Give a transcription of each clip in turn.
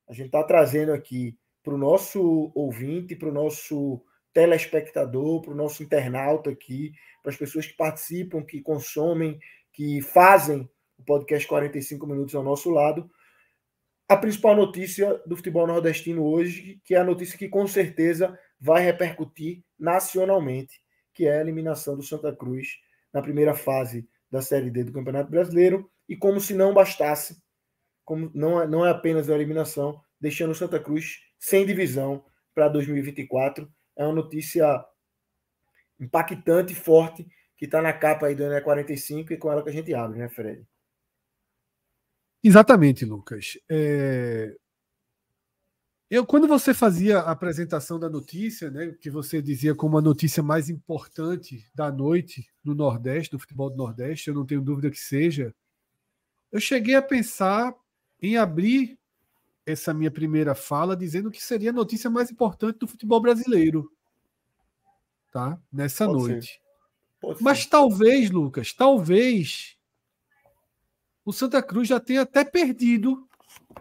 A gente está trazendo aqui para o nosso ouvinte, para o nosso telespectador, para o nosso internauta aqui, para as pessoas que participam, que consomem, que fazem o podcast 45 Minutos ao nosso lado, a principal notícia do futebol nordestino hoje, que é a notícia que com certeza vai repercutir nacionalmente, que é a eliminação do Santa Cruz na primeira fase da Série D do Campeonato Brasileiro, e como se não bastasse, como não é apenas a eliminação, deixando o Santa Cruz sem divisão para 2024. É uma notícia impactante, forte, que está na capa aí do NE45 e com ela que a gente abre, né, Fred? Exatamente, Lucas. Quando você fazia a apresentação da notícia, né, que você dizia como a notícia mais importante da noite no Nordeste, do futebol do Nordeste, eu não tenho dúvida que seja, eu cheguei a pensar em abrir essa minha primeira fala dizendo que seria a notícia mais importante do futebol brasileiro, tá? Nessa noite. Mas talvez, Lucas, talvez o Santa Cruz já tenha até perdido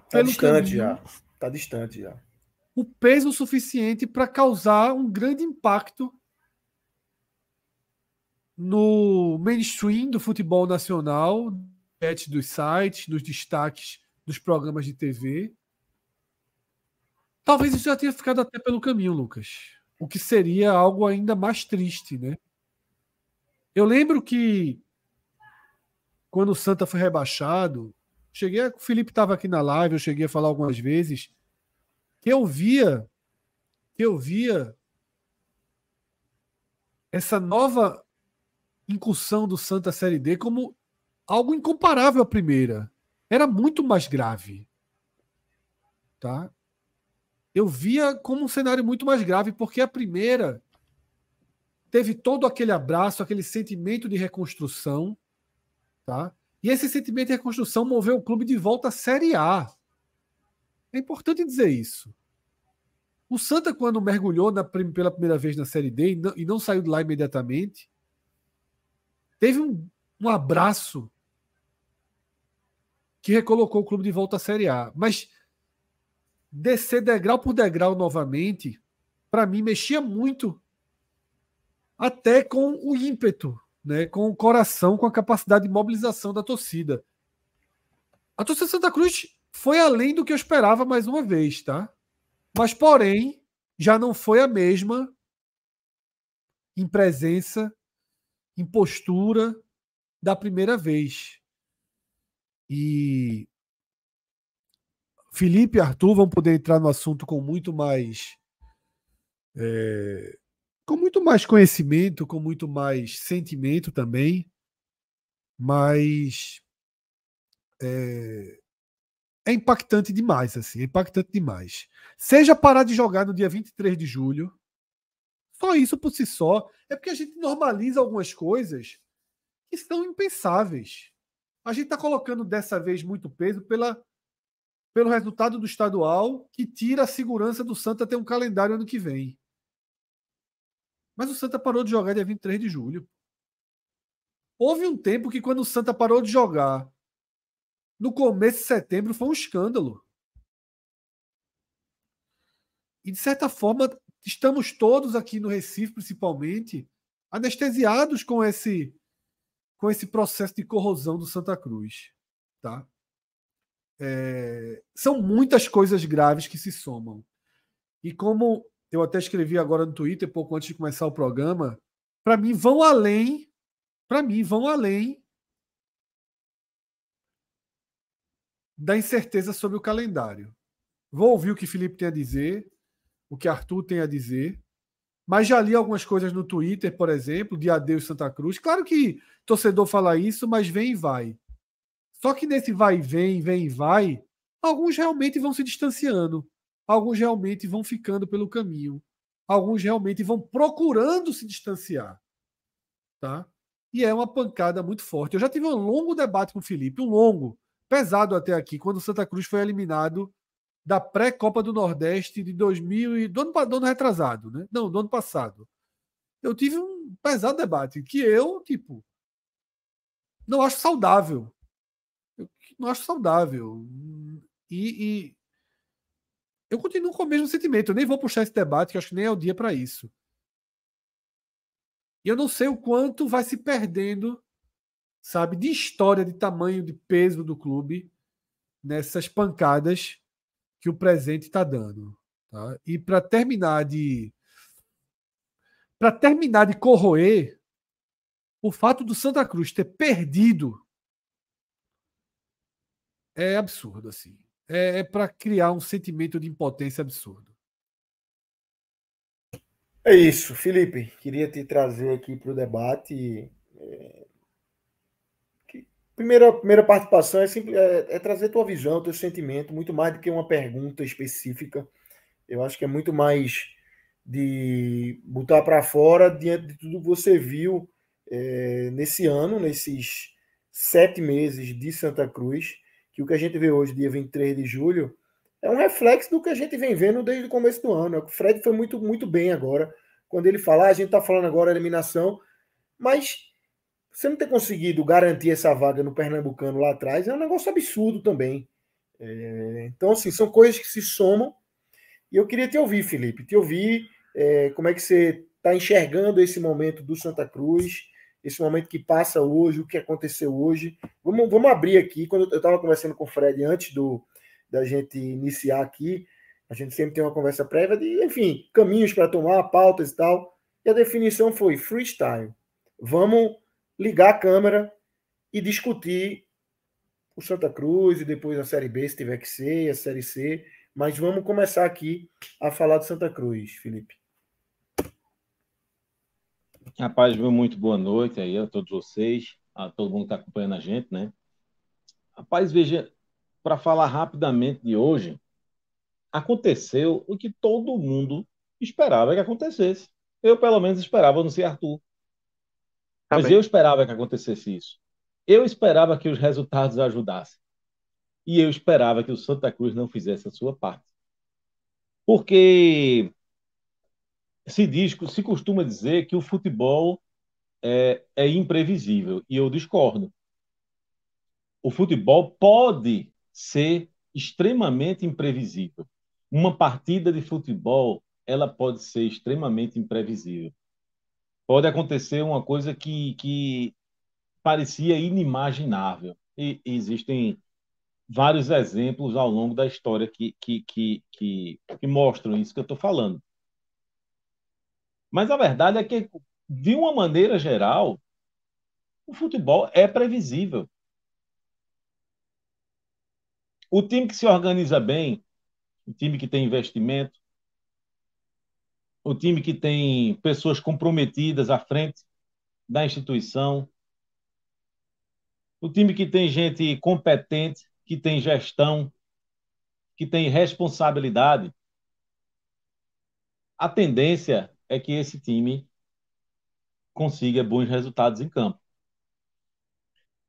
pelo caminho. Está distante já. O peso suficiente para causar um grande impacto no mainstream do futebol nacional, dos sites, nos destaques dos programas de TV. Talvez isso já tenha ficado até pelo caminho, Lucas. O que seria algo ainda mais triste, né? Eu lembro que quando o Santa foi rebaixado, o Felipe estava aqui na live, eu cheguei a falar algumas vezes, que eu via essa nova incursão do Santa Série D como algo incomparável à primeira. Era muito mais grave. Tá? Eu via como um cenário muito mais grave, porque a primeira teve todo aquele abraço, aquele sentimento de reconstrução. Tá? E esse sentimento de reconstrução moveu o clube de volta à Série A. É importante dizer isso. O Santa, quando mergulhou pela primeira vez na Série D e não saiu de lá imediatamente, teve um abraço que recolocou o clube de volta à Série A. Mas descer degrau por degrau novamente, para mim, mexia muito até com o ímpeto, né? Com o coração, com a capacidade de mobilização da torcida. A torcida Santa Cruz foi além do que eu esperava mais uma vez, tá? Mas, porém, já não foi a mesma em presença, em postura da primeira vez. E Felipe e Arthur vão poder entrar no assunto com muito mais conhecimento, com muito mais sentimento também, mas é impactante demais, assim, é impactante demais. Seja parar de jogar no dia 23 de julho, só isso por si só, é porque a gente normaliza algumas coisas que são impensáveis. A gente está colocando dessa vez muito peso pelo resultado do estadual, que tira a segurança do Santa ter um calendário ano que vem. Mas o Santa parou de jogar dia 23 de julho. Houve um tempo que, quando o Santa parou de jogar no começo de setembro, foi um escândalo. E, de certa forma, estamos todos aqui no Recife, principalmente, anestesiados com esse processo de corrosão do Santa Cruz. Tá? São muitas coisas graves que se somam. E como eu até escrevi agora no Twitter, pouco antes de começar o programa, para mim vão além da incerteza sobre o calendário. Vou ouvir o que Felipe tem a dizer, o que Arthur tem a dizer, mas já li algumas coisas no Twitter, por exemplo, de adeus Santa Cruz. Claro que torcedor fala isso, mas vem e vai. Só que nesse vai e vem e vai, alguns realmente vão se distanciando, alguns realmente vão ficando pelo caminho, alguns realmente vão procurando se distanciar. Tá? E é uma pancada muito forte. Eu já tive um longo debate com o Felipe, pesado até aqui, quando o Santa Cruz foi eliminado da pré-Copa do Nordeste de 2000 e do ano retrasado, né? Não, do ano passado. Eu tive um pesado debate que eu, não acho saudável. Eu não acho saudável. E Eu continuo com o mesmo sentimento. Eu nem vou puxar esse debate, que eu acho que nem é o dia para isso. E eu não sei o quanto vai se perdendo, sabe, de história, de tamanho, de peso do clube nessas pancadas que o presente está dando. Tá? E para terminar de corroer, o fato do Santa Cruz ter perdido é absurdo, assim. É para criar um sentimento de impotência absurdo. É isso, Felipe. Queria te trazer aqui para o debate. Primeira participação é trazer tua visão, teu sentimento, muito mais do que uma pergunta específica. Eu acho que é muito mais de botar para fora diante de tudo que você viu nesse ano, nesses 7 meses de Santa Cruz, que o que a gente vê hoje, dia 23 de julho, é um reflexo do que a gente vem vendo desde o começo do ano. O Fred foi muito, muito bem agora, quando ele fala, a gente está falando agora eliminação, mas você não ter conseguido garantir essa vaga no Pernambucano lá atrás é um negócio absurdo também. Então, assim, são coisas que se somam. E eu queria te ouvir, Felipe, te ouvir como é que você está enxergando esse momento do Santa Cruz, esse momento que passa hoje, o que aconteceu hoje. Vamos abrir aqui. Quando eu estava conversando com o Fred antes da gente iniciar aqui, a gente sempre tem uma conversa prévia de, enfim, caminhos para tomar, pautas e tal. E a definição foi freestyle. Vamos ligar a câmera e discutir o Santa Cruz e depois a Série B, se tiver que ser, a Série C. Mas vamos começar aqui a falar de Santa Cruz, Felipe. Rapaz, muito boa noite aí a todos vocês, a todo mundo que está acompanhando a gente, né? Rapaz, veja, para falar rapidamente de hoje, aconteceu o que todo mundo esperava que acontecesse. Eu, pelo menos, esperava, não sei Arthur, mas eu esperava que acontecesse isso. Eu esperava que os resultados ajudassem. E eu esperava que o Santa Cruz não fizesse a sua parte. Porque se costuma dizer que o futebol é imprevisível, e eu discordo. O futebol pode ser extremamente imprevisível. Uma partida de futebol, ela pode ser extremamente imprevisível. Pode acontecer uma coisa que parecia inimaginável. E existem vários exemplos ao longo da história que mostram isso que eu estou falando. Mas a verdade é que, de uma maneira geral, o futebol é previsível. O time que se organiza bem, o time que tem investimento, o time que tem pessoas comprometidas à frente da instituição, o time que tem gente competente, que tem gestão, que tem responsabilidade, a tendência é que esse time consiga bons resultados em campo.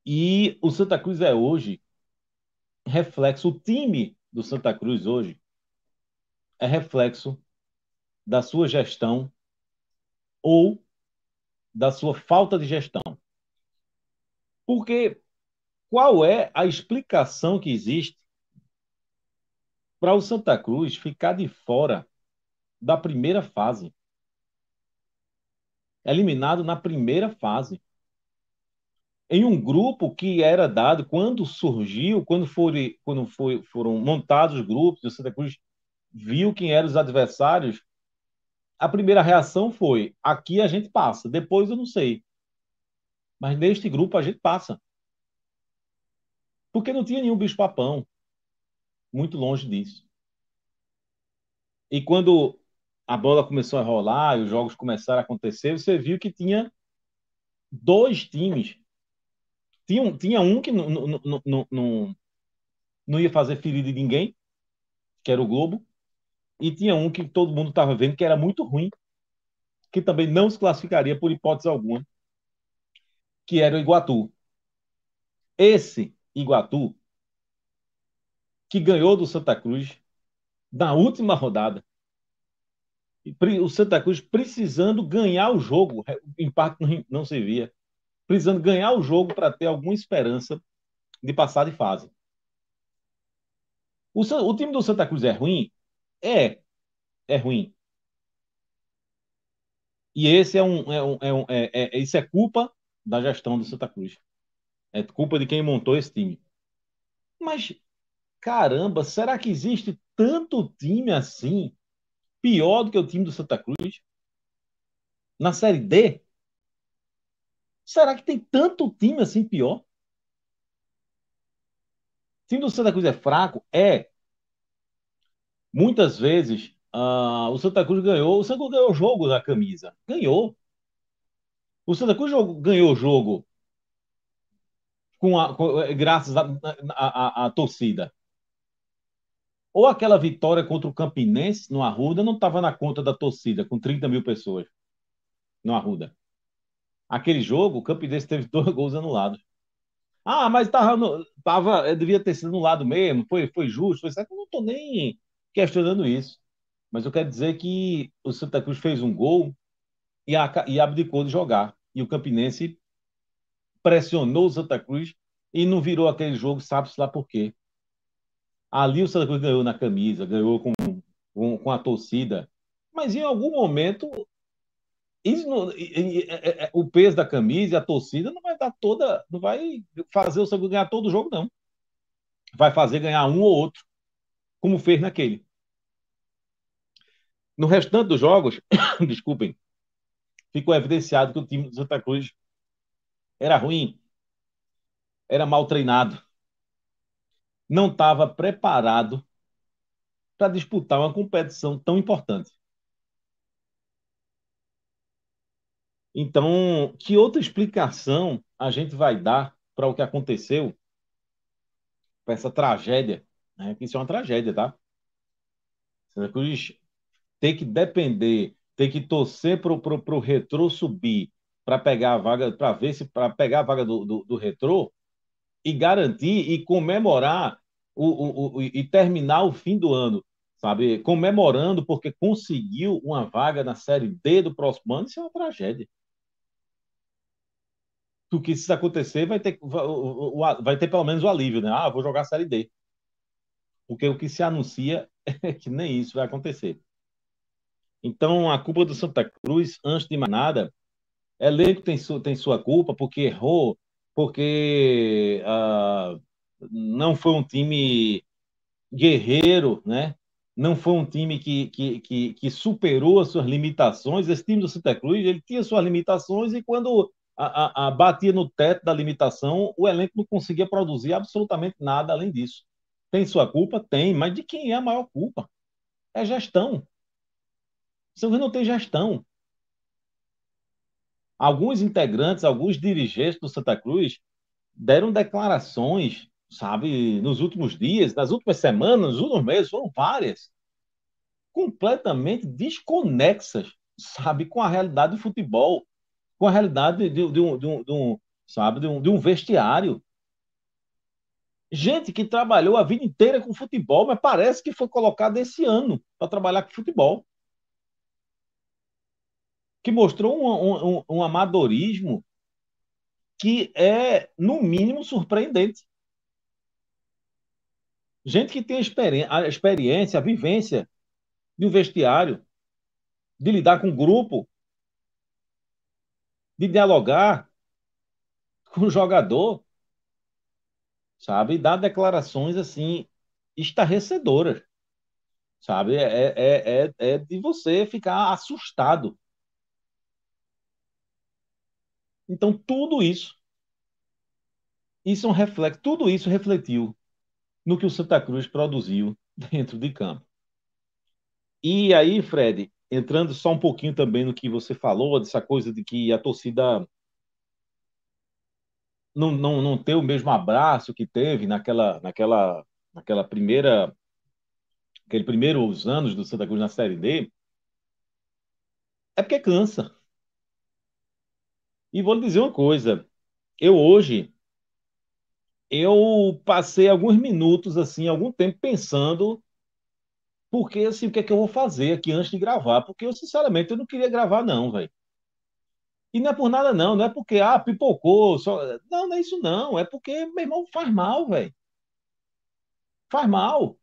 E o Santa Cruz é hoje reflexo, o time do Santa Cruz hoje é reflexo da sua gestão ou da sua falta de gestão. Porque qual é a explicação que existe para o Santa Cruz ficar de fora da primeira fase? Eliminado na primeira fase. Em um grupo que era dado, quando surgiu, foram montados os grupos, o Santa Cruz viu quem eram os adversários, a primeira reação foi: aqui a gente passa, depois eu não sei. Mas neste grupo a gente passa. Porque não tinha nenhum bicho-papão. Muito longe disso. E quando a bola começou a rolar e os jogos começaram a acontecer, você viu que tinha dois times. Tinha um que não ia fazer ferida de ninguém, que era o Globo, e tinha um que todo mundo estava vendo que era muito ruim, que também não se classificaria por hipótese alguma, que era o Iguatu. Esse Iguatu, que ganhou do Santa Cruz na última rodada, o Santa Cruz precisando ganhar o jogo, o empate não servia, precisando ganhar o jogo para ter alguma esperança de passar de fase. O time do Santa Cruz é ruim? É ruim. E esse isso é culpa da gestão do Santa Cruz. É culpa de quem montou esse time. Mas, caramba, será que existe tanto time assim, pior do que o time do Santa Cruz? Na Série D? Será que tem tanto time assim pior? O time do Santa Cruz é fraco? É. Muitas vezes, o Santa Cruz ganhou. O Santa Cruz ganhou o jogo da camisa. Ganhou. O Santa Cruz ganhou o jogo graças à torcida. Ou aquela vitória contra o Campinense no Arruda não estava na conta da torcida, com 30 mil pessoas no Arruda. Aquele jogo, o Campinense teve 2 gols anulados. Ah, mas devia ter sido anulado mesmo, foi justo, foi certo. Eu não estou nem questionando isso. Mas eu quero dizer que o Santa Cruz fez um gol e abdicou de jogar. E o Campinense pressionou o Santa Cruz e não virou aquele jogo, sabe-se lá por quê. Ali o Santa Cruz ganhou na camisa, ganhou com a torcida. Mas em algum momento, o peso da camisa e a torcida não vai dar toda. Não vai fazer o Santa Cruz ganhar todo o jogo, não. Vai fazer ganhar um ou outro, como fez naquele. No restante dos jogos, desculpem, ficou evidenciado que o time do Santa Cruz era ruim, era mal treinado, não estava preparado para disputar uma competição tão importante. Então, que outra explicação a gente vai dar para o que aconteceu, para essa tragédia? Né? Que isso é uma tragédia, tá? Santa Cruz tem que depender, tem que torcer pro Retrô subir para pegar a vaga, para pegar a vaga do Retrô e garantir e comemorar e terminar o fim do ano, sabe? Comemorando porque conseguiu uma vaga na Série D do próximo ano, isso é uma tragédia. Porque se isso acontecer, vai ter pelo menos o alívio, né? Ah, vou jogar a Série D. Porque o que se anuncia é que nem isso vai acontecer. Então, a culpa do Santa Cruz, antes de mais nada, elenco tem sua culpa, porque errou, porque não foi um time guerreiro, né? Não foi um time que superou as suas limitações. Esse time do Santa Cruz, ele tinha suas limitações e quando batia no teto da limitação, o elenco não conseguia produzir absolutamente nada além disso. Tem sua culpa? Tem, mas de quem é a maior culpa? É gestão. Você não tem gestão. Alguns integrantes, alguns dirigentes do Santa Cruz deram declarações, sabe, nos últimos dias, nas últimas semanas, nos últimos meses, foram várias, completamente desconexas, sabe, com a realidade do futebol, com a realidade sabe, de um vestiário. Gente que trabalhou a vida inteira com futebol, mas parece que foi colocado esse ano para trabalhar com futebol. Que mostrou um amadorismo que é, no mínimo, surpreendente. Gente que tem a experiência, a vivência de um vestiário, de lidar com um grupo, de dialogar com o jogador, sabe? E dar declarações assim estarrecedoras, sabe? É de você ficar assustado. Então, isso é um reflexo, tudo isso refletiu no que o Santa Cruz produziu dentro de campo. E aí, Fred, entrando só um pouquinho também no que você falou, dessa coisa de que a torcida não ter o mesmo abraço que teve naquela aquele primeiros anos do Santa Cruz na Série D, é porque cansa. E vou lhe dizer uma coisa, eu hoje, eu passei alguns minutos, assim, algum tempo pensando, porque, assim, o que é que eu vou fazer aqui antes de gravar? Porque eu, sinceramente, eu não queria gravar, não, velho. E não é por nada, não. Não é porque, pipocou. Não, não é isso, não. É porque, meu irmão, faz mal, velho. Faz mal.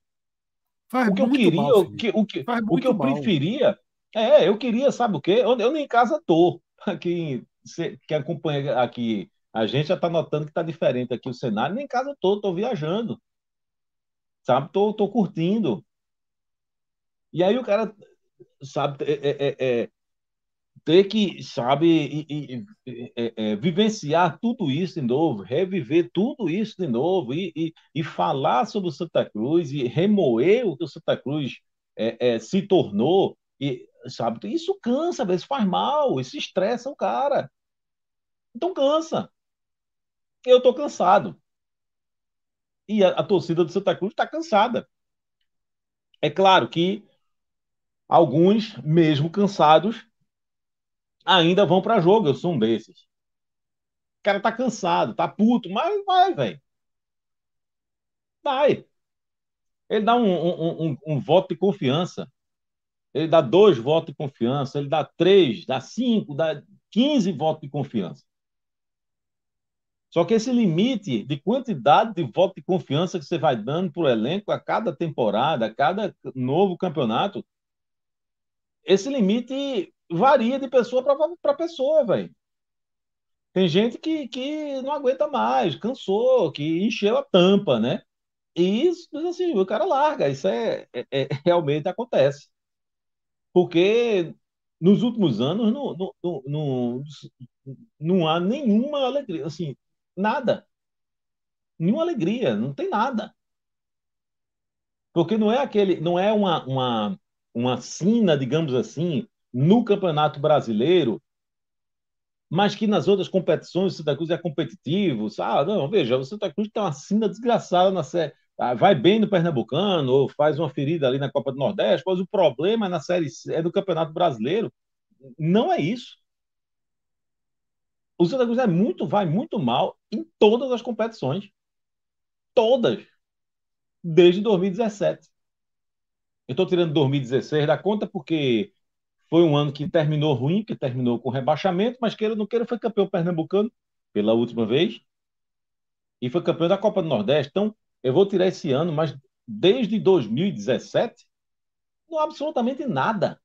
Faz O que eu muito queria, mal, o Felipe. que, o que, Faz o que muito eu mal. preferia, eu queria, sabe o quê? Eu nem em casa tô. Aqui, que acompanha aqui, a gente já está notando que está diferente aqui o cenário. Nem em casa eu tô viajando, sabe? Tô curtindo. E aí o cara, sabe, ter que, sabe, vivenciar tudo isso de novo, reviver tudo isso de novo e falar sobre o Santa Cruz e remoer o que o Santa Cruz se tornou, e, sabe, isso cansa, isso faz mal, isso estressa o cara. Então cansa. Eu estou cansado. E a torcida do Santa Cruz está cansada. É claro que alguns, mesmo cansados, ainda vão para jogo. Eu sou um desses. O cara tá cansado, tá puto, mas vai, velho. Vai. Ele dá um voto de confiança. Ele dá 2 votos de confiança. Ele dá 3, dá 5, dá 15 votos de confiança. Só que esse limite de quantidade de votos de confiança que você vai dando para o elenco a cada temporada, a cada novo campeonato, esse limite varia de pessoa para pessoa, velho. Tem gente que não aguenta mais, cansou, que encheu a tampa, né? E isso, assim, o cara larga. Isso realmente acontece. Porque nos últimos anos não há nenhuma alegria, assim, nada. Nenhuma alegria, não tem nada. Porque não é uma sina, digamos assim, no Campeonato Brasileiro, mas que nas outras competições o Santa Cruz é competitivo. Ah, não, veja, o Santa Cruz tem uma sina desgraçada na série. Vai bem no Pernambucano, ou faz uma ferida ali na Copa do Nordeste, mas o problema é na série C, é do Campeonato Brasileiro. Não é isso. O Santa Cruz vai muito mal em todas as competições. Todas. Desde 2017. Eu estou tirando 2016 da conta porque foi um ano que terminou ruim, que terminou com rebaixamento, mas queira ou não queira, foi campeão pernambucano pela última vez e foi campeão da Copa do Nordeste. Então, eu vou tirar esse ano, mas desde 2017, não há absolutamente nada.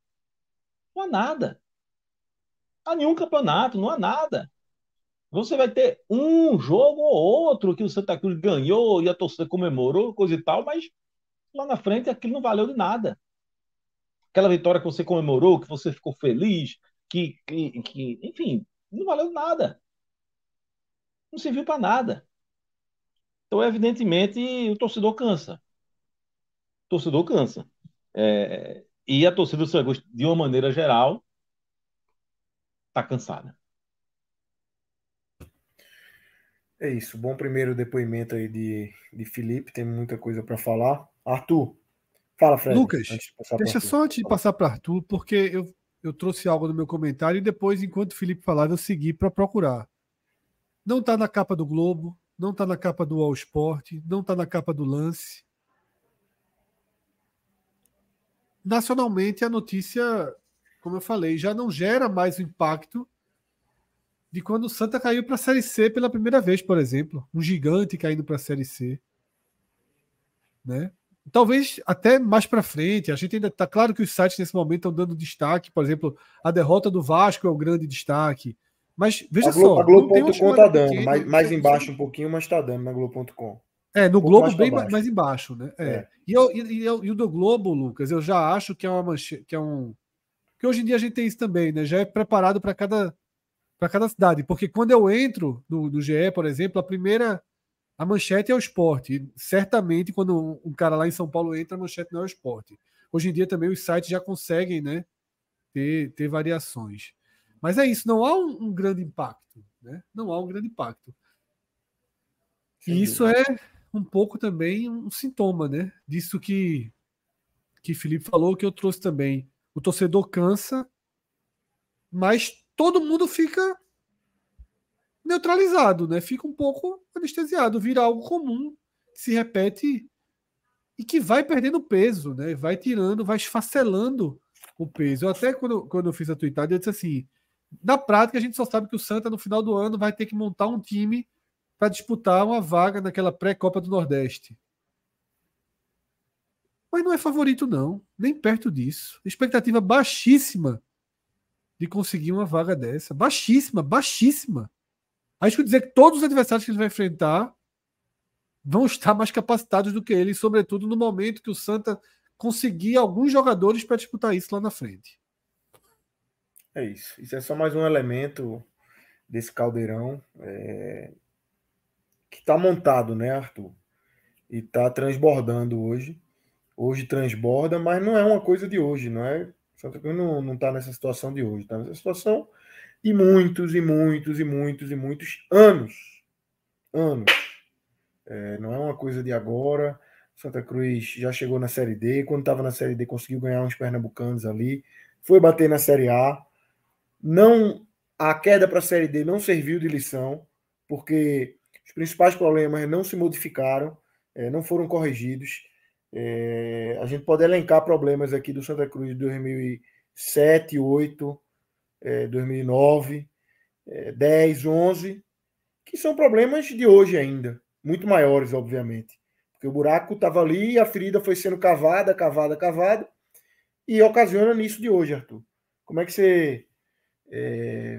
Não há nada. Não há nenhum campeonato, não há nada. Você vai ter um jogo ou outro que o Santa Cruz ganhou e a torcida comemorou, coisa e tal, mas lá na frente aquilo não valeu de nada. Aquela vitória que você comemorou, que você ficou feliz, enfim, não valeu de nada. Não serviu para nada. Então, evidentemente, o torcedor cansa. O torcedor cansa. E a torcida do Santa Cruz, de uma maneira geral, está cansada. É isso. Bom primeiro depoimento aí de Felipe. Tem muita coisa para falar. Arthur, fala, Fred, Lucas, antes de passar para deixa Arthur. só antes de passar para Arthur, porque eu trouxe algo no meu comentário e depois, enquanto o Felipe falava, eu segui para procurar. Não está na capa do Globo, não está na capa do All Sport, não está na capa do Lance. Nacionalmente, a notícia, como eu falei, já não gera mais o impacto de quando o Santa caiu para a Série C pela primeira vez, por exemplo. Um gigante caindo para a Série C. Né? Talvez até mais para frente. A gente ainda está claro que os sites nesse momento estão dando destaque. Por exemplo, a derrota do Vasco é o grande destaque. Mas veja A só, não tem uma Globo.com chamada tá dando, pequena. mais embaixo um pouquinho, mas tá dando na Globo.com. No Um pouco Globo mais para bem baixo. mais embaixo, né? É. E o do Globo, Lucas, eu já acho que é uma que é um. Que hoje em dia a gente tem isso também, né? Já é preparado para cada cidade. Porque quando eu entro no GE, por exemplo, a manchete é o Sport. E certamente, quando um cara lá em São Paulo entra, a manchete não é o Sport. Hoje em dia também os sites já conseguem, né, ter variações. Mas é isso, não há um grande impacto. Né? Não há um grande impacto. E isso é um pouco também um sintoma, né? Disso que Felipe falou, que eu trouxe também. O torcedor cansa, mas todo mundo fica neutralizado, né? Fica um pouco anestesiado, vira algo comum, que se repete e que vai perdendo peso, né? Vai tirando, vai esfacelando o peso. Eu até quando eu fiz a tweetada, eu disse assim: na prática, a gente só sabe que o Santa, no final do ano, vai ter que montar um time para disputar uma vaga naquela pré-Copa do Nordeste. Mas não é favorito, não. Nem perto disso. Expectativa baixíssima de conseguir uma vaga dessa. Baixíssima, baixíssima. Aí isso quer dizer que todos os adversários que ele vai enfrentar vão estar mais capacitados do que ele, sobretudo no momento que o Santa conseguir alguns jogadores para disputar isso lá na frente. É isso. Isso é só mais um elemento desse caldeirão que está montado, né, Arthur? E está transbordando hoje. Hoje transborda, mas não é uma coisa de hoje, não é? Santa Cruz não está nessa situação de hoje, está nessa situação de muitos e muitos e muitos e muitos anos. Anos. Não é uma coisa de agora. Santa Cruz já chegou na Série D. Quando estava na Série D, conseguiu ganhar uns pernambucanos ali. Foi bater na Série A. Não, a queda para a Série D não serviu de lição, porque os principais problemas não se modificaram, não foram corrigidos. A gente pode elencar problemas aqui do Santa Cruz de 2007, 2008, 2009, 10, 11, que são problemas de hoje ainda, muito maiores, obviamente. Porque o buraco estava ali e a ferida foi sendo cavada, e ocasiona nisso de hoje, Arthur. Como é que você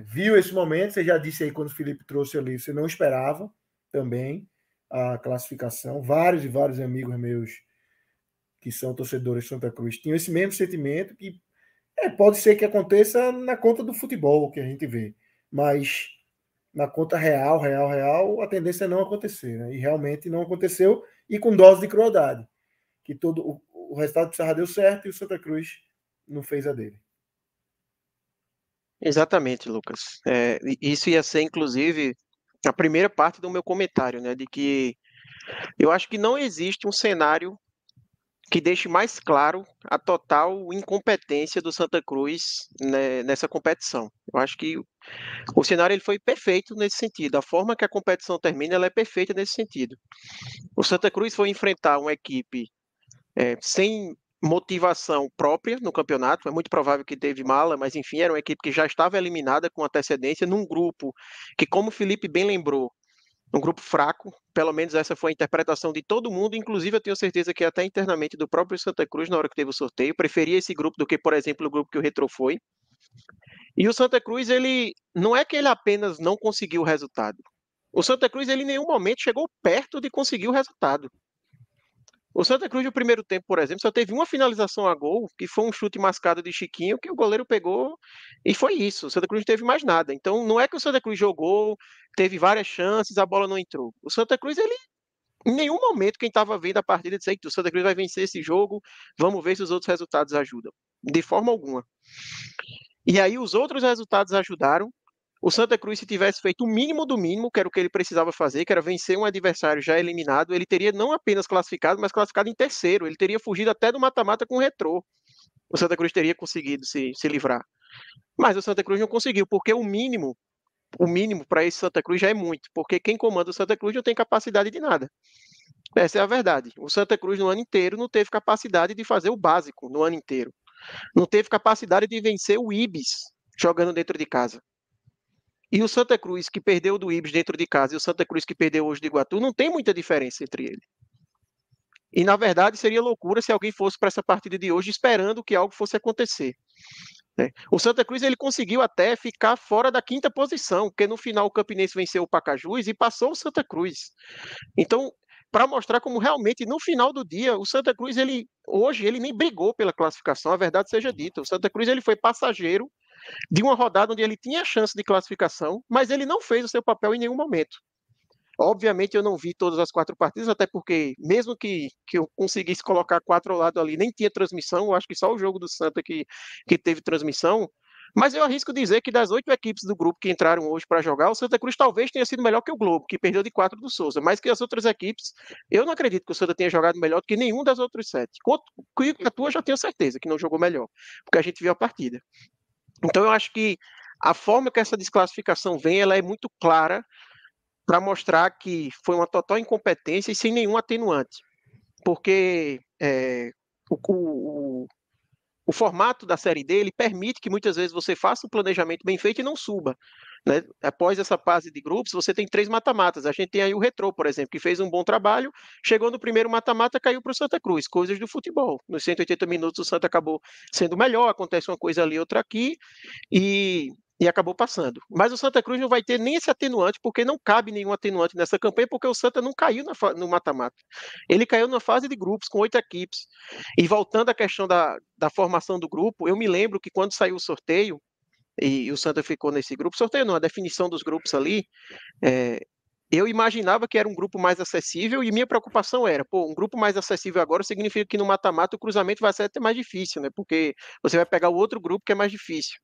viu esse momento? Você já disse aí quando o Felipe trouxe ali, você não esperava também a classificação. Vários e vários amigos meus que são torcedores de Santa Cruz tinham esse mesmo sentimento, que pode ser que aconteça na conta do futebol que a gente vê, mas na conta real, a tendência é não acontecer, né? E realmente não aconteceu, e com dose de crueldade, que todo o resultado do Serra deu certo e o Santa Cruz não fez a dele. Exatamente, Lucas. Isso ia ser, inclusive, a primeira parte do meu comentário, né? De que eu acho que não existe um cenário que deixe mais claro a total incompetência do Santa Cruz, né, nessa competição. Eu acho que o cenário ele foi perfeito nesse sentido. A forma que a competição termina, ela é perfeita nesse sentido. O Santa Cruz foi enfrentar uma equipe sem motivação própria no campeonato. É muito provável que teve mala, mas enfim, era uma equipe que já estava eliminada com antecedência num grupo que, como o Felipe bem lembrou, um grupo fraco, pelo menos essa foi a interpretação de todo mundo, inclusive eu tenho certeza que até internamente do próprio Santa Cruz, na hora que teve o sorteio, preferia esse grupo do que, por exemplo, o grupo que o Retrô foi. E o Santa Cruz, ele não é que ele apenas não conseguiu o resultado. O Santa Cruz, ele em nenhum momento chegou perto de conseguir o resultado. O Santa Cruz, no primeiro tempo, por exemplo, só teve uma finalização a gol, que foi um chute mascado de Chiquinho, que o goleiro pegou, e foi isso. O Santa Cruz não teve mais nada. Então, não é que o Santa Cruz jogou, teve várias chances, a bola não entrou. O Santa Cruz, ele, em nenhum momento, quem estava vendo a partida disse que o Santa Cruz vai vencer esse jogo, vamos ver se os outros resultados ajudam. De forma alguma. E aí, os outros resultados ajudaram. O Santa Cruz, se tivesse feito o mínimo do mínimo, que era o que ele precisava fazer, que era vencer um adversário já eliminado, ele teria não apenas classificado, mas classificado em terceiro. Ele teria fugido até do mata-mata com o Retrô. O Santa Cruz teria conseguido se livrar. Mas o Santa Cruz não conseguiu, porque o mínimo para esse Santa Cruz já é muito, porque quem comanda o Santa Cruz não tem capacidade de nada. Essa é a verdade. O Santa Cruz, no ano inteiro, não teve capacidade de fazer o básico no ano inteiro. Não teve capacidade de vencer o Ibis jogando dentro de casa. E o Santa Cruz, que perdeu do Ibis dentro de casa, e o Santa Cruz, que perdeu hoje do Iguatu, não tem muita diferença entre eles. E, na verdade, seria loucura se alguém fosse para essa partida de hoje esperando que algo fosse acontecer. Né? O Santa Cruz ele conseguiu até ficar fora da quinta posição, porque no final o Campinense venceu o Pacajus e passou o Santa Cruz. Então, para mostrar como realmente, no final do dia, o Santa Cruz, hoje, ele nem brigou pela classificação, a verdade seja dita. O Santa Cruz ele foi passageiro de uma rodada onde ele tinha chance de classificação, mas ele não fez o seu papel em nenhum momento. Obviamente eu não vi todas as 4 partidas, até porque mesmo que eu conseguisse colocar 4 ao lado ali, nem tinha transmissão, eu acho que só o jogo do Santa que teve transmissão, mas eu arrisco dizer que das 8 equipes do grupo que entraram hoje para jogar, o Santa Cruz talvez tenha sido melhor que o Globo, que perdeu de 4 do Souza, mas que as outras equipes, eu não acredito que o Santa tenha jogado melhor do que nenhum das outras 7. A tua já tenho certeza que não jogou melhor, porque a gente viu a partida. Então eu acho que a forma que essa desclassificação vem, ela é muito clara para mostrar que foi uma total incompetência e sem nenhum atenuante. Porque o formato da Série D ele permite que muitas vezes você faça um planejamento bem feito e não suba. né? Após essa fase de grupos, você tem 3 mata-matas. A gente tem aí o Retrô, por exemplo, que fez um bom trabalho, chegou no primeiro mata-mata, caiu para o Santa Cruz, coisas do futebol. Nos 180 minutos, o Santa acabou sendo melhor, acontece uma coisa ali, outra aqui, e acabou passando. Mas o Santa Cruz não vai ter nem esse atenuante, porque não cabe nenhum atenuante nessa campanha, porque o Santa não caiu no mata-mata. Ele caiu na fase de grupos, com 8 equipes. E voltando à questão da formação do grupo, eu me lembro que quando saiu o sorteio, e o Santa ficou nesse grupo, sorteio não, a definição dos grupos ali, eu imaginava que era um grupo mais acessível e minha preocupação era, um grupo mais acessível agora significa que no mata-mata o cruzamento vai ser até mais difícil, né? Porque você vai pegar o outro grupo que é mais difícil.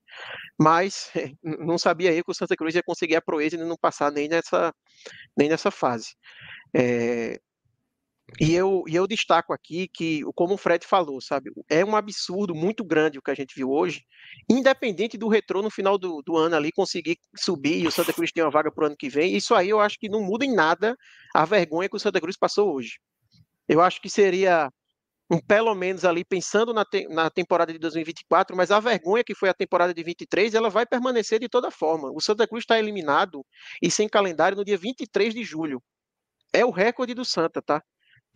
Mas não sabia eu que o Santa Cruz ia conseguir a proeza de não passar nem nessa fase. E eu destaco aqui que, como o Fred falou, sabe, é um absurdo muito grande o que a gente viu hoje, independente do Retrô no final do ano ali conseguir subir e o Santa Cruz tem uma vaga para o ano que vem, isso aí eu acho que não muda em nada a vergonha que o Santa Cruz passou hoje. Eu acho que seria pelo menos ali pensando na temporada de 2024, mas a vergonha que foi a temporada de 23, ela vai permanecer de toda forma. O Santa Cruz está eliminado e sem calendário no dia 23 de julho. É o recorde do Santa, tá?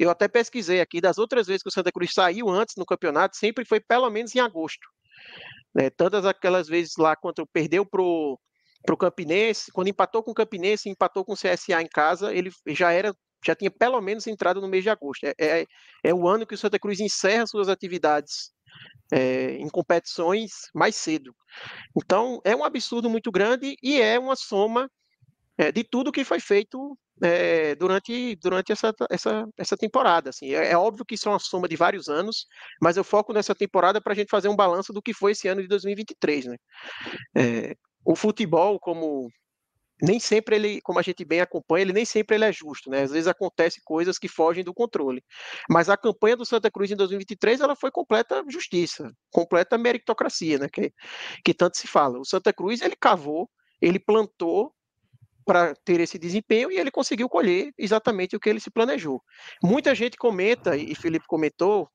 Eu até pesquisei aqui, das outras vezes que o Santa Cruz saiu antes no campeonato, sempre foi pelo menos em agosto. Né? Tantas aquelas vezes lá, quando perdeu pro Campinense, quando empatou com o Campinense, empatou com o CSA em casa, ele já tinha pelo menos entrado no mês de agosto. É o ano que o Santa Cruz encerra suas atividades em competições mais cedo. Então, é um absurdo muito grande e é uma soma de tudo que foi feito durante essa temporada. Assim. É óbvio que isso é uma soma de vários anos, mas eu foco nessa temporada para a gente fazer um balanço do que foi esse ano de 2023. Né? O futebol, nem sempre ele, como a gente bem acompanha, ele nem sempre ele é justo, né? Às vezes acontecem coisas que fogem do controle. Mas a campanha do Santa Cruz em 2023, ela foi completa justiça, completa meritocracia, né? Que tanto se fala. O Santa Cruz, ele cavou, ele plantou para ter esse desempenho e ele conseguiu colher exatamente o que ele se planejou. Muita gente comenta, e Felipe comentou,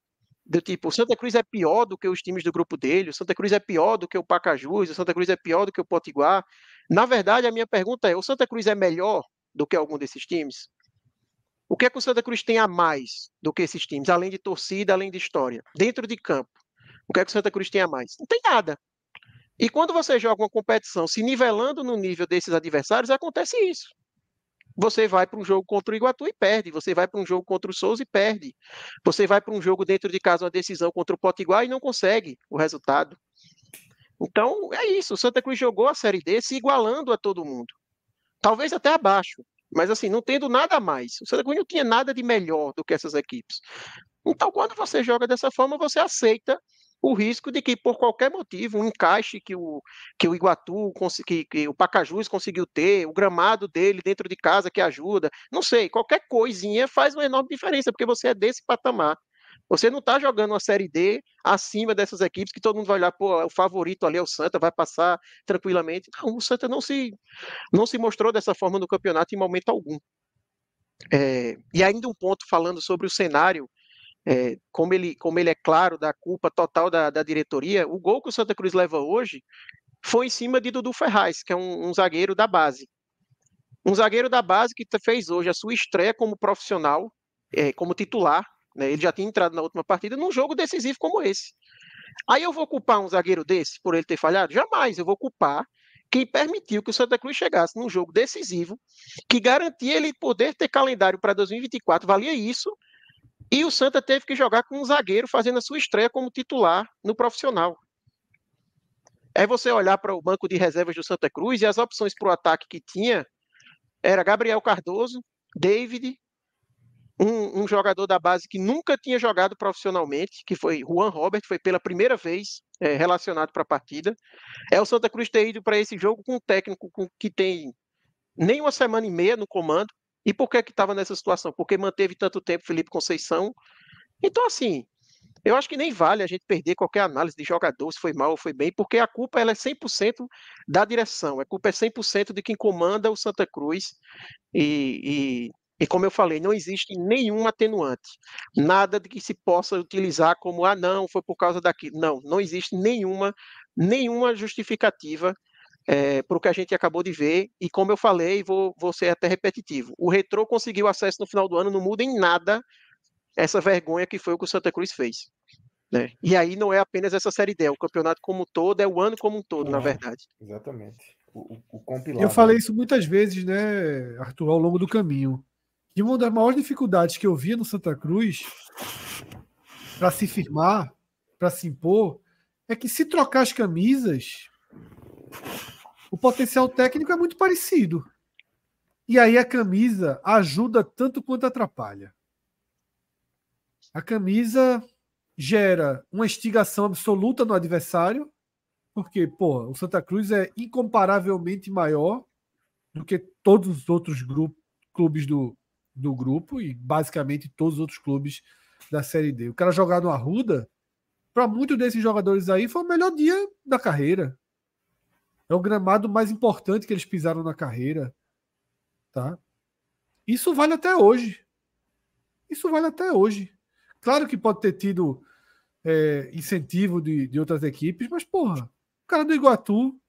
do tipo, o Santa Cruz é pior do que os times do grupo dele, o Santa Cruz é pior do que o Pacajus, o Santa Cruz é pior do que o Potiguar. Na verdade, a minha pergunta é, o Santa Cruz é melhor do que algum desses times? O que é que o Santa Cruz tem a mais do que esses times, além de torcida, além de história? Dentro de campo, o que é que o Santa Cruz tem a mais? Não tem nada. E quando você joga uma competição se nivelando no nível desses adversários, acontece isso. Você vai para um jogo contra o Iguatu e perde. Você vai para um jogo contra o Souza e perde. Você vai para um jogo dentro de casa, uma decisão contra o Potiguar e não consegue o resultado. Então, é isso. O Santa Cruz jogou a Série D se igualando a todo mundo. Talvez até abaixo. Mas, assim, não tendo nada a mais. O Santa Cruz não tinha nada de melhor do que essas equipes. Então, quando você joga dessa forma, você aceita o risco de que, por qualquer motivo, um encaixe que o Iguatu, que o Pacajus conseguiu ter, o gramado dele dentro de casa que ajuda, não sei, qualquer coisinha faz uma enorme diferença, porque você é desse patamar. Você não está jogando uma Série D acima dessas equipes que todo mundo vai olhar, o favorito ali é o Santa, vai passar tranquilamente. Não, o Santa não se mostrou dessa forma no campeonato em momento algum. E ainda um ponto falando sobre o cenário, como ele é claro da culpa total da diretoria, o gol que o Santa Cruz leva hoje foi em cima de Dudu Ferraz, que é um zagueiro da base. Um zagueiro da base que fez hoje a sua estreia como profissional, como titular, né? Ele já tinha entrado na última partida num jogo decisivo como esse. Aí eu vou culpar um zagueiro desse por ele ter falhado? Jamais, eu vou culpar quem permitiu que o Santa Cruz chegasse num jogo decisivo, que garantia ele poder ter calendário para 2024, valia isso, e o Santa teve que jogar com um zagueiro fazendo a sua estreia como titular no profissional. É você olhar para o banco de reservas do Santa Cruz e as opções para o ataque que tinha era Gabriel Cardoso, David, um jogador da base que nunca tinha jogado profissionalmente, que foi Juan Robert, foi pela primeira vez relacionado para a partida. O Santa Cruz ter ido para esse jogo com um técnico que tem nem uma semana e meia no comando. E por que estava nessa situação? Porque manteve tanto tempo Felipe Conceição. Então, assim, eu acho que nem vale a gente perder qualquer análise de jogador, se foi mal ou foi bem, porque a culpa ela é 100% da direção, a culpa é 100% de quem comanda o Santa Cruz. E como eu falei, não existe nenhum atenuante, nada de que se possa utilizar como, não, foi por causa daquilo. Não existe nenhuma justificativa para o que a gente acabou de ver, e como eu falei, vou ser até repetitivo, o Retrô conseguiu acesso no final do ano, não muda em nada essa vergonha que foi o que o Santa Cruz fez, né? E aí não é apenas essa Série D, é o campeonato como um todo, é o ano como um todo, na verdade. Exatamente. O compilado. Eu falei isso muitas vezes, né, Arthur, ao longo do caminho. E uma das maiores dificuldades que eu via no Santa Cruz para se firmar, para se impor, é que se trocar as camisas, o potencial técnico é muito parecido. E aí a camisa ajuda tanto quanto atrapalha. A camisa gera uma instigação absoluta no adversário, porque, pô, o Santa Cruz é incomparavelmente maior do que todos os outros clubes do grupo e basicamente todos os outros clubes da Série D. O cara jogar no Arruda, para muitos desses jogadores aí, foi o melhor dia da carreira. É o gramado mais importante que eles pisaram na carreira. Tá? Isso vale até hoje. Isso vale até hoje. Claro que pode ter tido incentivo de outras equipes, mas, porra, o cara do Iguatu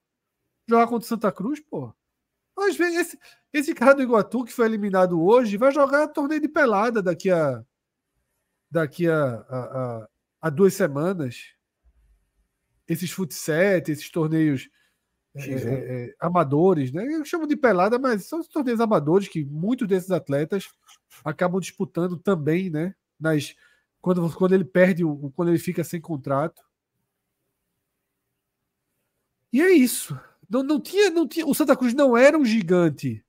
jogar contra o Santa Cruz, porra. Às vezes, esse cara do Iguatu que foi eliminado hoje vai jogar torneio de pelada daqui a 2 semanas. Esses futsal, esses torneios amadores, né? Eu chamo de pelada, mas são os torneios amadores que muitos desses atletas acabam disputando também, né? Quando ele perde, quando ele fica sem contrato. E é isso. Não tinha, o Santa Cruz não era um gigante.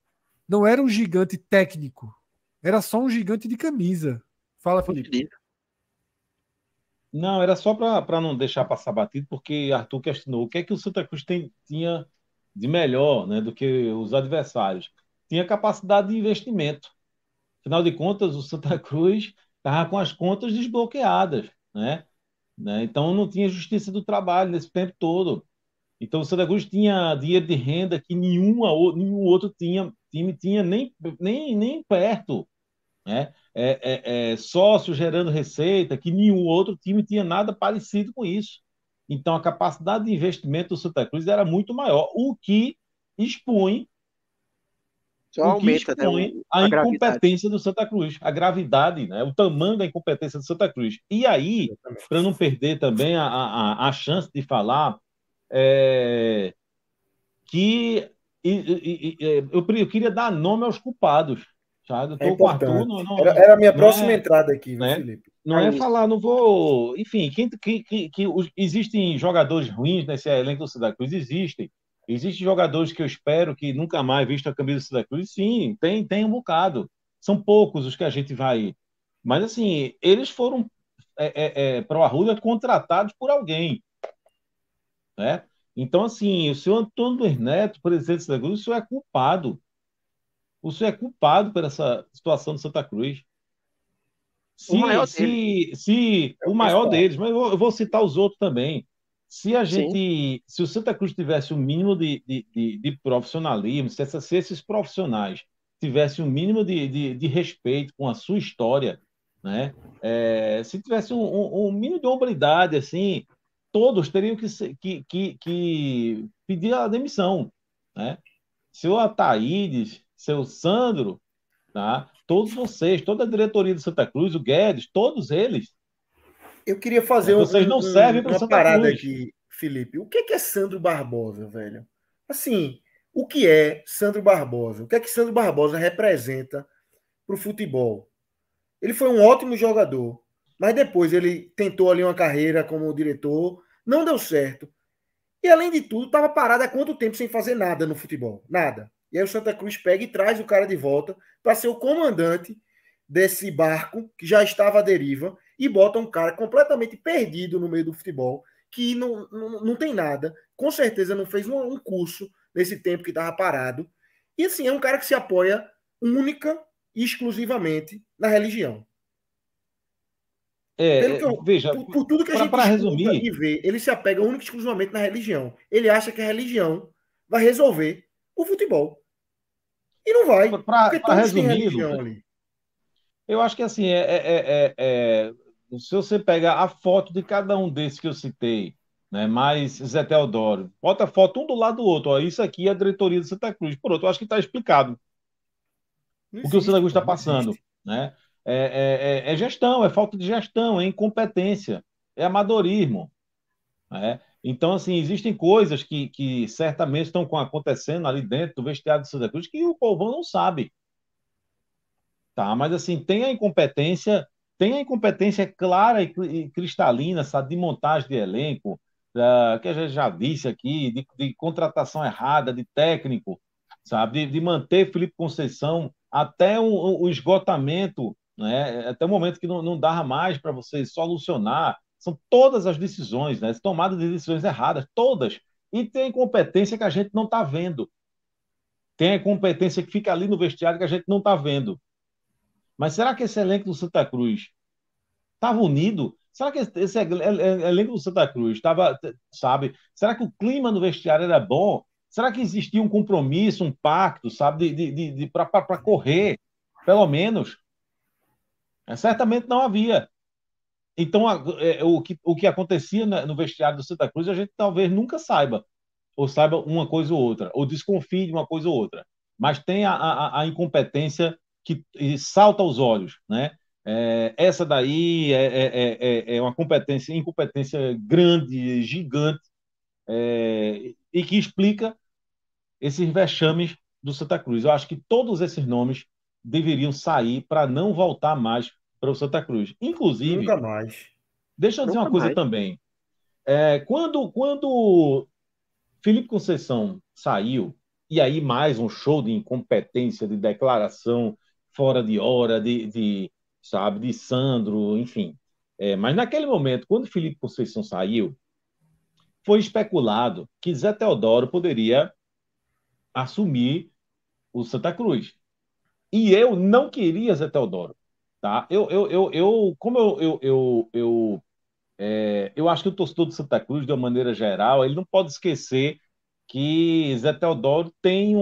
Não era um gigante técnico. Era só um gigante de camisa. Fala, Felipe. Não, era só para não deixar passar batido, porque Arthur questionou o que é que o Santa Cruz tinha de melhor, né, do que os adversários. Tinha capacidade de investimento. Afinal de contas, o Santa Cruz estava com as contas desbloqueadas, né? Então não tinha justiça do trabalho nesse tempo todo. Então o Santa Cruz tinha dinheiro de renda que nenhum outro time tinha nem perto, né? Sócio gerando receita que nenhum outro time tinha nada parecido com isso. Então a capacidade de investimento do Santa Cruz era muito maior, o que expõe a incompetência do Santa Cruz, a gravidade, né? O tamanho da incompetência do Santa Cruz. E aí, para não perder também a chance de falar, que eu queria dar nome aos culpados. Sabe? Eu tô com o Arthur, era a minha próxima entrada aqui, né? Felipe. Não é falar, não vou. Enfim, existem jogadores ruins nesse elenco do Santa Cruz? Existem. Existem jogadores que eu espero que nunca mais vistam a camisa do Santa Cruz? Sim, tem um bocado. São poucos os que a gente vai. Mas, assim, eles foram para o Arruda contratados por alguém. Né? Então, assim, o senhor Antônio Luiz Neto, presidente do Santa Cruz, o senhor é culpado. O senhor é culpado por essa situação do Santa Cruz. O maior deles, mas eu vou citar os outros também. Se o Santa Cruz tivesse um mínimo de profissionalismo, se esses profissionais tivessem um mínimo de respeito com a sua história, né? Se tivesse um mínimo de hombridade, assim, todos teriam que pedir a demissão, né? Seu Ataídes, seu Sandro, tá? Todos vocês, toda a diretoria do Santa Cruz, o Guedes, todos eles. Eu queria fazer vocês não servem para o Santa parada Cruz. aqui, Felipe. O que é Sandro Barbosa, velho? Assim, o que é Sandro Barbosa? O que é que Sandro Barbosa representa para o futebol? Ele foi um ótimo jogador, mas depois ele tentou ali uma carreira como diretor, não deu certo. E além de tudo, estava parado há quanto tempo sem fazer nada no futebol? Nada. E aí o Santa Cruz pega e traz o cara de volta para ser o comandante desse barco que já estava à deriva e bota um cara completamente perdido no meio do futebol, que não tem nada, com certeza não fez um curso nesse tempo que estava parado. E assim, é um cara que se apoia única e exclusivamente na religião. Veja, por tudo que a gente resumir e vê, ele se apega única e exclusivamente na religião. Ele acha que a religião vai resolver o futebol. E não vai. Porque todos resumir, têm religião Lucas, ali. Eu acho que assim, se você pegar a foto de cada um desses que eu citei, né? Mais Zé Teodoro. Bota foto um do lado do outro. Ó, isso aqui é a diretoria do Santa Cruz. Por outro, eu acho que está explicado Não o que o Santa existe, Cruz pô, está não passando, existe. né? É gestão, é falta de gestão, é incompetência, é amadorismo, né? Então, assim, existem coisas que certamente estão acontecendo ali dentro do vestiário do Santa Cruz que o povão não sabe, tá? Mas, assim, tem a incompetência clara e cristalina, sabe, de montagem de elenco, que a gente já disse aqui, de contratação errada, de técnico, sabe, de manter Felipe Conceição até o esgotamento, né? Até o momento que não dava mais para você solucionar. São todas as decisões, né? Tomadas de decisões erradas, todas. E tem incompetência que a gente não está vendo. Tem a incompetência que fica ali no vestiário que a gente não está vendo. Mas será que esse elenco do Santa Cruz estava unido? Será que esse elenco do Santa Cruz estava, sabe? Será que o clima no vestiário era bom? Será que existia um compromisso, um pacto, sabe, para correr, pelo menos? Certamente não havia. Então, o que acontecia no vestiário do Santa Cruz, a gente talvez nunca saiba, ou saiba uma coisa ou outra, ou desconfie de uma coisa ou outra. Mas tem a incompetência que salta aos olhos, né? Essa daí é uma incompetência grande, gigante, e que explica esses vexames do Santa Cruz. Eu acho que todos esses nomes deveriam sair para não voltar mais para o Santa Cruz. Inclusive, Nunca mais. deixa eu dizer uma Nunca coisa mais. também. Quando Felipe Conceição saiu, e aí mais um show de incompetência, de declaração fora de hora, sabe, de Sandro, enfim. Mas naquele momento, quando Felipe Conceição saiu, foi especulado que Zé Teodoro poderia assumir o Santa Cruz. E eu não queria Zé Teodoro. Tá? Eu acho que o torcedor do Santa Cruz, de uma maneira geral, ele não pode esquecer que Zé Teodoro tem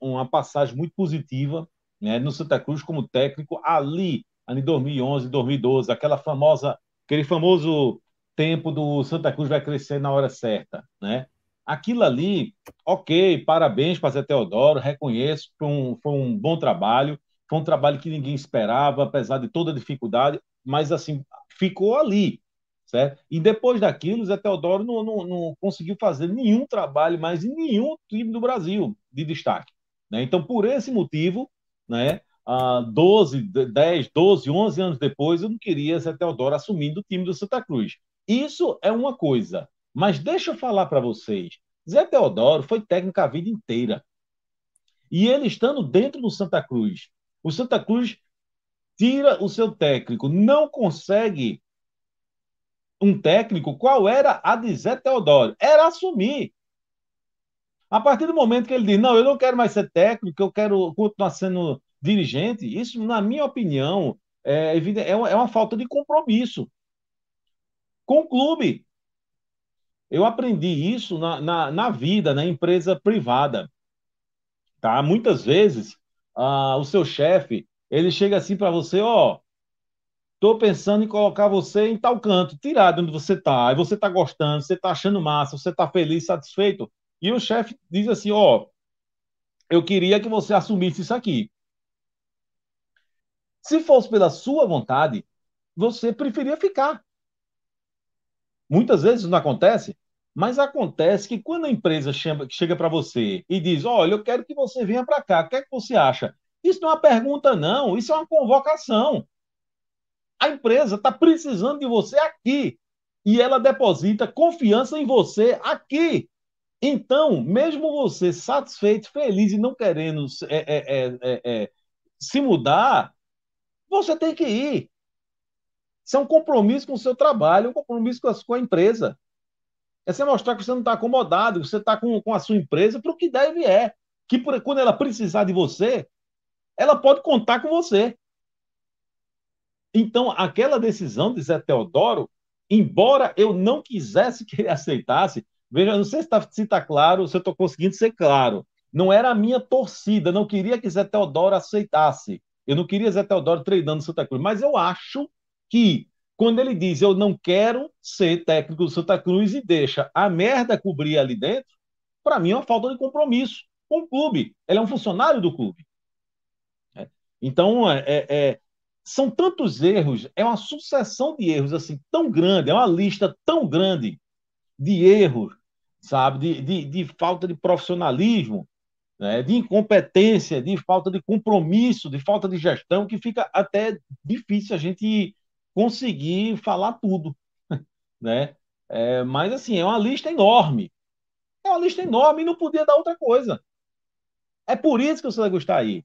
uma passagem muito positiva, né, no Santa Cruz como técnico ali em 2011, 2012, aquele famoso tempo do Santa Cruz vai crescer na hora certa, né? Aquilo ali, ok, parabéns para Zé Teodoro, reconheço, foi um bom trabalho, foi um trabalho que ninguém esperava, apesar de toda a dificuldade, mas assim, ficou ali, certo? E depois daquilo, o Zé Teodoro não conseguiu fazer nenhum trabalho mais em nenhum time do Brasil de destaque, né? Então, por esse motivo, né, 10, 12, 11 anos depois, eu não queria Zé Teodoro assumindo o time do Santa Cruz. Isso é uma coisa, mas deixa eu falar para vocês, Zé Teodoro foi técnico a vida inteira. E ele estando dentro do Santa Cruz, o Santa Cruz tira o seu técnico, não consegue um técnico, qual era a de Zé Teodoro? Era assumir. A partir do momento que ele diz, não, eu não quero mais ser técnico, eu quero continuar sendo dirigente, isso, na minha opinião, é uma falta de compromisso com o clube. Eu aprendi isso na vida, na empresa privada. Tá? Muitas vezes, o seu chefe, ele chega assim para você, ó, estou pensando em colocar você em tal canto, tirado onde você está, aí você está gostando, você está achando massa, você está feliz, satisfeito, e o chefe diz assim, ó, eu queria que você assumisse isso aqui. Se fosse pela sua vontade, você preferia ficar. Muitas vezes isso não acontece, mas acontece que quando a empresa chega para você e diz, olha, eu quero que você venha para cá, o que é que você acha? Isso não é uma pergunta, não, isso é uma convocação. A empresa está precisando de você aqui e ela deposita confiança em você aqui. Então, mesmo você satisfeito, feliz e não querendo se mudar, você tem que ir. Isso é um compromisso com o seu trabalho, um compromisso com a empresa. É você mostrar que você não está acomodado, que você está com a sua empresa para o que deve é. Quando ela precisar de você, ela pode contar com você. Então, aquela decisão de Zé Teodoro, embora eu não quisesse que ele aceitasse, veja, não sei se está claro, se eu estou conseguindo ser claro. Não era a minha torcida, não queria que Zé Teodoro aceitasse. Eu não queria Zé Teodoro treinando Santa Cruz, mas eu acho que Quando ele diz eu não quero ser técnico do Santa Cruz e deixa a merda cobrir ali dentro, para mim é uma falta de compromisso com o clube. Ele é um funcionário do clube. Então, são tantos erros, é uma sucessão de erros assim tão grande, é uma lista tão grande de erros, sabe, de falta de profissionalismo, né, de incompetência, de falta de compromisso, de falta de gestão, que fica até difícil a gente conseguir falar tudo, né? Mas assim, é uma lista enorme e não podia dar outra coisa. É por isso que o Santa Cruz está aí.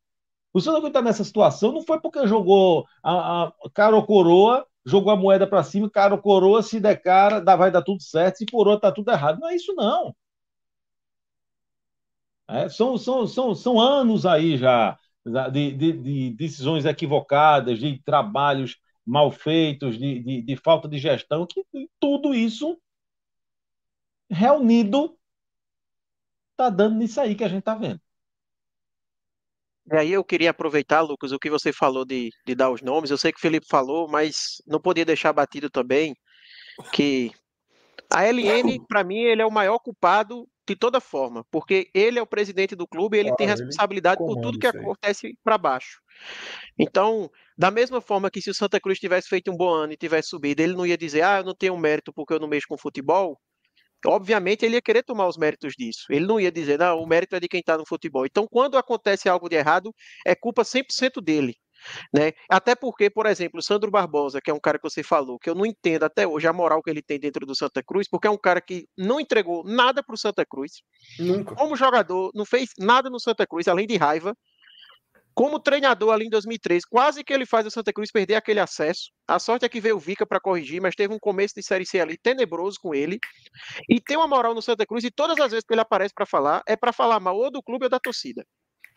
O Santa Cruz está nessa situação não foi porque jogou a cara ou coroa, jogou a moeda para cima, cara ou coroa, se der cara, vai dar tudo certo, se coroa tá tudo errado. Não é isso, não. São anos aí já de decisões equivocadas, de trabalhos mal feitos, de falta de gestão, que tudo isso reunido está dando nisso aí que a gente está vendo. E aí eu queria aproveitar, Lucas, o que você falou de dar os nomes. Eu sei que o Felipe falou, mas não podia deixar batido também que a LN, para mim, ele é o maior culpado de toda forma, porque ele é o presidente do clube e ele tem Claro, ele responsabilidade por tudo comanda que isso aí. acontece para baixo. Então, da mesma forma que se o Santa Cruz tivesse feito um bom ano e tivesse subido, ele não ia dizer, eu não tenho mérito porque eu não mexo com futebol. Obviamente, ele ia querer tomar os méritos disso. Ele não ia dizer, não, o mérito é de quem está no futebol. Então, quando acontece algo de errado, é culpa 100% dele. Né? Até porque, por exemplo, o Sandro Barbosa, que é um cara que você falou, que eu não entendo até hoje a moral que ele tem dentro do Santa Cruz, porque é um cara que não entregou nada para o Santa Cruz. Nunca. Como jogador, não fez nada no Santa Cruz, além de raiva. Como treinador ali em 2003, quase que ele faz o Santa Cruz perder aquele acesso. A sorte é que veio o Vica para corrigir, mas teve um começo de Série C ali tenebroso com ele. E tem uma moral no Santa Cruz e todas as vezes que ele aparece para falar, é para falar mal ou do clube ou da torcida.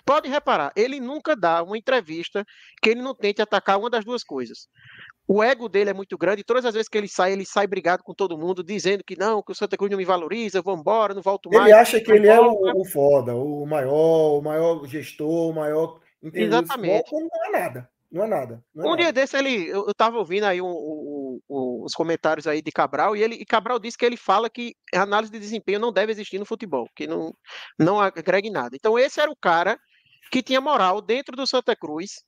Pode reparar, ele nunca dá uma entrevista que ele não tente atacar uma das duas coisas. O ego dele é muito grande e todas as vezes que ele sai brigado com todo mundo, dizendo que não, que o Santa Cruz não me valoriza, eu vou embora, não volto Ele mais. acha que Aí ele é volta. o foda, o maior gestor, o maior entendedor de futebol, Exatamente. quando não é nada. Não é nada. Não é Um dia nada. desse eu tava ouvindo aí os comentários aí de Cabral e Cabral disse que ele fala que a análise de desempenho não deve existir no futebol, que não agrega em nada. Então esse era o cara que tinha moral dentro do Santa Cruz.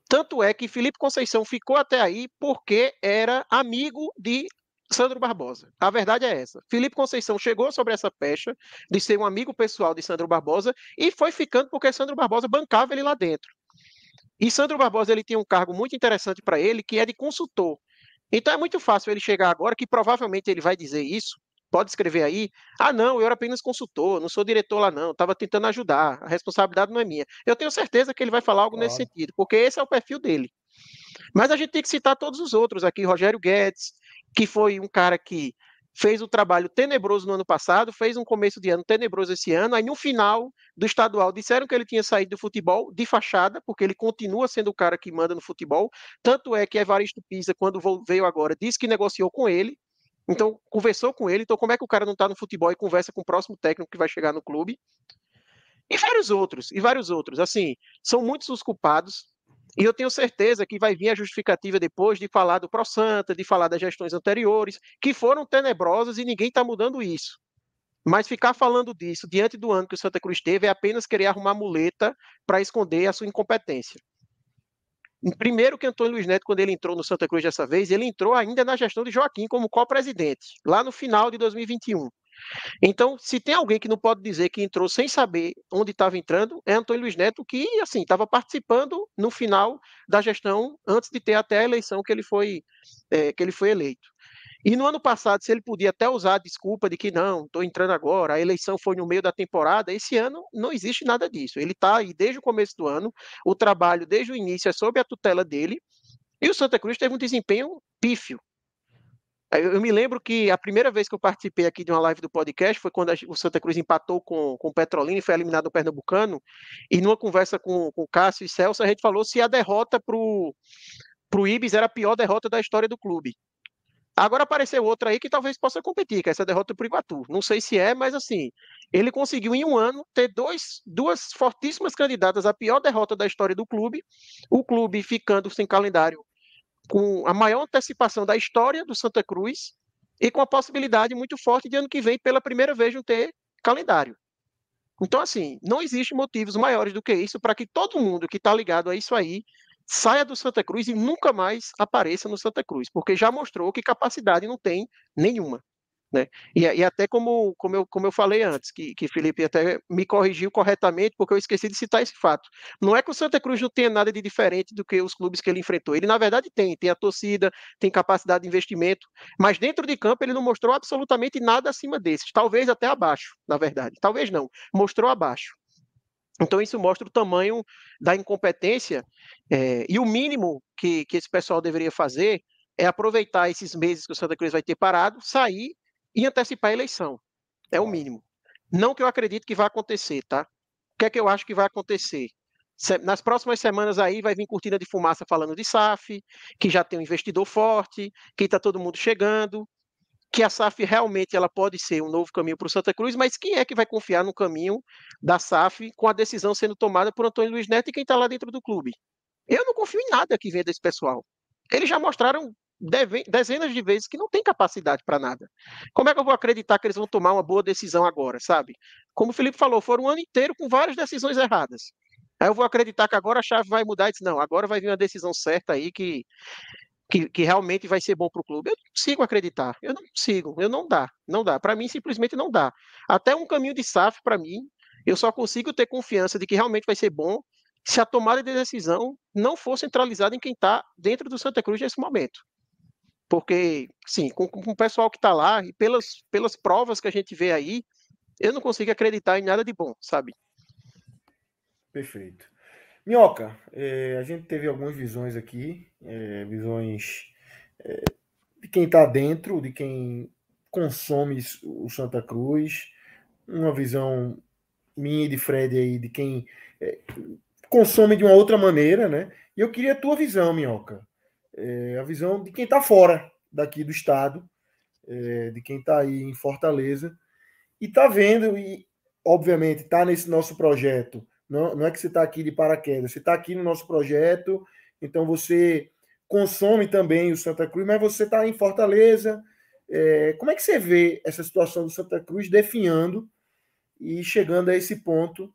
Tanto é que Felipe Conceição ficou até aí porque era amigo de Sandro Barbosa. A verdade é essa. Felipe Conceição chegou sobre essa pecha de ser um amigo pessoal de Sandro Barbosa e foi ficando porque Sandro Barbosa bancava ele lá dentro. E Sandro Barbosa ele tinha um cargo muito interessante para ele, que é de consultor. Então é muito fácil ele chegar agora, que provavelmente ele vai dizer isso, pode escrever aí, não, eu era apenas consultor, não sou diretor lá não, estava tentando ajudar, a responsabilidade não é minha. Eu tenho certeza que ele vai falar algo nesse Claro. sentido, porque esse é o perfil dele. Mas a gente tem que citar todos os outros aqui, Rogério Guedes, que foi um cara que fez um trabalho tenebroso no ano passado, fez um começo de ano tenebroso esse ano, aí no final do estadual disseram que ele tinha saído do futebol de fachada, porque ele continua sendo o cara que manda no futebol, tanto é que Evaristo Pisa, quando veio agora, disse que negociou com ele, então conversou com ele, então como é que o cara não está no futebol e conversa com o próximo técnico que vai chegar no clube? E vários outros, assim, são muitos os culpados, e eu tenho certeza que vai vir a justificativa depois de falar do ProSanta, de falar das gestões anteriores, que foram tenebrosas e ninguém está mudando isso. Mas ficar falando disso diante do ano que o Santa Cruz teve é apenas querer arrumar muleta para esconder a sua incompetência. Primeiro que Antônio Luiz Neto, quando ele entrou no Santa Cruz dessa vez, ele entrou ainda na gestão de Joaquim como co-presidente, lá no final de 2021. Então, se tem alguém que não pode dizer que entrou sem saber onde estava entrando, é Antônio Luiz Neto, que assim estava participando no final da gestão, antes de ter até a eleição que ele foi eleito. E no ano passado, se ele podia até usar a desculpa de que não, estou entrando agora, a eleição foi no meio da temporada, esse ano não existe nada disso. Ele está aí desde o começo do ano, o trabalho desde o início é sob a tutela dele, e o Santa Cruz teve um desempenho pífio. Eu me lembro que a primeira vez que eu participei aqui de uma live do podcast foi quando o Santa Cruz empatou com o Petrolina e foi eliminado o Pernambucano. E numa conversa com o Cássio e Celso, a gente falou se a derrota para o Ibis era a pior derrota da história do clube. Agora apareceu outra aí que talvez possa competir, que é essa derrota para o Iguatu. Não sei se é, mas assim, ele conseguiu em um ano ter duas fortíssimas candidatas à pior derrota da história do clube, o clube ficando sem calendário com a maior antecipação da história do Santa Cruz e com a possibilidade muito forte de ano que vem, pela primeira vez, não ter calendário. Então, assim, não existem motivos maiores do que isso para que todo mundo que está ligado a isso aí saia do Santa Cruz e nunca mais apareça no Santa Cruz, porque já mostrou que capacidade não tem nenhuma. Né? E até como eu falei antes, que Felipe até me corrigiu corretamente, porque eu esqueci de citar esse fato. Não é que o Santa Cruz não tenha nada de diferente do que os clubes que ele enfrentou. Ele, na verdade, tem a torcida, tem capacidade de investimento, mas dentro de campo ele não mostrou absolutamente nada acima desses, talvez até abaixo, na verdade. Talvez não, mostrou abaixo. Então, isso mostra o tamanho da incompetência, e o mínimo que esse pessoal deveria fazer é aproveitar esses meses que o Santa Cruz vai ter parado, sair e antecipar a eleição. É o mínimo. Não que eu acredite que vai acontecer, tá? O que é que eu acho que vai acontecer? Nas próximas semanas aí vai vir cortina de fumaça falando de SAF, que já tem um investidor forte, que está todo mundo chegando, que a SAF realmente ela pode ser um novo caminho para o Santa Cruz, mas quem é que vai confiar no caminho da SAF com a decisão sendo tomada por Antônio Luiz Neto e quem está lá dentro do clube? Eu não confio em nada que venha desse pessoal. Eles já mostraram dezenas de vezes que não tem capacidade para nada. Como é que eu vou acreditar que eles vão tomar uma boa decisão agora, sabe? Como o Felipe falou, foram um ano inteiro com várias decisões erradas. Aí eu vou acreditar que agora a chave vai mudar e dizer, não, agora vai vir uma decisão certa aí que realmente vai ser bom para o clube. Eu não consigo acreditar, eu não consigo, não dá. Para mim, simplesmente não dá. Até um caminho de SAF, para mim, eu só consigo ter confiança de que realmente vai ser bom se a tomada de decisão não for centralizada em quem está dentro do Santa Cruz nesse momento. Porque, sim, com o pessoal que está lá e pelas provas que a gente vê aí, eu não consigo acreditar em nada de bom, sabe? Perfeito. Minhoca, a gente teve algumas visões aqui, visões de quem está dentro, de quem consome o Santa Cruz, uma visão minha e de Fred aí, de quem consome de uma outra maneira, né? E eu queria a tua visão, Minhoca, a visão de quem está fora daqui do estado, de quem está aí em Fortaleza, e está vendo, e obviamente está nesse nosso projeto. Não é que você está aqui de paraquedas, você está aqui no nosso projeto, então você consome também o Santa Cruz, mas você está em Fortaleza. Como é que você vê essa situação do Santa Cruz definhando e chegando a esse ponto,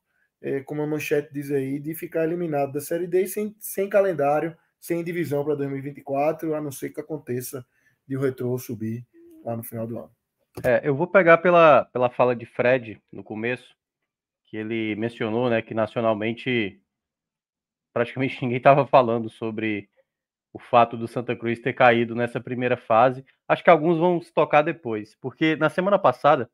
como a manchete diz aí, de ficar eliminado da Série D sem calendário, sem divisão para 2024, a não ser que aconteça de o Retrô subir lá no final do ano? Eu vou pegar pela fala de Fred no começo, que ele mencionou, né, que nacionalmente praticamente ninguém estava falando sobre o fato do Santa Cruz ter caído nessa primeira fase. Acho que alguns vão se tocar depois, porque na semana passada,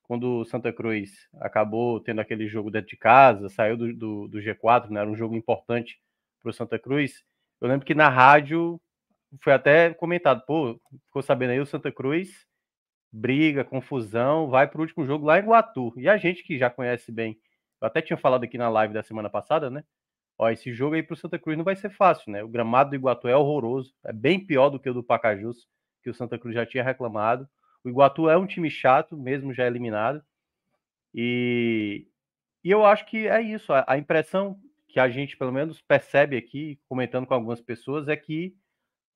quando o Santa Cruz acabou tendo aquele jogo dentro de casa, saiu do G4, né, era um jogo importante para o Santa Cruz, eu lembro que na rádio foi até comentado, ficou sabendo aí, o Santa Cruz briga, confusão, vai para o último jogo lá em Iguatu. E a gente que já conhece bem, eu até tinha falado aqui na live da semana passada, né? Esse jogo aí para o Santa Cruz não vai ser fácil, né? O gramado do Iguatu é horroroso, é bem pior do que o do Pacajus, que o Santa Cruz já tinha reclamado. O Iguatu é um time chato, mesmo já eliminado. E eu acho que é isso. A impressão que a gente, pelo menos, percebe aqui, comentando com algumas pessoas, é que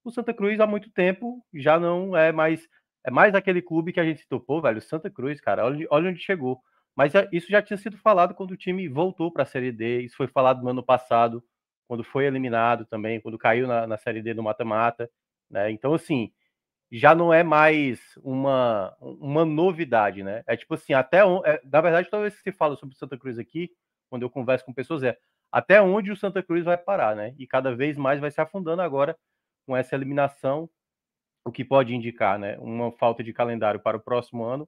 o Santa Cruz há muito tempo já não é mais. É mais aquele clube que a gente citou, velho, o Santa Cruz, cara, olha onde chegou. Mas isso já tinha sido falado quando o time voltou para a Série D, isso foi falado no ano passado, quando foi eliminado também, quando caiu na Série D do mata-mata, né? Então, assim, já não é mais uma novidade, né? É tipo assim, na verdade, toda vez que se fala sobre o Santa Cruz aqui, quando eu converso com pessoas, até onde o Santa Cruz vai parar, né? E cada vez mais vai se afundando agora com essa eliminação, o que pode indicar, né, uma falta de calendário para o próximo ano,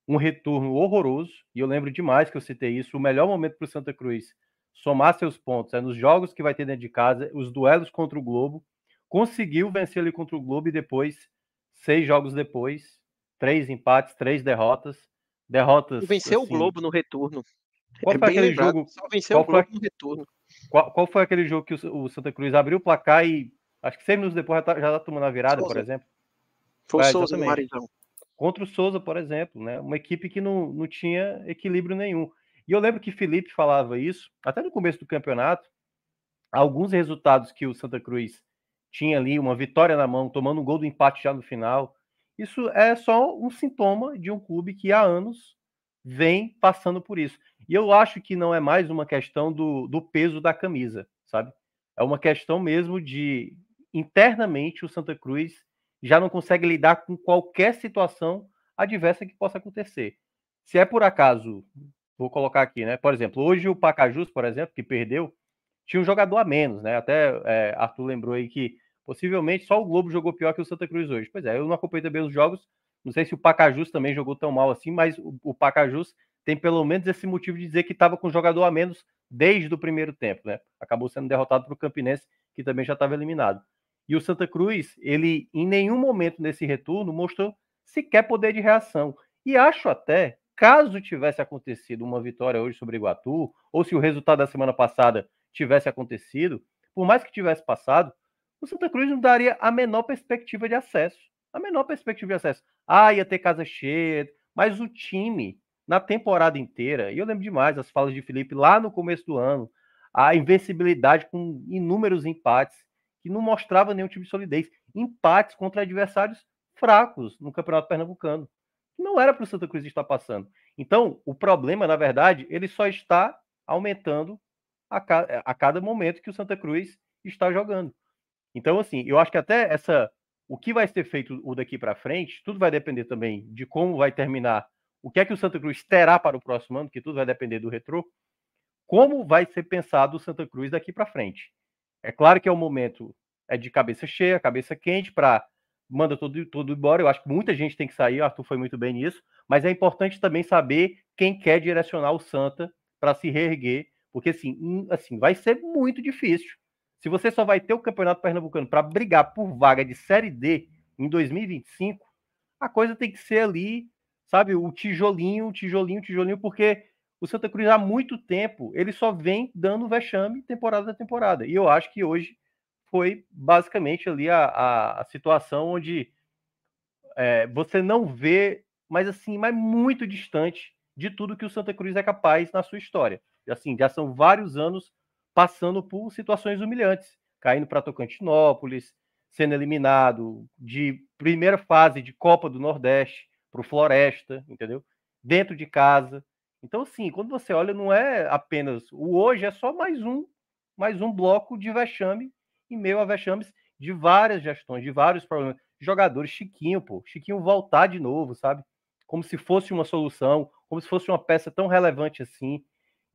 um retorno horroroso, e eu lembro demais que eu citei isso, o melhor momento para o Santa Cruz somar seus pontos nos jogos que vai ter dentro de casa, os duelos contra o Globo, conseguiu vencer ali contra o Globo e depois, 6 jogos depois, 3 empates, 3 derrotas. Venceu assim, o Globo no retorno. Qual foi aquele jogo? Só venceu o Globo no retorno. Qual foi aquele jogo que o Santa Cruz abriu o placar e acho que 6 minutos depois já tá tomando a virada, Souza. Por exemplo? Foi o Souza no Marizão. Contra o Souza, por exemplo, né? Uma equipe que não tinha equilíbrio nenhum. E eu lembro que Felipe falava isso, até no começo do campeonato, alguns resultados que o Santa Cruz tinha ali uma vitória na mão, tomando um gol do empate já no final. Isso é só um sintoma de um clube que há anos vem passando por isso. E eu acho que não é mais uma questão do peso da camisa, sabe? É uma questão mesmo de, internamente, o Santa Cruz já não consegue lidar com qualquer situação adversa que possa acontecer. Se é por acaso, vou colocar aqui, né? Por exemplo, hoje o Pacajus, por exemplo, que perdeu, tinha um jogador a menos, né? Até Arthur lembrou aí que possivelmente só o Globo jogou pior que o Santa Cruz hoje. Pois é, eu não acompanhei também os jogos, não sei se o Pacajus também jogou tão mal assim, mas o Pacajus tem pelo menos esse motivo de dizer que estava com um jogador a menos desde o primeiro tempo, né? Acabou sendo derrotado para o Campinense, que também já estava eliminado. E o Santa Cruz, ele em nenhum momento nesse retorno mostrou sequer poder de reação. E acho até, caso tivesse acontecido uma vitória hoje sobre o Iguatu, ou se o resultado da semana passada tivesse acontecido, por mais que tivesse passado, o Santa Cruz não daria a menor perspectiva de acesso. A menor perspectiva de acesso. Ia ter casa cheia, mas o time, na temporada inteira, e eu lembro demais as falas de Felipe lá no começo do ano, a invencibilidade com inúmeros empates, que não mostrava nenhum tipo de solidez. Empates contra adversários fracos no Campeonato Pernambucano. Não era para o Santa Cruz estar passando. Então, o problema, na verdade, ele só está aumentando a cada momento que o Santa Cruz está jogando. Então, assim, eu acho que até o que vai ser feito o daqui para frente, tudo vai depender também de como vai terminar, o que é que o Santa Cruz terá para o próximo ano, que tudo vai depender do Retrô, como vai ser pensado o Santa Cruz daqui para frente. É claro que é um momento de cabeça cheia, cabeça quente, para manda todo embora. Eu acho que muita gente tem que sair, o Arthur foi muito bem nisso, mas é importante também saber quem quer direcionar o Santa para se reerguer, porque assim, vai ser muito difícil. Se você só vai ter o Campeonato Pernambucano para brigar por vaga de Série D em 2025, a coisa tem que ser ali, sabe, o tijolinho, porque o Santa Cruz há muito tempo, ele só vem dando vexame temporada a temporada. E eu acho que hoje foi basicamente ali a situação onde você não vê, mas assim, mas muito distante de tudo que o Santa Cruz é capaz na sua história. E, assim, já são vários anos passando por situações humilhantes, caindo para Tocantinópolis, sendo eliminado de primeira fase de Copa do Nordeste para o Floresta, entendeu? Dentro de casa. Então, assim, quando você olha, não é apenas o hoje, é só mais um bloco de vexame em meio a vexames de várias gestões, de vários problemas. Jogadores, Chiquinho voltar de novo, sabe? Como se fosse uma solução, como se fosse uma peça tão relevante assim.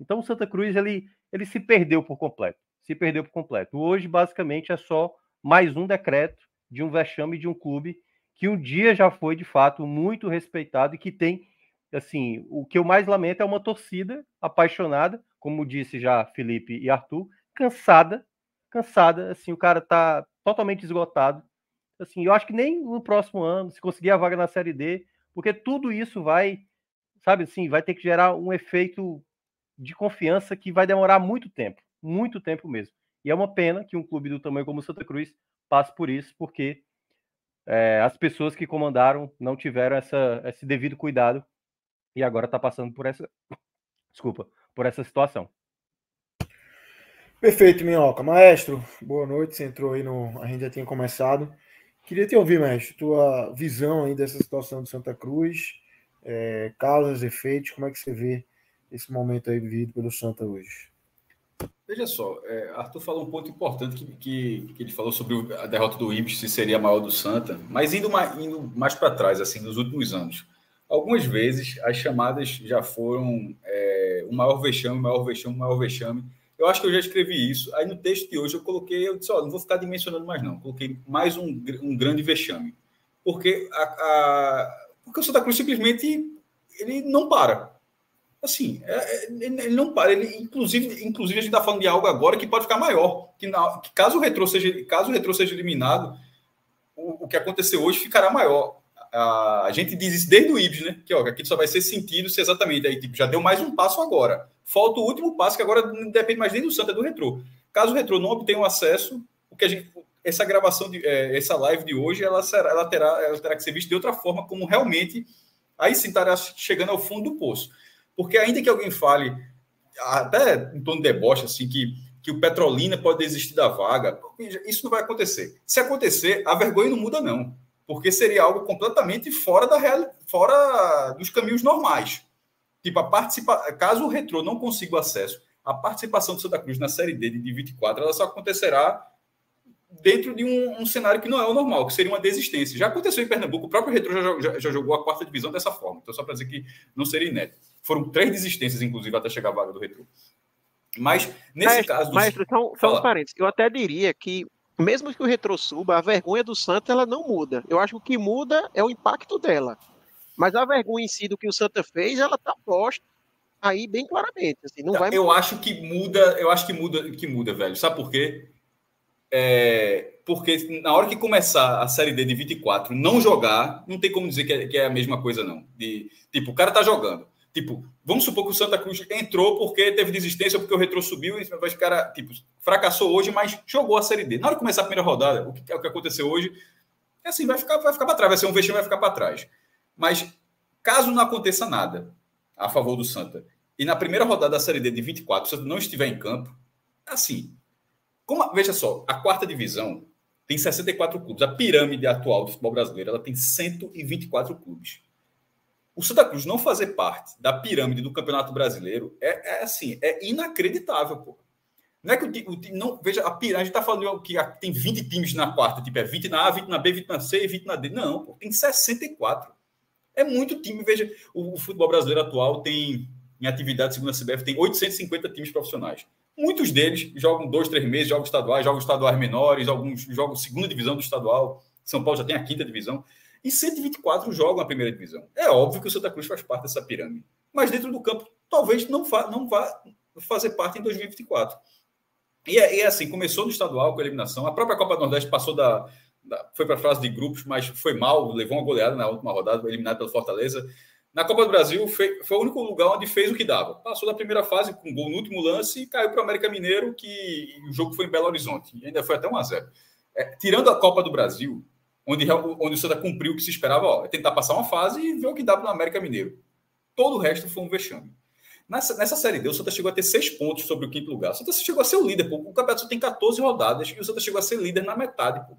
Então o Santa Cruz, ele se perdeu por completo. Hoje, basicamente, é só mais um decreto de um vexame de um clube que um dia já foi, de fato, muito respeitado e que tem, assim, o que eu mais lamento é uma torcida apaixonada, como disse já Felipe e Arthur, cansada, assim, o cara tá totalmente esgotado. Assim, eu acho que nem no próximo ano, se conseguir a vaga na Série D, porque tudo isso vai, sabe assim, vai ter que gerar um efeito de confiança que vai demorar muito tempo mesmo. E é uma pena que um clube do tamanho como o Santa Cruz passe por isso, porque as pessoas que comandaram não tiveram esse devido cuidado e agora está passando por essa situação. Perfeito, Minhoca. Maestro, boa noite. Você entrou aí a gente já tinha começado. Queria te ouvir, mestre, tua visão aí dessa situação do Santa Cruz, causas, efeitos, como é que você vê esse momento aí vivido pelo Santa hoje? Veja só, Arthur falou um ponto importante que ele falou sobre a derrota do Ibis, se seria a maior do Santa, mas indo mais para trás, assim, nos últimos anos. Algumas vezes as chamadas já foram o maior vexame. Eu acho que eu já escrevi isso. Aí no texto de hoje eu disse, não vou ficar dimensionando mais não. Coloquei mais um grande vexame. Porque porque o Santa Cruz simplesmente ele não para. Assim, ele não para. Ele, inclusive a gente está falando de algo agora que pode ficar maior. Que caso o Retrô seja eliminado, o que aconteceu hoje ficará maior. A gente diz isso desde o Ibis, né? Que aqui só vai ser sentido se exatamente. Aí já deu mais um passo agora. Falta o último passo, que agora não depende mais nem do Santa, é do Retrô. Caso o Retrô não obtenha o acesso, essa gravação, essa live de hoje, ela terá que ser vista de outra forma, como realmente aí sim estará chegando ao fundo do poço. Porque ainda que alguém fale, até em tom de deboche, assim, que que o Petrolina pode desistir da vaga. Isso não vai acontecer. Se acontecer, a vergonha não muda, não. Porque seria algo completamente fora dos caminhos normais. Tipo, caso o Retrô não consiga o acesso, a participação do Santa Cruz na Série D de 24, ela só acontecerá dentro de um cenário que não é o normal, que seria uma desistência. Já aconteceu em Pernambuco, o próprio Retrô já jogou a 4ª divisão dessa forma. Então, só para dizer que não seria inédito. Foram 3 desistências, inclusive, até chegar a vaga do Retrô. Mas, nesse caso... Maestro, só um parênteses. Eu até diria que, mesmo que o Retrô suba, a vergonha do Santa ela não muda. Eu acho que o que muda é o impacto dela. Mas a vergonha em si do que o Santa fez, ela está posta aí bem claramente. Assim, não vai mudar. Eu acho que muda, velho. Sabe por quê? Porque na hora que começar a Série D de 24, não jogar, não tem como dizer que é a mesma coisa, não. Tipo, o cara tá jogando. Tipo, vamos supor que o Santa Cruz entrou porque teve desistência, porque o Retrô subiu, e o cara, tipo, fracassou hoje, mas jogou a Série D. Na hora que começar a primeira rodada, o que aconteceu hoje, é assim, vai ficar para trás, vai ser um vexame, vai ficar para trás. Mas, caso não aconteça nada a favor do Santa, e na primeira rodada da Série D de 24, o Santa não estiver em campo, assim... veja só, a 4ª divisão tem 64 clubes. A pirâmide atual do futebol brasileiro ela tem 124 clubes. O Santa Cruz não fazer parte da pirâmide do Campeonato Brasileiro é inacreditável, pô. Não é que o time não veja a pirâmide, a gente está falando que tem 20 times na 4ª, tipo 20 na A, 20 na B, 20 na C e 20 na D. Não, pô, tem 64. É muito time. Veja, o futebol brasileiro atual tem, em atividade segundo a CBF, tem 850 times profissionais. Muitos deles jogam 2, 3 meses, jogos estaduais menores, alguns jogam 2ª divisão do estadual. São Paulo já tem a 5ª divisão. E 124 jogam a 1ª divisão. É óbvio que o Santa Cruz faz parte dessa pirâmide. Mas dentro do campo, talvez não vá fazer parte em 2024. E assim, começou no estadual com a eliminação. A própria Copa do Nordeste passou foi para a fase de grupos, mas foi mal, levou uma goleada na última rodada, eliminado pelo Fortaleza. Na Copa do Brasil, foi o único lugar onde fez o que dava. Passou da primeira fase com gol no último lance e caiu para o América Mineiro, que o jogo foi em Belo Horizonte. E ainda foi até 1-0. Tirando a Copa do Brasil, onde o Santa cumpriu o que se esperava, tentar passar uma fase e ver o que dá para o América Mineiro. Todo o resto foi um vexame. Nessa Série D, o Santa chegou a ter 6 pontos sobre o 5º lugar. O Santa chegou a ser o líder, pô. O campeonato só tem 14 rodadas e o Santa chegou a ser líder na metade, pô.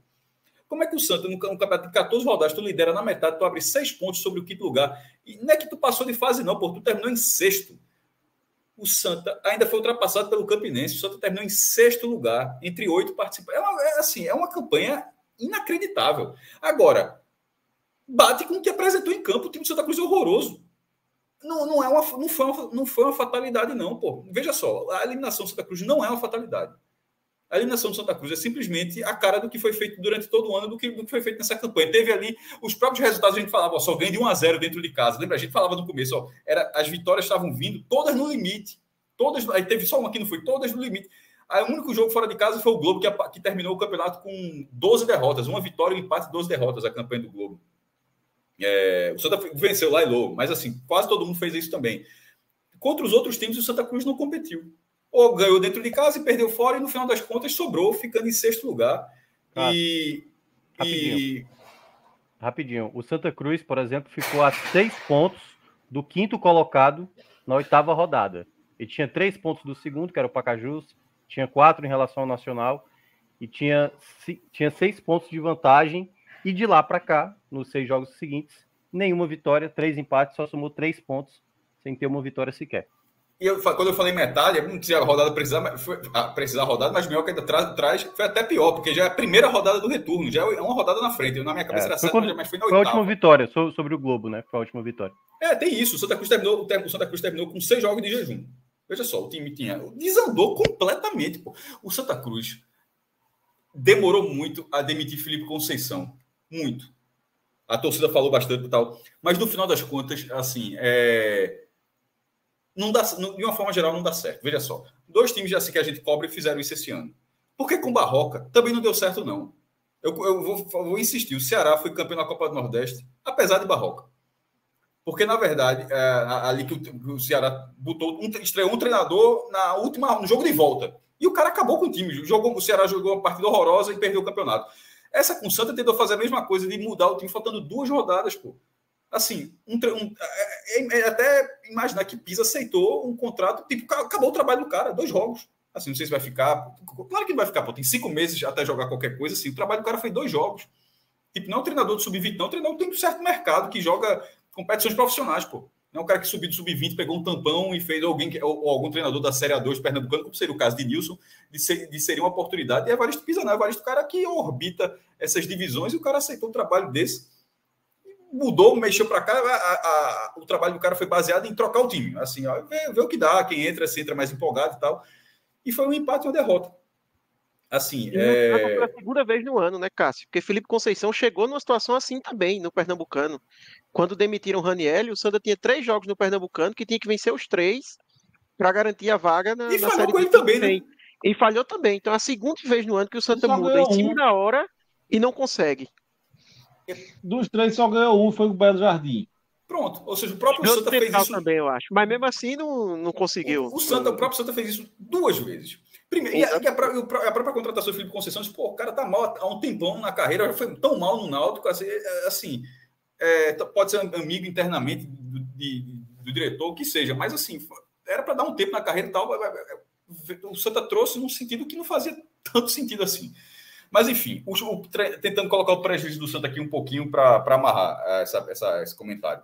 Como é que o Santa, no campeonato de 14 rodadas, tu lidera na metade, tu abre 6 pontos sobre o 5º lugar? E não é que tu passou de fase, não, pô. Tu terminou em 6º. O Santa ainda foi ultrapassado pelo Campinense. O Santa terminou em 6º lugar, entre 8 participantes. É uma campanha inacreditável. Agora, bate com o que apresentou em campo. O time do Santa Cruz é horroroso. Não foi uma fatalidade, não, pô. Veja só, a eliminação do Santa Cruz não é uma fatalidade. A eliminação do Santa Cruz é simplesmente a cara do que foi feito durante todo o ano, do que foi feito nessa campanha. Teve ali os próprios resultados, a gente falava, só ganha de 1-0 dentro de casa. Lembra? A gente falava no começo, as vitórias estavam vindo, todas no limite. Aí teve só uma que não foi, todas no limite. Aí o único jogo fora de casa foi o Globo, que terminou o campeonato com 12 derrotas. Uma vitória, um empate, 12 derrotas, a campanha do Globo. O Santa venceu lá e logo, mas assim, quase todo mundo fez isso também. Contra os outros times, o Santa Cruz não competiu. Ou ganhou dentro de casa e perdeu fora, e no final das contas sobrou, ficando em 6º lugar. Rapidinho. O Santa Cruz, por exemplo, ficou a 6 pontos do 5º colocado na 8ª rodada. Ele tinha 3 pontos do 2º, que era o Pacajus, tinha 4 em relação ao Nacional, e tinha 6 pontos de vantagem. E de lá para cá, nos 6 jogos seguintes, nenhuma vitória, 3 empates, só somou 3 pontos, sem ter uma vitória sequer. E quando eu falei metade, eu não tinha a rodada precisar a rodada, mas melhor que ainda traz, foi até pior, porque já é a primeira rodada do retorno, já é uma rodada na frente. Na minha cabeça era 7, mas foi na 8ª. Foi a última vitória, sobre o Globo, né? Foi a última vitória. Tem isso. O Santa Cruz terminou com 6 jogos de jejum. Veja só, o time desandou completamente. Pô. O Santa Cruz demorou muito a demitir Felipe Conceição. Muito. A torcida falou bastante e tal. Mas no final das contas, assim, não dá, de uma forma geral, não dá certo. Veja só. 2 times assim que a gente cobra fizeram isso esse ano. Porque com Barroca também não deu certo, não. Eu vou insistir. O Ceará foi campeão da Copa do Nordeste, apesar de Barroca. Porque, na verdade, ali que o Ceará estreou um treinador no jogo de volta. E o cara acabou com o time. O Ceará jogou uma partida horrorosa e perdeu o campeonato. Essa com o Santa tentou fazer a mesma coisa, de mudar o time, faltando 2 rodadas, pô. Assim, até imaginar que Pisa aceitou um contrato, tipo, acabou o trabalho do cara, 2 jogos. Assim, não sei se vai ficar. Claro que não vai ficar, pô. Tem 5 meses até jogar qualquer coisa. Assim, o trabalho do cara foi 2 jogos. Tipo, não é um treinador de sub-20, não. O treinador tem um certo mercado que joga competições profissionais, pô. Não é um cara que subiu do sub-20, pegou um tampão e fez ou algum treinador da Série A2 pernambucano, como seria o caso de Nilson, de seria uma oportunidade. E Evaristo pisa, não. Evaristo, o cara que orbita essas divisões, e o cara aceitou um trabalho desse. Mudou, mexeu para cá. O trabalho do cara foi baseado em trocar o time. Assim, ó, ver o que dá, quem entra, se entra mais empolgado e tal. E foi um empate e uma derrota. Assim, foi a segunda vez no ano, né, Cássio? Porque Felipe Conceição chegou numa situação assim também, no Pernambucano. Quando demitiram o Ranieri, o Santa tinha 3 jogos no Pernambucano, que tinha que vencer os 3 para garantir a vaga na falhou Série com ele D também, né? E falhou também. Então, é a segunda vez no ano que o Santa muda em cima da hora e não consegue. Dos 3 só ganhou um, foi o Belo Jardim. Pronto. Ou seja, o próprio Santa fez isso também, eu acho. Mas mesmo assim não conseguiu. O próprio Santa fez isso 2 vezes. Primeiro, e a própria contratação do Felipe Conceição disse, pô, o cara tá mal há um tempão na carreira, já foi tão mal no Náutico, assim, pode ser amigo internamente do diretor, o que seja, mas assim, era para dar um tempo na carreira e tal, o Santa trouxe num sentido que não fazia tanto sentido assim. Mas enfim, tentando colocar o prejuízo do Santa aqui um pouquinho para amarrar esse comentário.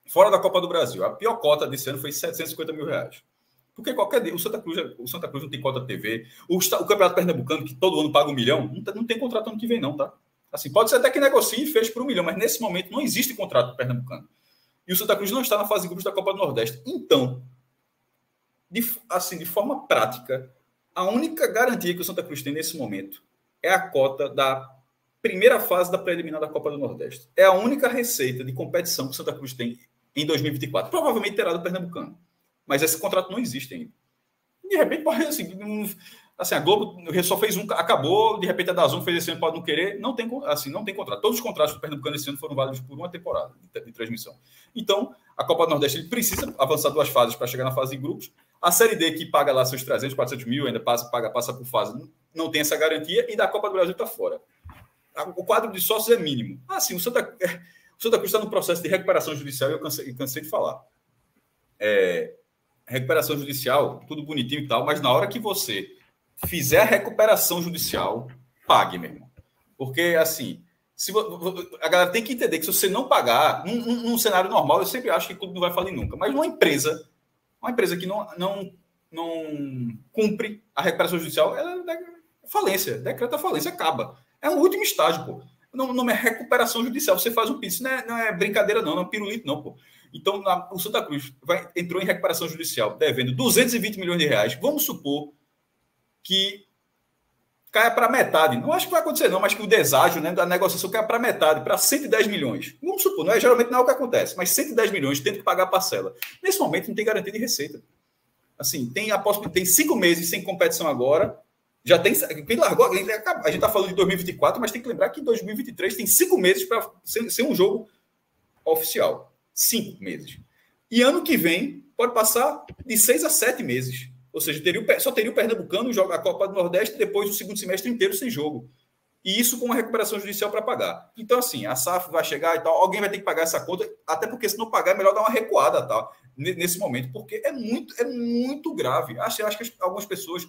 Fora da Copa do Brasil, a pior cota desse ano foi R$750 mil. Porque qualquer dia, o Santa Cruz não tem cota TV. O Campeonato Pernambucano, que todo ano paga 1 milhão, não tem contrato ano que vem, não, tá? Assim, pode ser até que negocie e feche por 1 milhão, mas nesse momento não existe contrato pernambucano. E o Santa Cruz não está na fase de grupos da Copa do Nordeste. Então, de forma prática, a única garantia que o Santa Cruz tem nesse momento é a cota da primeira fase da preliminar da Copa do Nordeste. É a única receita de competição que o Santa Cruz tem em 2024. Provavelmente terá do Pernambucano. Mas esse contrato não existe ainda. De repente, pode assim, a Globo só fez um, acabou, de repente a DAZN fez esse ano, pode não querer, não tem contrato. Todos os contratos do Pernambucano esse ano foram válidos por uma temporada de transmissão. Então, a Copa do Nordeste ele precisa avançar 2 fases para chegar na fase de grupos. A Série D, que paga lá seus 300, 400 mil, ainda passa por fase, não tem essa garantia, e da Copa do Brasil está fora. O quadro de sócios é mínimo. Assim, o Santa Cruz está no processo de recuperação judicial, e eu cansei de falar. Recuperação judicial, tudo bonitinho e tal, mas na hora que você fizer a recuperação judicial, pague, meu irmão. Porque, assim, a galera tem que entender que se você não pagar, num cenário normal, eu sempre acho que o clube não vai falir nunca, mas uma empresa que não cumpre a recuperação judicial, ela é falência, decreta falência, acaba. É um último estágio, pô. Não é recuperação judicial, você faz um pix, não é brincadeira não é um pirulito não, pô. Então, o Santa Cruz entrou em recuperação judicial, devendo R$220 milhões. Vamos supor que caia para metade. Não acho que vai acontecer, não, mas que o deságio, né, da negociação caia para metade, para 110 milhões. Vamos supor, geralmente não é o que acontece, mas 110 milhões tendo que pagar a parcela. Nesse momento não tem garantia de receita. Assim, tem 5 meses sem competição agora. Já tem. Quem largou, a gente está falando de 2024, mas tem que lembrar que em 2023 tem 5 meses para ser um jogo oficial. 5 meses. E ano que vem pode passar de 6 a 7 meses. Ou seja, só teria o Pernambucano jogar a Copa do Nordeste depois do segundo semestre inteiro sem jogo. E isso com uma recuperação judicial para pagar. Então, assim, a SAF vai chegar e tal, alguém vai ter que pagar essa conta, até porque se não pagar é melhor dar uma recuada, tá? Nesse momento, porque é muito grave. Acho que algumas pessoas,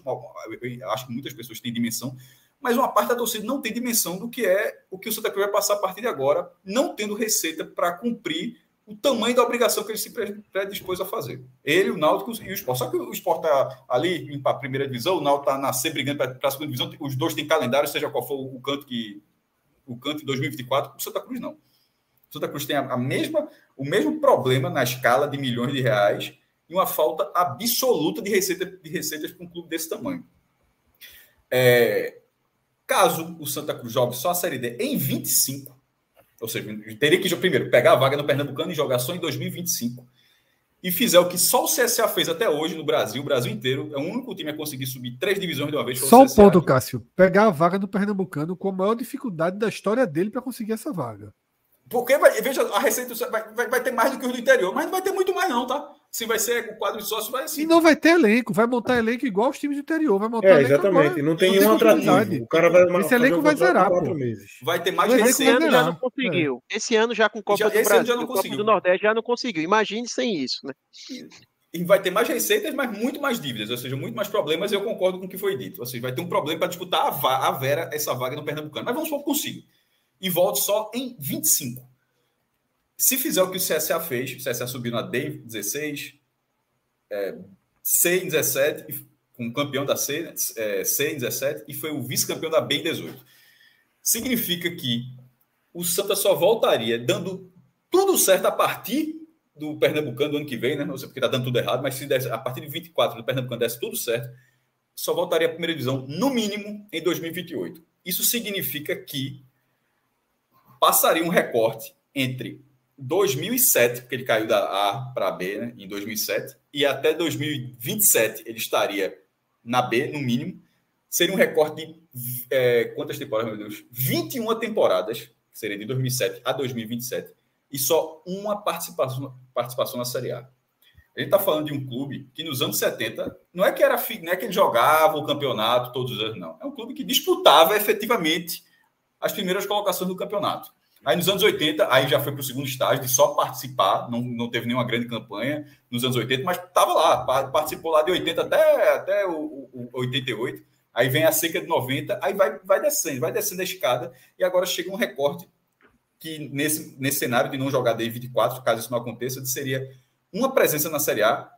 acho que muitas pessoas têm dimensão, mas uma parte da torcida não tem dimensão do que é o que o Santa Cruz vai passar a partir de agora, não tendo receita para cumprir o tamanho da obrigação que ele se predispôs a fazer. Ele, o Náutico e o Sport. Só que o Sport está ali em primeira divisão, o Náutico está na C brigando para a segunda divisão, os dois têm calendário, seja qual for o canto de 2024, o Santa Cruz não. O Santa Cruz tem o mesmo problema na escala de milhões de reais e uma falta absoluta de receitas para um clube desse tamanho. Caso o Santa Cruz jogue só a Série D em 25, ou seja, teria que primeiro pegar a vaga no Pernambucano e jogar só em 2025, e fizer o que só o CSA fez até hoje no Brasil, o Brasil inteiro, é o único time a conseguir subir 3 divisões de uma vez. Só um ponto, Cássio, pegar a vaga do Pernambucano com a maior dificuldade da história dele para conseguir essa vaga. Porque, veja, a receita vai ter mais do que os do interior, mas não vai ter muito mais não, tá? Se vai ser o quadro de sócio, vai assim. E não vai ter elenco, vai montar elenco igual os times do interior, vai montar elenco exatamente, agora. Não tem nenhum atrativo. O cara vai esse elenco vai zerar, pô. Vai ter mais receita. Esse ano já não conseguiu. Esse ano já com Copa do Brasil, Copa do Nordeste já não conseguiu. Imagine sem isso, né? e vai ter mais receitas, mas muito mais dívidas, ou seja, muito mais problemas. Eu concordo com o que foi dito. Ou seja, vai ter um problema para disputar a Vera essa vaga no Pernambucano. Mas vamos supor que consiga. E volte só em 25. Se fizer o que o CSA fez, o CSA subiu na D16, C em 17, com o campeão da C, C em 17, e foi o vice-campeão da B em 18. Significa que o Santa só voltaria dando tudo certo a partir do Pernambucano do ano que vem, né? Não sei porque está dando tudo errado, mas se desse, a partir de 24 do Pernambucano desse tudo certo, só voltaria à primeira divisão, no mínimo, em 2028. Isso significa que passaria um recorte entre 2007, porque ele caiu da A para a B, né, em 2007, e até 2027 ele estaria na B, no mínimo. Seria um recorte de quantas temporadas, meu Deus? 21 temporadas, que seria de 2007 a 2027, e só uma participação na Série A. A gente está falando de um clube que nos anos 70 não é que ele jogava o campeonato todos os anos, não. É um clube que disputava efetivamente as primeiras colocações do campeonato. Aí nos anos 80, aí já foi para o segundo estágio de só participar, não teve nenhuma grande campanha nos anos 80, mas estava lá, participou lá de 80 até o 88, aí vem a seca de 90, aí vai descendo a escada, e agora chega um recorte que nesse cenário de não jogar desde 24, caso isso não aconteça, seria uma presença na Série A,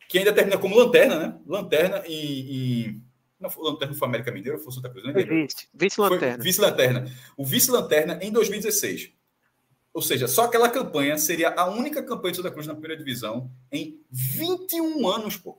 que ainda termina como lanterna, né? Lanterna não foi lanterna, foi América Mineiro, foi Santa Cruz, não é? Vice-lanterna. Vice-lanterna. O vice-lanterna em 2016. Ou seja, só aquela campanha seria a única campanha de Santa Cruz na primeira divisão em 21 anos, pô.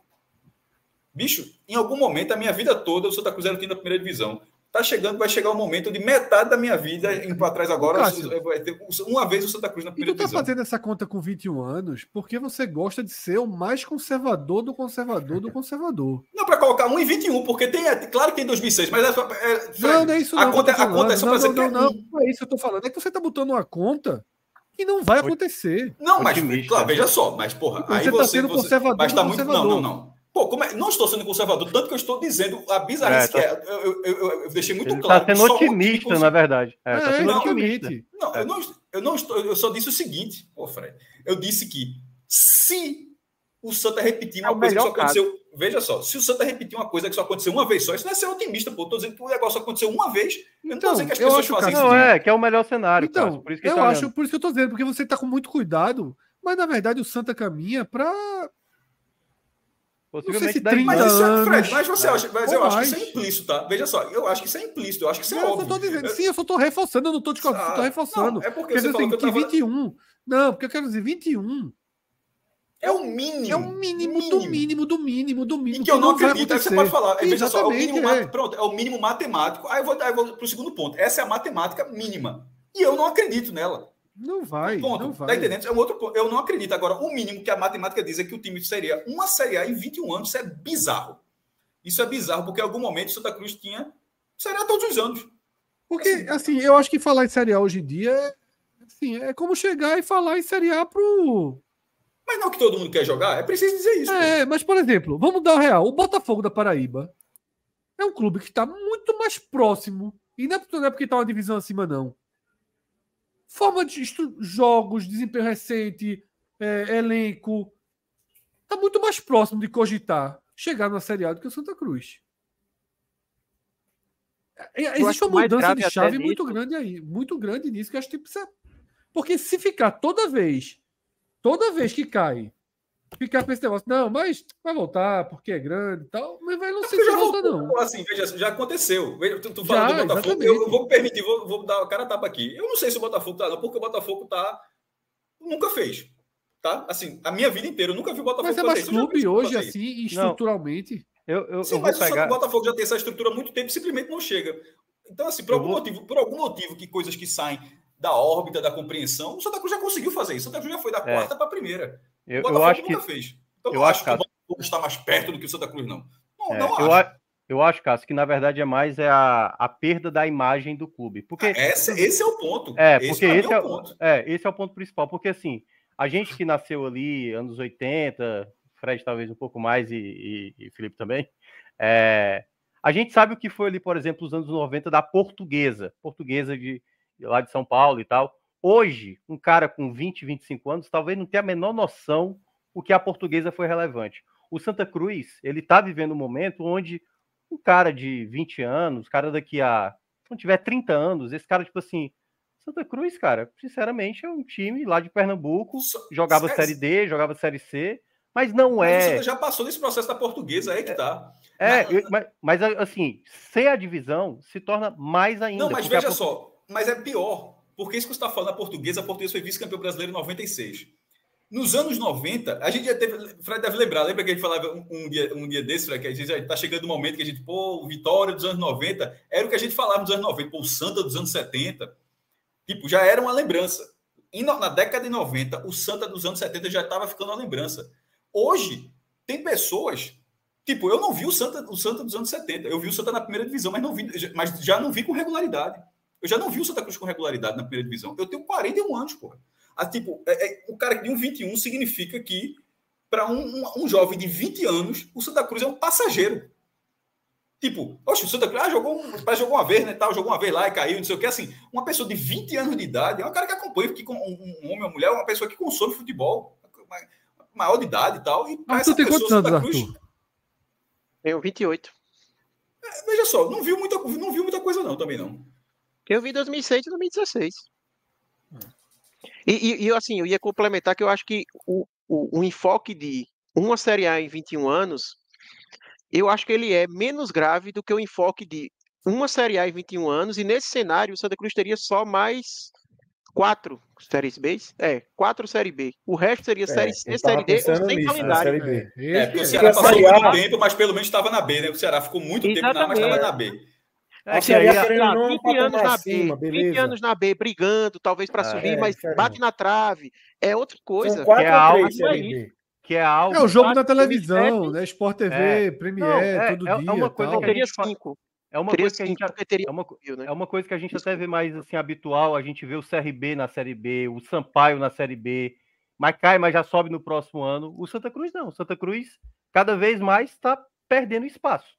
Bicho, em algum momento da minha vida toda, o Santa Cruz era o time da primeira divisão. Vai chegar um momento de metade da minha vida indo para trás agora. Vai ter uma vez o Santa Cruz na primeira divisão. E tu tá fazendo essa conta com 21 anos porque você gosta de ser o mais conservador do conservador do conservador. Não, para colocar 1 em 21, porque claro que tem 2006, mas não é isso não. A conta é só para dizer que não é isso que eu tô falando. É que você tá botando uma conta que não vai acontecer. Não, mas claro, veja só, mas porra, aí você tá sendo conservador. Mas tá muito não. Pô, não estou sendo conservador, tanto que eu estou dizendo a bizarrice que é. Eu deixei muito claro. Está sendo otimista, na verdade. Está sendo otimista. Eu só disse o seguinte, Fred. Eu disse que se o Santa repetir uma coisa que só aconteceu. Veja só, se o Santa repetir uma coisa que só aconteceu uma vez só, isso não é ser otimista, pô. Estou dizendo que o negócio aconteceu uma vez. Eu não estou dizendo que as pessoas fazem isso. Não, que é o melhor cenário. Então, por isso que eu acho, por isso que eu estou dizendo, porque você está com muito cuidado, mas na verdade o Santa caminha para. Possivelmente 30 anos. Fred, mas você acha, eu acho que isso é implícito, tá? Veja só, eu acho que isso é implícito, eu acho que isso é óbvio. Eu tô dizendo, sim, eu só tô reforçando, eu não tô discordando, eu tô reforçando. Não, é porque você falou que 21. Não, porque eu quero dizer, 21. É o mínimo. É o mínimo do mínimo. E que eu não acredito. Aí você pode falar, veja só, é o mínimo, pronto, é o mínimo matemático. Aí eu vou para o segundo ponto. Essa é a matemática mínima. E eu não acredito nela. Não vai. Ponto. Não vai. Tá entendendo? É um outro ponto. Eu não acredito. Agora, o mínimo que a matemática diz é que o time seria uma Série A em 21 anos. Isso é bizarro. Isso é bizarro, porque em algum momento o Santa Cruz tinha Série A todos os anos. Porque, assim, eu acho que falar em Série A hoje em dia é como chegar e falar em Série A pro. Mas não que todo mundo quer jogar, é preciso dizer isso. Mas, por exemplo, vamos dar o real. O Botafogo da Paraíba é um clube que está muito mais próximo. E não é porque está uma divisão acima, não. Forma de jogos, desempenho recente, elenco. Está muito mais próximo de cogitar chegar na Série A do que o Santa Cruz. Existe uma mudança de chave muito grande aí. Muito grande nisso, que eu acho que precisa. Porque se ficar toda vez que cai, ficar com esse negócio, não, mas vai voltar porque é grande e tal, mas vai não sei se volta, não. Assim, veja, já aconteceu. Tu fala do Botafogo, exatamente. Eu vou me permitir, vou dar a cara a tapa aqui. Eu não sei se o Botafogo tá, não, porque o Botafogo nunca fez. Tá? Assim, a minha vida inteira eu nunca vi o Botafogo fazer isso. Mas é mais clube hoje, assim, estruturalmente. Mas o Botafogo já tem essa estrutura há muito tempo e simplesmente não chega. Então, assim, por algum motivo que coisas que saem da órbita da compreensão, o Santa Cruz já conseguiu fazer isso. O Santa Cruz já foi da quarta para a primeira. O Botafogo nunca fez. Então, eu acho que o Botafogo está mais perto do que o Santa Cruz, não. Eu acho, Cássio, que na verdade é mais a perda da imagem do clube. Porque esse é o ponto. Esse é o ponto principal. Porque, assim, a gente que nasceu ali, anos 80, Fred talvez um pouco mais e Felipe também, a gente sabe o que foi ali, por exemplo, os anos 90 da Portuguesa de lá de São Paulo e tal. Hoje, um cara com 20, 25 anos talvez não tenha a menor noção o que a Portuguesa foi relevante. O Santa Cruz, ele está vivendo um momento onde um cara de 20 anos, cara daqui a... Quando tiver 30 anos, esse cara, tipo assim... Santa Cruz, cara, sinceramente, é um time lá de Pernambuco, jogava Série D, jogava Série C, mas não mas é... o Santa já passou desse processo da Portuguesa, aí que tá. Mas assim, ser a divisão se torna mais ainda. Não, mas veja só, mas é pior, porque isso que você está falando, a Portuguesa foi vice-campeão brasileiro em 96. Nos anos 90, a gente já teve. O Fred deve lembrar, lembra que a gente falava um dia desse, Fred, que a gente já está chegando no momento que a gente, pô, Vitória dos anos 90, era o que a gente falava nos anos 90, pô, o Santa dos anos 70. Tipo, já era uma lembrança. Na década de 90, o Santa dos anos 70 já estava ficando uma lembrança. Hoje, tem pessoas. Tipo, eu não vi o Santa dos anos 70. Eu vi o Santa na primeira divisão, mas já não vi com regularidade. Eu já não vi o Santa Cruz com regularidade na primeira divisão. Eu tenho 41 anos, porra. Tipo, o cara de 21 significa que, para um jovem de 20 anos, o Santa Cruz é um passageiro. Tipo, oxe, o Santa Cruz jogou uma vez, né? Tal, jogou uma vez lá e caiu, não sei o que. Assim, uma pessoa de 20 anos de idade é um cara que acompanha, que um homem ou mulher, uma pessoa que consome futebol, maior de idade e tal. E para essa pessoa, quantos anos, Cruz, Arthur? Eu 28. Veja só, não viu muita coisa, não, também não. Eu vi 2006 e 2016. E assim, eu ia complementar que eu acho que o enfoque de uma Série A em 21 anos, eu acho que ele é menos grave do que o enfoque de uma Série A em 21 anos, e nesse cenário o Santa Cruz teria só mais 4 Séries B. 4 Série B. O resto seria Série C, Série D ou sem calendário. Porque o Ceará passou muito tempo, mas pelo menos estava na B, né? O Ceará ficou muito tempo lá, mas estava na B. Que aí, 20 anos na B, 20 anos na B, brigando, talvez para subir, mas bate na trave. É outra coisa. Que é algo. É o jogo da televisão, né? Sport TV, Premiere, todo dia. É uma coisa que a gente 5. É uma coisa que a gente é uma coisa que a gente até vê mais assim habitual. A gente vê o CRB na Série B, o Sampaio na Série B, mas cai, mas já sobe no próximo ano. O Santa Cruz não. O Santa Cruz cada vez mais está perdendo espaço.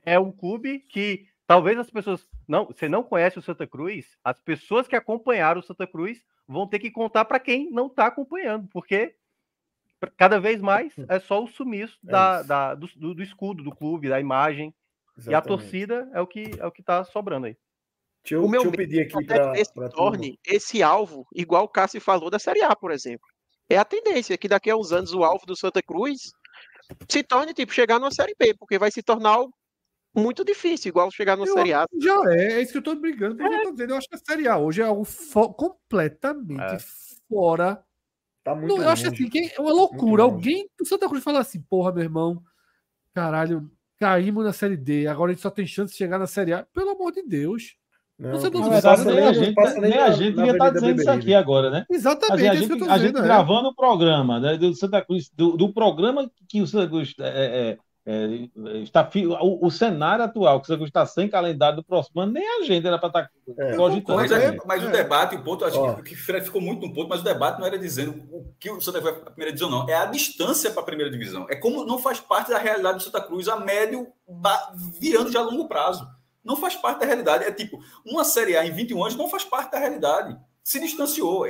É um clube que talvez as pessoas você não conhece o Santa Cruz, as pessoas que acompanharam o Santa Cruz vão ter que contar para quem não está acompanhando, porque cada vez mais é só o sumiço do escudo do clube, da imagem. Exatamente. E a torcida é o que está sobrando aí. Deixa eu pedir aqui para torne esse alvo, igual o Cássio falou da Série A, por exemplo. É a tendência que daqui a uns anos o alvo do Santa Cruz se torne tipo chegar numa Série B, porque vai se tornar algo muito difícil, igual chegar numa Série A. Já é isso que eu estou brigando, porque eu tô dizendo, eu acho que a Série A hoje é algo completamente fora. Tá muito eu acho assim, que é uma loucura. Alguém do Santa Cruz fala assim, porra, meu irmão, caralho, caímos na Série D, agora a gente só tem chance de chegar na Série A. Pelo amor de Deus. Nem a gente devia estar dizendo isso aqui agora, né? Exatamente, a gente gravando o programa, né, do Santa Cruz, do programa que o Santa Cruz o cenário atual, que o Santa Cruz está sem calendário do próximo ano, nem a gente era para estar cogitando. Mas o debate, o ponto, acho que o Fred ficou muito no ponto, mas o debate não era dizendo o que o Santa Cruz vai para a primeira divisão, não. É a distância para a primeira divisão. É como não faz parte da realidade do Santa Cruz a médio, virando já a longo prazo. Não faz parte da realidade. É tipo, uma Série A em 21 anos não faz parte da realidade. Se distanciou.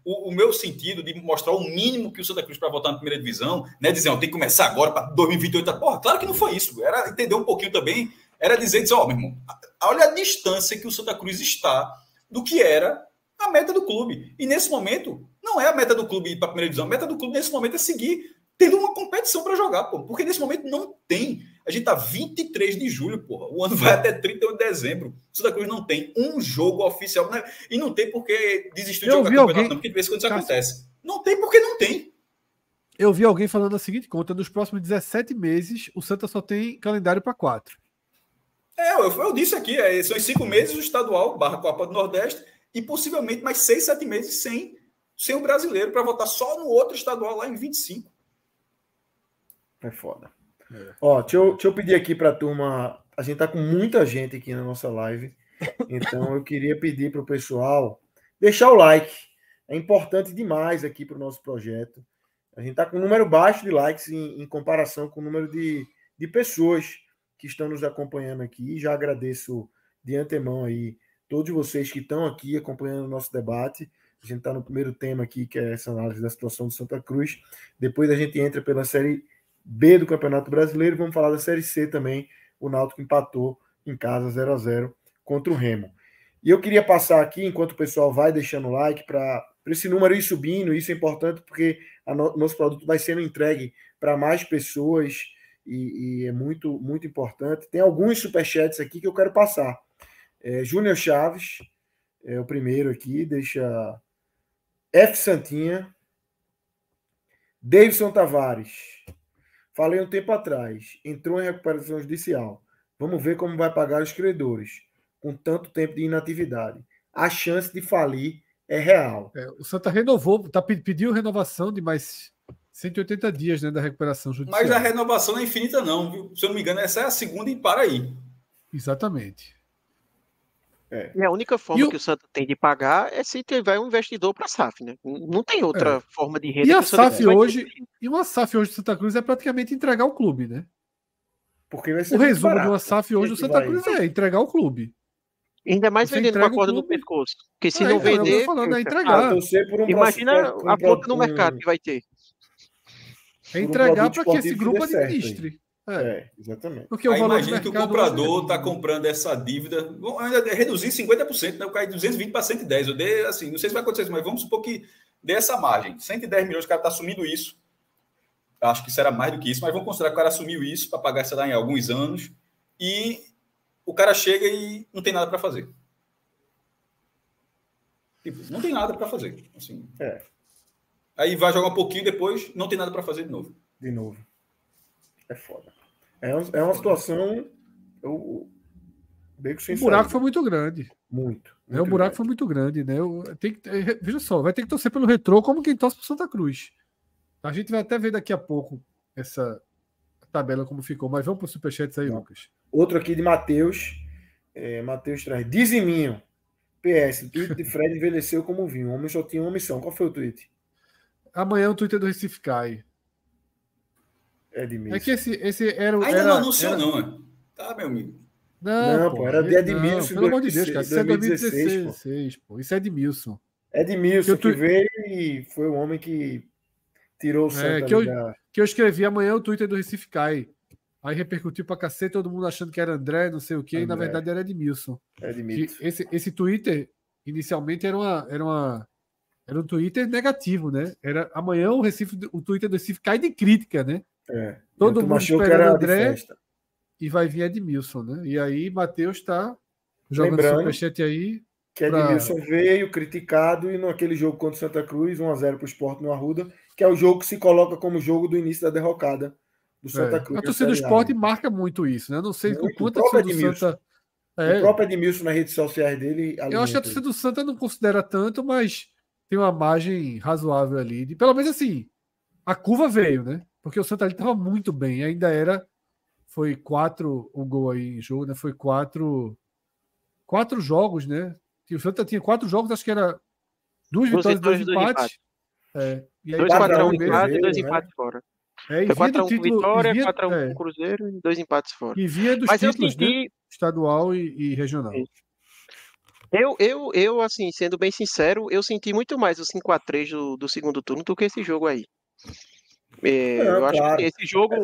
O meu sentido de mostrar o mínimo que o Santa Cruz para voltar na primeira divisão, né? Dizendo, tem que começar agora para 2028. Porra, claro que não foi isso. Era entender um pouquinho também. Era dizer, meu irmão, olha a distância que o Santa Cruz está do que era a meta do clube. E nesse momento, não é a meta do clube ir para a primeira divisão. A meta do clube nesse momento é seguir tendo uma competição para jogar, pô. Porque nesse momento não tem. A gente tá 23 de julho, porra. O ano vai até 31 de dezembro. O Santa Cruz não tem um jogo oficial. Né? E não tem porque desistiu de jogar campeonato, não, porque de vez em quando isso acontece. Não tem porque não tem. Eu vi alguém falando a seguinte conta: nos próximos 17 meses, o Santa só tem calendário para 4. Eu disse aqui, são 5 meses o estadual, Copa do Nordeste, e possivelmente mais 6, 7 meses sem o brasileiro, para votar só no outro estadual lá em 25. É foda. Ó, deixa eu pedir aqui para a turma. A gente tá com muita gente aqui na nossa live. Então eu queria pedir para o pessoal deixar o like. É importante demais aqui para o nosso projeto. A gente tá com um número baixo de likes em comparação com o número de pessoas que estão nos acompanhando aqui. Já agradeço de antemão aí todos vocês que estão aqui acompanhando o nosso debate. A gente está no primeiro tema aqui, que é essa análise da situação do Santa Cruz. Depois a gente entra pela Série B do Campeonato Brasileiro. Vamos falar da Série C também. O Náutico empatou em casa 0-0 contra o Remo. E eu queria passar aqui, enquanto o pessoal vai deixando o like, para esse número ir subindo. Isso é importante porque nosso produto vai sendo entregue para mais pessoas e é muito, muito importante. Tem alguns superchats aqui que eu quero passar. Júnior Chaves é o primeiro aqui, deixa F. Santinha. Davidson Tavares. Falei um tempo atrás, entrou em recuperação judicial. Vamos ver como vai pagar os credores com tanto tempo de inatividade. A chance de falir é real. O Santa renovou, pediu renovação de mais 180 dias, né, da recuperação judicial. Mas a renovação não é infinita, não, viu? Se eu não me engano, essa é a segunda e para aí. Exatamente. E a única forma que o Santa tem de pagar é se tiver um investidor para a SAF, né? Não tem outra forma de renda. E a SAF hoje, e uma SAF hoje do Santa Cruz é praticamente entregar o clube, né? Porque vai ser o resumo barato, de uma SAF hoje do Santa Cruz é entregar o clube. Ainda mais vendendo com a corda no pescoço. Porque se não vender. Eu tô falando, é entregar. Imagina a conta no mercado que vai ter. É entregar para que esse grupo administre. Exatamente. Porque imagina que o comprador está comprando essa dívida. Vamos ainda reduzir 50%, né? Eu caí de 220 para 110. Eu dei assim, não sei se vai acontecer isso, mas vamos supor que dê essa margem. 110 milhões, o cara está assumindo isso. Acho que será mais do que isso, mas vamos considerar que o cara assumiu isso para pagar, sei lá, em alguns anos. E o cara chega e não tem nada para fazer. Tipo, não tem nada para fazer. Assim. Aí vai jogar um pouquinho depois, não tem nada para fazer de novo. De novo. É foda. É uma situação. O buraco foi muito grande. Muito. O buraco foi muito grande, né? Veja só, vai ter que torcer pelo Retrô como quem torce pro Santa Cruz. A gente vai até ver daqui a pouco essa tabela como ficou, mas vamos pro superchats aí, Lucas. Outro aqui de Matheus. Matheus traz. Diziminho. PS, o tweet de Fred envelheceu como vinho. O homem só tinha uma missão. Qual foi o tweet? Amanhã o Twitter do Recife cai. Edmilson. É que esse era. Ainda não anunciou, não. Tá, meu amigo. Não, pô, era de Edmilson. Pelo amor de Deus, cara. Isso é 2016, pô. Isso é Edmilson. Edmilson que veio e foi o homem que tirou o Santa que eu escrevi amanhã o Twitter do Recife cai. Aí repercutiu pra cacete, todo mundo achando que era André, não sei o quê, e na verdade era Edmilson. Esse Twitter, inicialmente, era um Twitter negativo, né? Era amanhã o Twitter do Recife cai de crítica, né? Todo mundo esperando André e vai vir Edmilson, né? E aí Matheus tá jogando superchat aí. Que Edmilson veio criticado e naquele jogo contra o Santa Cruz, 1-0 para o Sport no Arruda, que é o jogo que se coloca como jogo do início da derrocada do Santa Cruz. A torcida do Sport marca muito isso, né? Eu não sei o quanto a torcida do Santa... O próprio Edmilson nas redes sociais dele... Eu acho que a torcida do Santa não considera tanto, mas tem uma margem razoável ali. Pelo menos assim, a curva veio, né? Porque o Santa ali estava muito bem. Ainda foi 4 o gol aí em jogo, né? Foi 4 jogos, né? O Santa tinha 4 jogos, acho que era 2 vitórias e 2 empates. E aí 2-4-1 em casa e 2 empates fora. Foi 4-1 com Vitória, 4-1 com Cruzeiro e 2 empates fora. E vinha dos títulos, né? Estadual e regional. Eu, assim, sendo bem sincero, eu senti muito mais o 5-3 do segundo turno do que esse jogo aí. Eu acho que esse jogo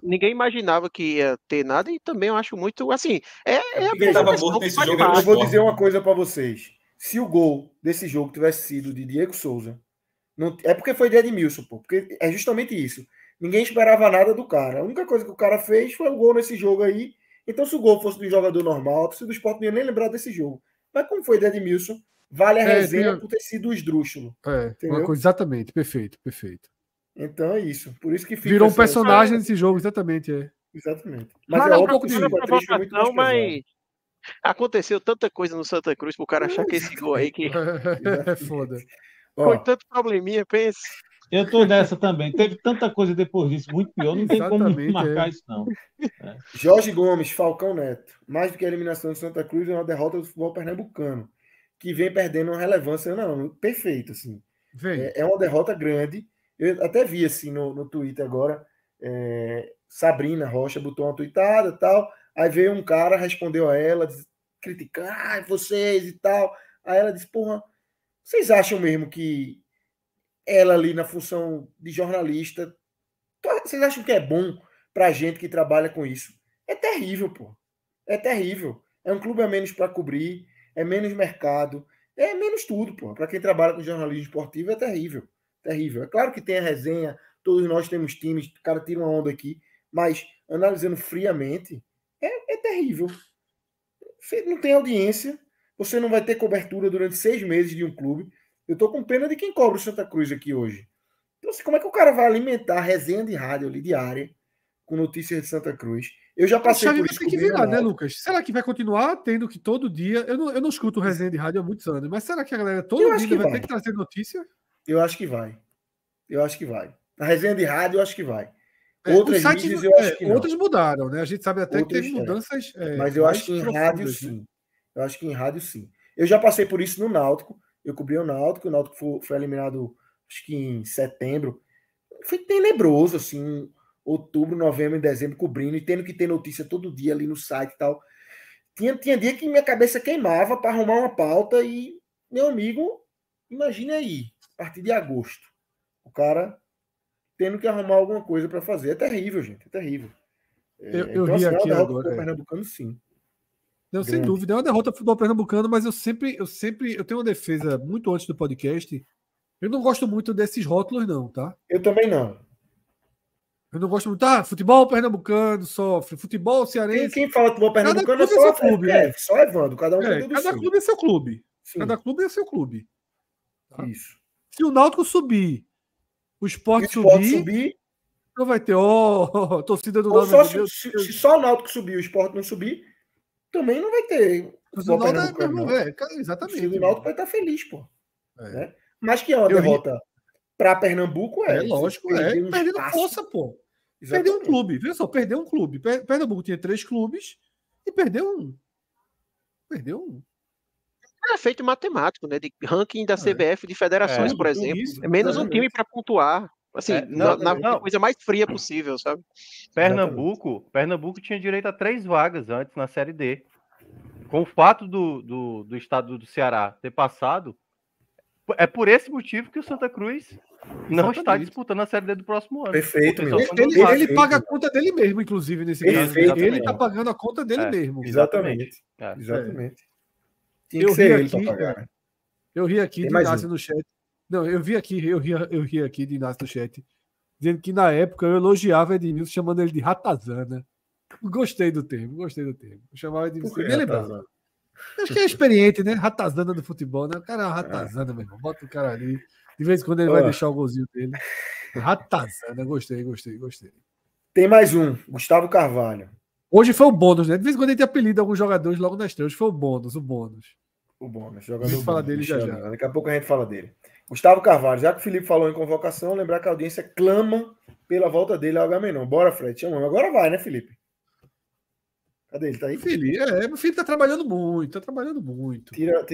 ninguém imaginava que ia ter nada e também eu acho muito assim. Eu vou dizer uma coisa para vocês. Se o gol desse jogo tivesse sido de Diego Souza, não, é porque foi de Edmilson, pô, porque é justamente isso. Ninguém esperava nada do cara. A única coisa que o cara fez foi o gol nesse jogo aí. Então, se o gol fosse de um jogador normal, a torcida do Sport não ia nem lembrar desse jogo. Mas como foi de Edmilson, vale a resenha por ter sido o esdrúxulo. Exatamente, perfeito. Então é isso. Por isso que fica virou um personagem nesse jogo, exatamente. Exatamente. Mas é óbvio que provocação, mas aconteceu tanta coisa no Santa Cruz pro cara achar que esse gol aí que é foda. Foi tanto probleminha, pensa. Eu tô nessa também. Teve tanta coisa depois disso, muito pior. Não tem como marcar isso, não. Jorge Gomes, Falcão Neto. Mais do que a eliminação do Santa Cruz, é uma derrota do futebol pernambucano, que vem perdendo uma relevância. Não, perfeito, assim. É uma derrota grande. Eu até vi, assim, no Twitter agora, Sabrina Rocha botou uma tweetada e tal, aí veio um cara, respondeu a ela, criticando, vocês e tal. Aí ela disse, porra, Vocês acham mesmo que ela ali na função de jornalista, vocês acham que é bom pra gente que trabalha com isso? É terrível, pô. É terrível. É um clube a menos para cobrir, é menos mercado, é menos tudo, pô. Para quem trabalha com jornalismo esportivo é terrível. Terrível. É claro que tem a resenha, todos nós temos times, o cara tira uma onda aqui, mas analisando friamente, é terrível. Você não tem audiência, você não vai ter cobertura durante 6 meses de um clube. Eu tô com pena de quem cobra o Santa Cruz aqui hoje. Então, assim, como é que o cara vai alimentar a resenha de rádio ali diária com notícias de Santa Cruz? Eu já passei por isso. Tem que virar, né, Lucas? Será que vai continuar tendo que todo dia... Eu não escuto resenha de rádio há muitos anos, mas será que a galera todo dia vai ter que trazer notícia? Eu acho que vai. Eu acho que vai. A resenha de rádio, eu acho que vai. Outras mídias, eu acho que não. Outras mudaram, né? A gente sabe até que teve mudanças. Mas eu acho que em rádio, sim. Né? Eu acho que em rádio, sim. Eu já passei por isso no Náutico. Eu cobri o Náutico foi eliminado, acho que em setembro. Foi tenebroso, assim, outubro, novembro e dezembro, cobrindo e tendo que ter notícia todo dia ali no site e tal. Tinha dia que minha cabeça queimava para arrumar uma pauta e, meu amigo, imagine aí, a partir de agosto, o cara tendo que arrumar alguma coisa para fazer. É terrível, gente, é terrível. Eu vi aqui agora. O pernambucano, sim. Não, sem dúvida, é uma derrota do futebol pernambucano, mas eu tenho uma defesa muito antes do podcast. Eu não gosto muito desses rótulos, não, tá? Eu também não. Eu não gosto muito. Futebol pernambucano sofre, futebol cearense. Quem fala futebol pernambucano é só seu clube, só Evandro. Cada um tem cada clube é seu clube. Sim. Cada clube é seu clube. Tá? Isso. Se o Náutico subir, o Sport subir, não vai ter, torcida do Náutico. Se só o Náutico subir e o Sport não subir, também não vai ter. Exatamente. O Náutico vai estar feliz, pô. Né? Mas que é uma derrota para Pernambuco, lógico, perdendo força, pô. Exatamente. Perdeu um clube. Veja só, perdeu um clube. Pernambuco tinha 3 clubes e perdeu um. É feito matemático, né? De ranking da CBF de federações, por exemplo. Isso, é menos um time para pontuar. Assim, na coisa mais fria possível, sabe? Pernambuco tinha direito a 3 vagas antes na Série D. Com o fato do estado do Ceará ter passado, é por esse motivo que o Santa Cruz não está disputando a Série D do próximo ano. Perfeito. Ele paga a conta dele mesmo, inclusive, nesse caso. Ele está pagando a conta dele mesmo. Exatamente. Exatamente. Eu ri aqui de Inácio no chat. Não, eu ri aqui de Inácio no chat, dizendo que na época eu elogiava Edmilson, chamando ele de ratazana. Gostei do termo. Eu chamava Edmilson. Me lembrava. Acho que é experiente, né? Ratazana do futebol, né? O cara é uma ratazana, meu irmão. Bota o cara ali. De vez em quando ele vai deixar o golzinho dele. Ratazana, gostei. Tem mais um, Gustavo Carvalho. Hoje foi o bônus, né? De vez em quando a gente apelida alguns jogadores logo na estreia. Hoje foi o bônus. O bônus, jogador. A gente fala dele já. Daqui a pouco a gente fala dele. Gustavo Carvalho, já que o Felipe falou em convocação, lembrar que a audiência clama pela volta dele ao Agamenon. Bora, Fred, chamamos. Agora vai, né, Felipe? Cadê ele? Tá aí? Meu filho tá trabalhando muito. Tira.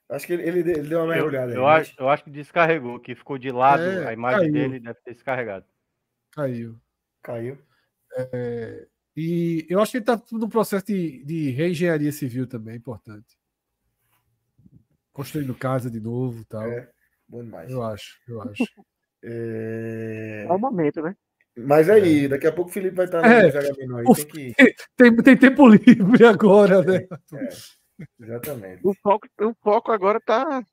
Acho que ele deu uma mergulhada aí. Eu acho que descarregou, que ficou de lado, a imagem dele deve ter descarregado. Caiu. É, e eu acho que ele tá num processo de reengenharia civil também, importante. Construindo casa de novo e tal. Bom demais. Eu acho. É o momento, né? Mas aí, daqui a pouco o Felipe vai estar no aí. Tem tempo livre agora, né? Exatamente. O foco agora tá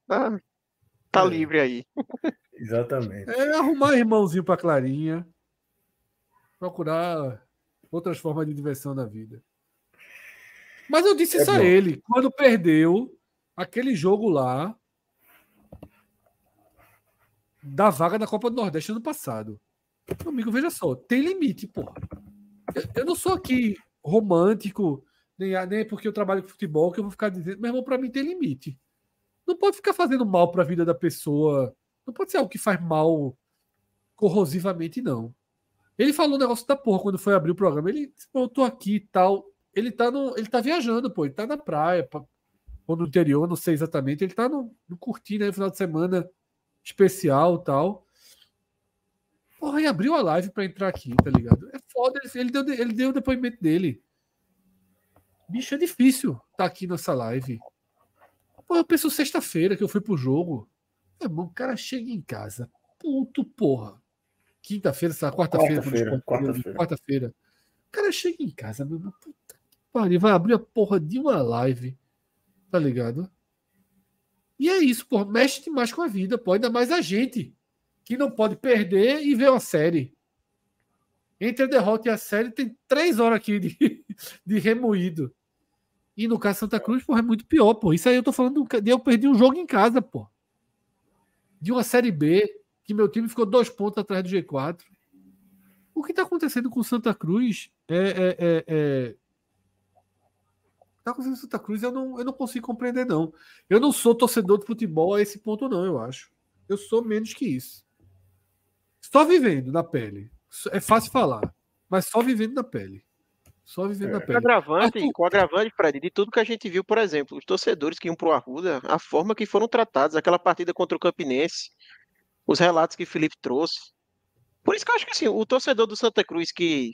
livre aí. Exatamente. Arrumar irmãozinho pra Clarinha. Procurar outras formas de diversão na vida. Mas eu disse isso a ele. Quando perdeu aquele jogo lá da vaga da Copa do Nordeste ano passado. Meu amigo, veja só, tem limite, porra. Eu não sou aqui romântico, nem porque eu trabalho com futebol, que eu vou ficar dizendo, meu irmão, pra mim tem limite. Não pode ficar fazendo mal pra vida da pessoa. Não pode ser algo que faz mal corrosivamente, não. Ele falou um negócio da porra quando foi abrir o programa. Ele disse, eu tô aqui e tal. Ele tá viajando, pô. Ele tá na praia, ou no interior, não sei exatamente. Ele tá no curtindo aí no final de semana especial e tal. Porra, e abriu a live pra entrar aqui, tá ligado? É foda, ele deu o depoimento dele. Bicho, é difícil tá aqui nessa live. Pô, eu penso sexta-feira que eu fui pro jogo. É bom, o cara chega em casa. Puto, porra. Quinta-feira, quarta-feira. Quarta-feira. O cara chega em casa, meu irmão. Puta que pariu. Vai abrir a porra de uma live. Tá ligado? E é isso, porra. Mexe demais com a vida, pô. Ainda mais a gente. Que não pode perder e ver uma série. Entre a derrota e a série, tem 3 horas aqui de remoído. E no caso Santa Cruz, porra, é muito pior, pô. Isso aí eu tô falando de eu perdi um jogo em casa, pô. De uma Série B, que meu time ficou 2 pontos atrás do G4. O que tá acontecendo com Santa Cruz tá acontecendo com Santa Cruz, eu não consigo compreender, não. Eu não sou torcedor de futebol a esse ponto, não, eu acho. Eu sou menos que isso. Só vivendo na pele. É fácil falar, mas só vivendo na pele. Só vivendo na pele. Com o agravante, Fred, de tudo que a gente viu, por exemplo, os torcedores que iam pro Arruda, a forma que foram tratados, aquela partida contra o Campinense, os relatos que o Felipe trouxe. Por isso que eu acho que assim, o torcedor do Santa Cruz que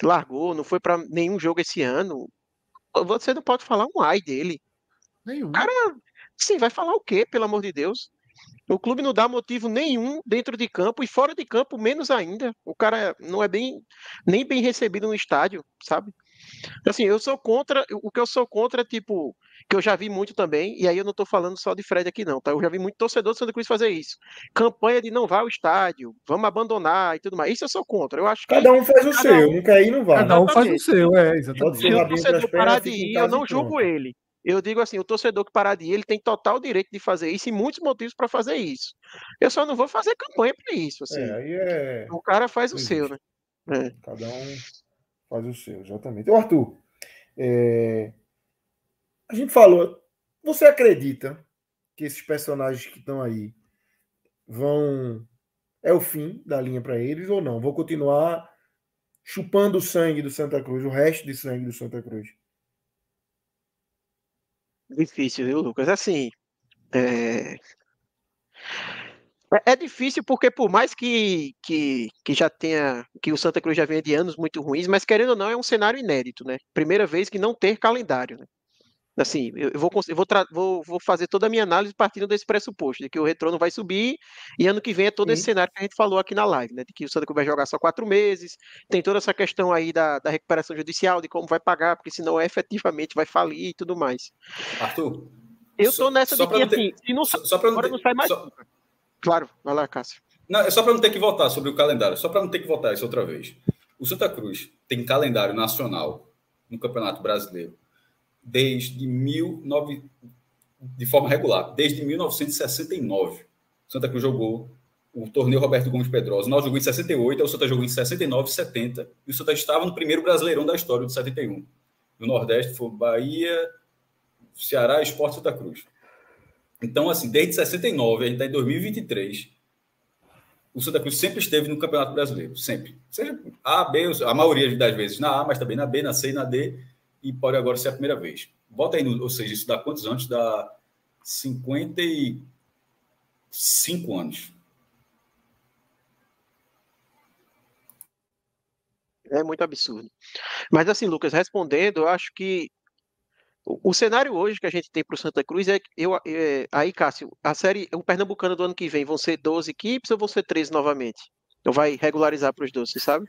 largou, não foi para nenhum jogo esse ano, você não pode falar um ai dele. Nenhum. O cara, sim, vai falar o quê, pelo amor de Deus? O clube não dá motivo nenhum dentro de campo e fora de campo menos ainda. O cara não é nem bem recebido no estádio, sabe? Assim, eu sou contra, o que eu sou contra, tipo, que eu já vi muito também, e aí eu não tô falando só de Fred aqui não, tá? Eu já vi muito torcedor do Santa Cruz fazer isso. Campanha de não vá ao estádio, vamos abandonar e tudo mais. Isso eu sou contra. Eu acho que Cada um faz o seu, não quer ir, não vai. Cada um faz o seu, exatamente. Bota se seu o rabinho pras torcedor parar pernas, de fica em ir, eu casa não e julgo pronto. ele. Eu digo assim, o torcedor que parar de ir, ele tem total direito de fazer isso e muitos motivos para fazer isso. Eu só não vou fazer campanha para isso, assim. Aí é. O cara faz o Não seu, existe. né? Cada um faz o seu, exatamente. Ô, Arthur, a gente falou. Você acredita que esses personagens que estão aí vão. É o fim da linha para eles ou não? Vou continuar chupando o sangue do Santa Cruz, o resto de sangue do Santa Cruz. Difícil, viu, Lucas? Assim, é difícil porque por mais que já tenha, que o Santa Cruz já venha de anos muito ruins, mas querendo ou não, é um cenário inédito, né? Primeira vez que não ter calendário, né? Assim, vou fazer toda a minha análise partindo desse pressuposto, de que o Retrô não vai subir, e ano que vem é todo esse cenário que a gente falou aqui na live, né? De que o Santa Cruz vai jogar só 4 meses, tem toda essa questão aí da recuperação judicial, de como vai pagar, porque senão efetivamente vai falir e tudo mais. Arthur, Eu tô nessa de que, assim, se não sai agora, não sai mais. Claro, vai lá, Cássio. Não, é só para não ter que votar sobre o calendário, só para não ter que votar isso outra vez. O Santa Cruz tem calendário nacional no Campeonato Brasileiro de forma regular, desde 1969. O Santa Cruz jogou o torneio Roberto Gomes Pedrosa. O Náutico jogou em 68, o Santa jogou em 69, 70, e o Santa estava no primeiro Brasileirão da história, de 71. No Nordeste foi Bahia, Ceará, Sport e Santa Cruz. Então, assim, desde 69, a gente está em 2023, o Santa Cruz sempre esteve no Campeonato Brasileiro, sempre. Seja A, B, a maioria das vezes na A, mas também na B, na C e na D, e pode agora ser a primeira vez. Bota aí, ou seja, isso dá quantos anos? Dá 55 anos. É muito absurdo. Mas assim, Lucas, respondendo, eu acho que o cenário hoje que a gente tem para o Santa Cruz aí, Cássio, o Pernambucano do ano que vem vão ser 12 equipes ou vão ser 13 novamente? Ou vai regularizar para os 12, você sabe?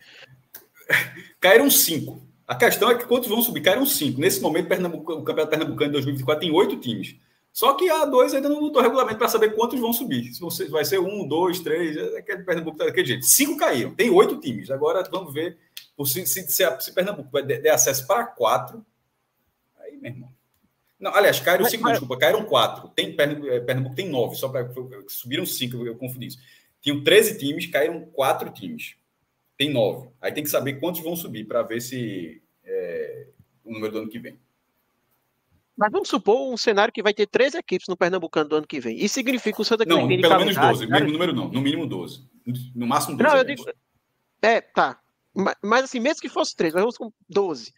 Caíram 5. A questão é que quantos vão subir? Caíram 5. Nesse momento, o Campeonato Pernambucano de 2024 tem 8 times. Só que a 2 ainda não botou regulamento para saber quantos vão subir. Se vai ser 1, 2, 3, aquele Pernambuco tá daquele jeito. 5 caíram, tem 8 times. Agora vamos ver se Pernambuco der acesso para 4. Aí, meu irmão. Não, aliás, caíram 5, desculpa, caíram 4. Pernambuco tem 9, só para subiram 5, eu confundi isso. Tinham 13 times, caíram 4 times. Tem 9. Aí tem que saber quantos vão subir para ver se o número do ano que vem. Mas vamos supor um cenário que vai ter 13 equipes no Pernambucano do ano que vem. Isso significa que o Santa Cruz tem pelo menos 12. O mesmo número não. No mínimo 12. No máximo 12. Não, eu digo... tá. Mas assim, mesmo que fosse 13, mas vamos com 12.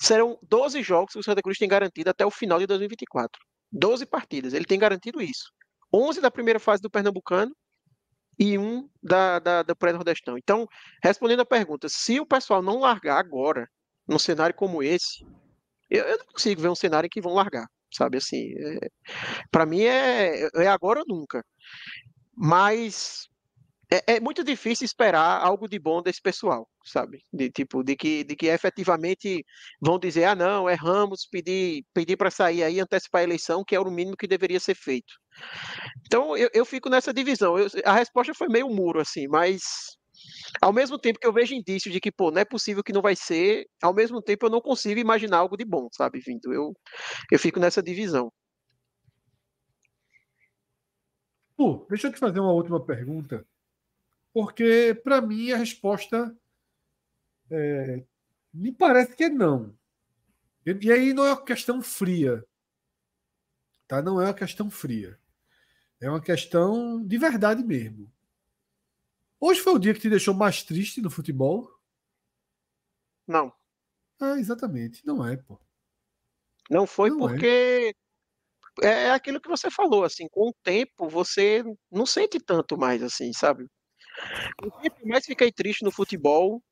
Serão 12 jogos que o Santa Cruz tem garantido até o final de 2024. 12 partidas. Ele tem garantido isso. 11 da primeira fase do Pernambucano e 1 da pré-nordestão. Então, respondendo a pergunta, se o pessoal não largar agora, num cenário como esse, eu não consigo ver um cenário em que vão largar. sabe? Assim, para mim é agora ou nunca. Mas é muito difícil esperar algo de bom desse pessoal, sabe? De que efetivamente vão dizer, ah, não, erramos, pedir para sair aí, antecipar a eleição, que era o mínimo que deveria ser feito. Então, eu fico nessa divisão. A resposta foi meio muro, assim, mas ao mesmo tempo que eu vejo indícios de que, pô, não é possível que não vai ser, ao mesmo tempo eu não consigo imaginar algo de bom, sabe, vindo. Eu fico nessa divisão. Pô, deixa eu te fazer uma última pergunta, porque para mim a resposta me parece que é não. E aí não é uma questão fria, tá? Não é uma questão fria. É uma questão de verdade mesmo. Hoje foi o dia que te deixou mais triste no futebol? Não, Ah, exatamente. Não é, pô. não foi Não é. porque é aquilo que você falou, assim, com o tempo você não sente tanto mais, assim, sabe? O que mais fiquei triste no futebol,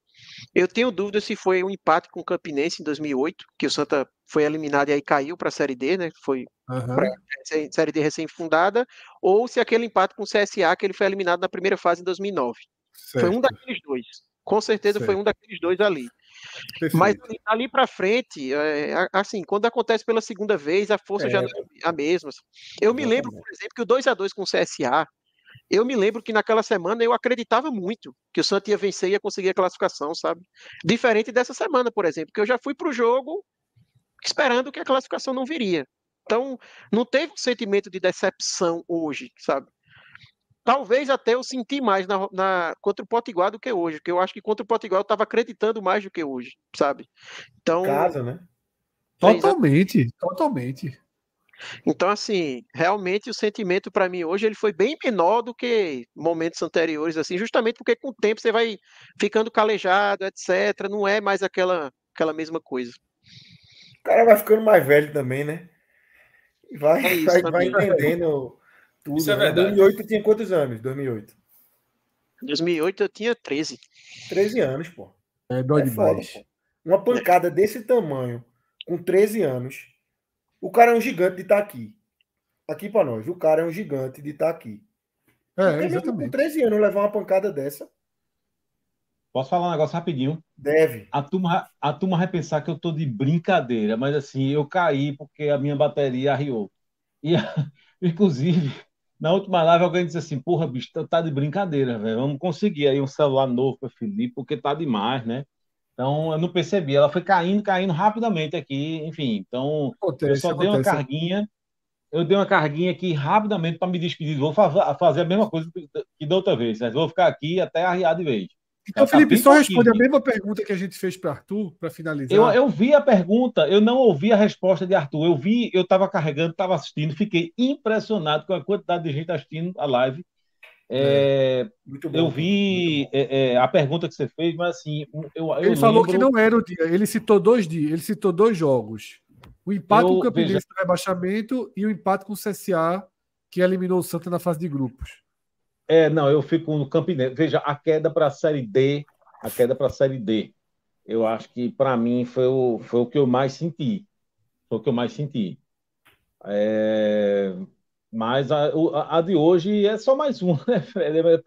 eu tenho dúvida se foi um empate com o Campinense em 2008, que o Santa foi eliminado e aí caiu para a Série D, né? Foi para Aham, a Série D recém-fundada, ou se aquele empate com o CSA, que ele foi eliminado na primeira fase em 2009. Foi um certo. daqueles dois. Com certeza foi um Certo. daqueles dois ali. Mas Perfeito. ali para frente, assim, quando acontece pela segunda vez, a força já É, não é a mesma. Eu me lembro, por exatamente. exemplo, que o 2-2 com o CSA, eu me lembro que naquela semana eu acreditava muito que o Santa ia vencer e ia conseguir a classificação, sabe? Diferente dessa semana, por exemplo, que eu já fui para o jogo esperando que a classificação não viria. Então, não teve um sentimento de decepção hoje, sabe? Talvez até eu senti mais contra o Potiguar do que hoje, porque eu acho que contra o Potiguar eu estava acreditando mais do que hoje, sabe? Em Então, casa, né? Totalmente, totalmente. então, assim, realmente o sentimento para mim hoje ele foi bem menor do que momentos anteriores, assim, justamente porque com o tempo você vai ficando calejado, etc. Não é mais aquela mesma coisa. O cara vai ficando mais velho também, né? E vai, É isso vai também. entendendo Isso tudo, é né? verdade. 2008 tinha quantos anos? 2008. Em 2008 eu tinha 13. 13 anos, pô. É, dói É foda, demais. pô. Uma pancada desse tamanho, com 13 anos, o cara é um gigante de estar aqui. Aqui pra nós, o cara é um gigante de estar aqui. É, Porque mesmo com exatamente. 13 anos levar uma pancada dessa, Posso falar um negócio rapidinho? deve. A turma vai pensar que eu tô de brincadeira, mas assim, eu caí porque a minha bateria arriou. E, inclusive, na última live alguém disse assim, porra, bicho, tá de brincadeira, velho. Vamos conseguir aí um celular novo para Felipe, porque tá demais, né? Então, eu não percebi. Ela foi caindo, caindo rapidamente aqui, enfim. Então, eu Acontece, só dei uma acontece. carguinha. Eu dei uma carguinha aqui rapidamente para me despedir. Vou fazer a mesma coisa que da outra vez, né? Vou ficar aqui até arriar de vez. Então, Ela tá Felipe, bem só pouquinho responde a aqui. mesma pergunta que a gente fez para Arthur, para Eu, finalizar. eu vi a pergunta, eu não ouvi a resposta de Arthur. Eu estava carregando, estava assistindo, fiquei impressionado com a quantidade de gente assistindo a live. É, É, Muito eu bom, pô. Muito vi bom. a pergunta que você fez, mas assim, eu ele falou que lembro, não era o dia. Ele citou 2 dias, ele citou 2 jogos. O empate com o veja, Campinense no rebaixamento e o empate com o CSA, que eliminou o Santa na fase de grupos. não, eu fico no Campinense. Veja, a queda para a Série D, a queda para a Série D, eu acho que para mim foi o que eu mais senti. Foi o que eu mais senti. É, mas a de hoje é só mais um, né, velho?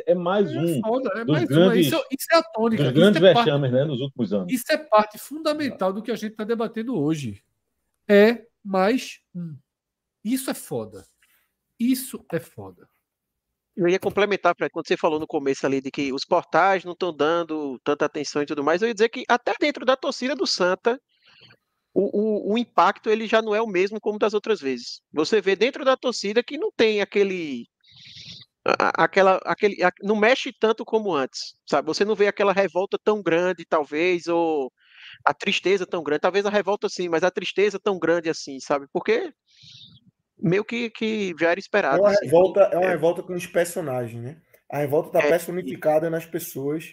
É mais É um foda, é dos mais uma. grandes, Isso é a dos tônica. grandes vexames, né, nos últimos anos. Isso é parte fundamental do que a gente está debatendo hoje. É mais um. Isso é foda. Isso é foda. Eu ia complementar, Fred, quando você falou no começo ali de que os portais não estão dando tanta atenção e tudo mais, eu ia dizer que até dentro da torcida do Santa, o impacto ele já não é o mesmo como das outras vezes. Você vê dentro da torcida que não tem não mexe tanto como antes, sabe? Você não vê aquela revolta tão grande, talvez, ou a tristeza tão grande, talvez a revolta sim, mas a tristeza tão grande assim, sabe? Porque meio que já era esperado, assim. Então, É uma revolta com os personagens, né? A revolta está é, personificada nas pessoas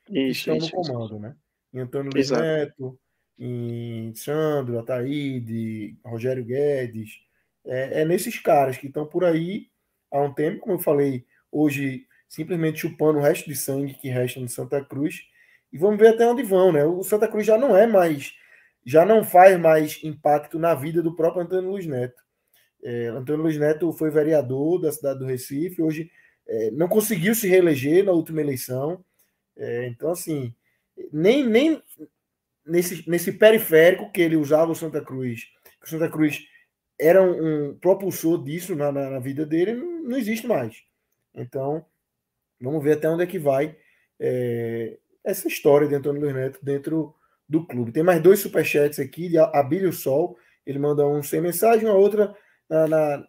que isso, estão no isso, isso. comando, né? Em Antônio Luiz Exato. Neto, em Sandro, Ataíde, Rogério Guedes. É nesses caras que estão por aí há um tempo, como eu falei, hoje simplesmente chupando o resto de sangue que resta no Santa Cruz. E vamos ver até onde vão, né? O Santa Cruz já não é mais já não faz mais impacto na vida do próprio Antônio Luiz Neto. Antônio Luiz Neto foi vereador da cidade do Recife, hoje não conseguiu se reeleger na última eleição. Então, assim, nem nesse periférico que ele usava o Santa Cruz era um propulsor disso na vida dele, não existe mais. Então, vamos ver até onde é que vai essa história de Antônio Luiz Neto dentro do clube. Tem mais 2 superchats aqui, de Abílio Sol, ele manda um sem mensagem, uma outra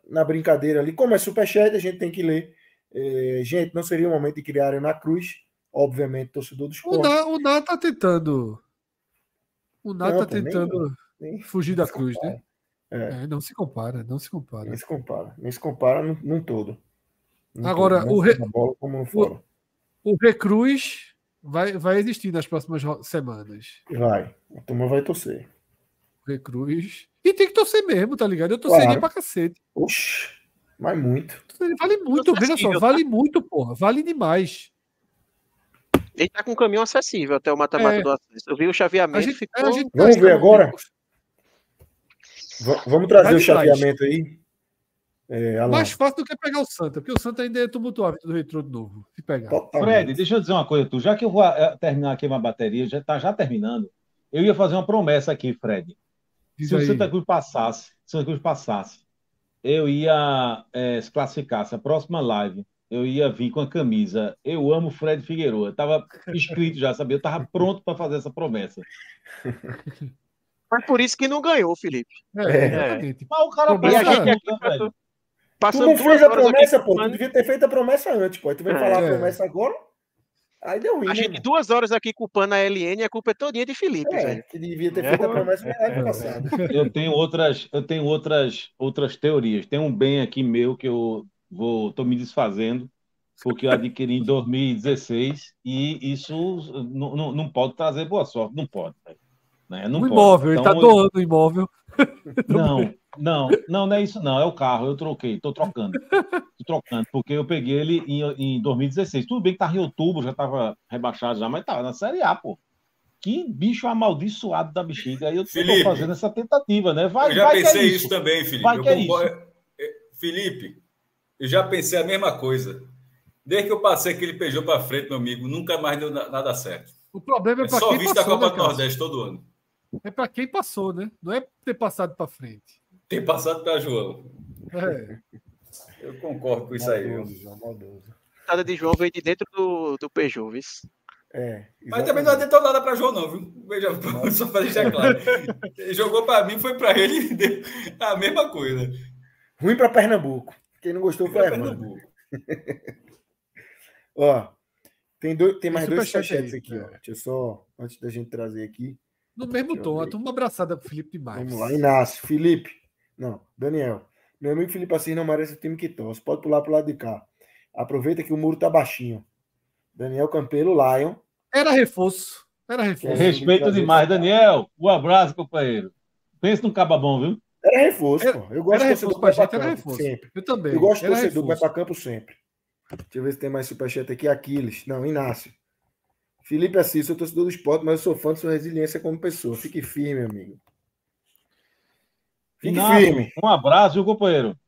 na brincadeira ali. Como é superchat, a gente tem que ler. Gente, não seria o momento de criarem na Cruz, obviamente, torcedor do esporte. O Ná tá tentando. O Ná tá tentando fugir da Cruz, né? Não se compara. Nem se compara num todo. Agora, o Recruz vai existir nas próximas semanas. Vai. A turma vai torcer. O Recruz. E tem que torcer mesmo, tá ligado? Eu torceria pra cacete. Oxi, mas muito. Vale muito, veja só, vale muito, porra. Vale demais. Ele tá com um caminho acessível até o mata-mata do acesso. Eu vi o chaveamento. Vamos ver agora? Vamos trazer o chaveamento aí. Mais fácil do que pegar o Santa, porque o Santa ainda é tumultuar do Retrô de novo. Se pegar. Fred, deixa eu dizer uma coisa, já que eu vou terminar aqui uma bateria, já terminando, eu ia fazer uma promessa aqui, Fred. Se o Santa Cruz passasse, eu ia se classificasse. A próxima live, eu ia vir com a camisa Eu Amo Fred Figueroa. Estava escrito já, sabia? Eu estava pronto para fazer essa promessa. Mas por isso que não ganhou, Felipe. Exatamente. Mas o cara Tu não fez a promessa, pô. Tu devia ter feito a promessa antes, pô. Tu veio falar a promessa agora? Aí deu ruim. A gente 2 horas aqui culpando a LN e a culpa é todinha de Felipe, velho. Que devia ter feito a promessa na live passada. Eu tenho outras teorias. Tem um bem aqui meu que eu tô me desfazendo, porque eu adquiri em 2016 e isso não pode trazer boa sorte. Não pode, né? Não o imóvel, pode. Então, ele tá doando o imóvel. Não é isso não, é o carro, eu troquei, tô trocando, porque eu peguei ele em 2016, tudo bem que tava em outubro, já tava rebaixado já, mas tava na Série A, pô. Que bicho amaldiçoado da bexiga, aí eu tô fazendo essa tentativa, né? Eu já pensei isso também, Felipe. Felipe, eu já pensei a mesma coisa. Desde que eu passei aquele Peugeot para frente, meu amigo, nunca mais deu nada certo. O problema é para só quem visto passou, a Copa do Nordeste todo ano. É para quem passou, né? Não é ter passado para frente. Ter passado para João. Eu concordo com isso aí. Nada de João veio de dentro do Peugeot, viu? Mas também não adiantou nada para João, não, viu? Veja, só para deixar claro. Ele jogou para mim, foi para ele a mesma coisa. Ruim para Pernambuco. Quem não gostou foi Pernambuco. Ó, tem mais 2 superchats aqui, ó. Deixa eu só, antes da gente trazer aqui. No mesmo tom, a turma abraçada pro Felipe demais. Vamos lá, Inácio, Felipe. Não, Daniel. Meu amigo Felipe Assis não merece o time que torce. Pode pular pro lado de cá. Aproveita que o muro tá baixinho. Daniel Campelo, Lion. Era reforço. Respeito demais, Daniel. Um abraço, companheiro. Pensa num caba bom, viu? Era reforço, pô. Eu gosto de torcedor que vai pra campo, sempre. Eu também. Eu gosto de torcedor que vai pra campo sempre. Deixa eu ver se tem mais superchat aqui. Aquiles. Não, Inácio. Felipe Assis, sou torcedor do esporte, mas eu sou fã de sua resiliência como pessoa. Fique firme, amigo. Fique firme. Um abraço, viu, companheiro?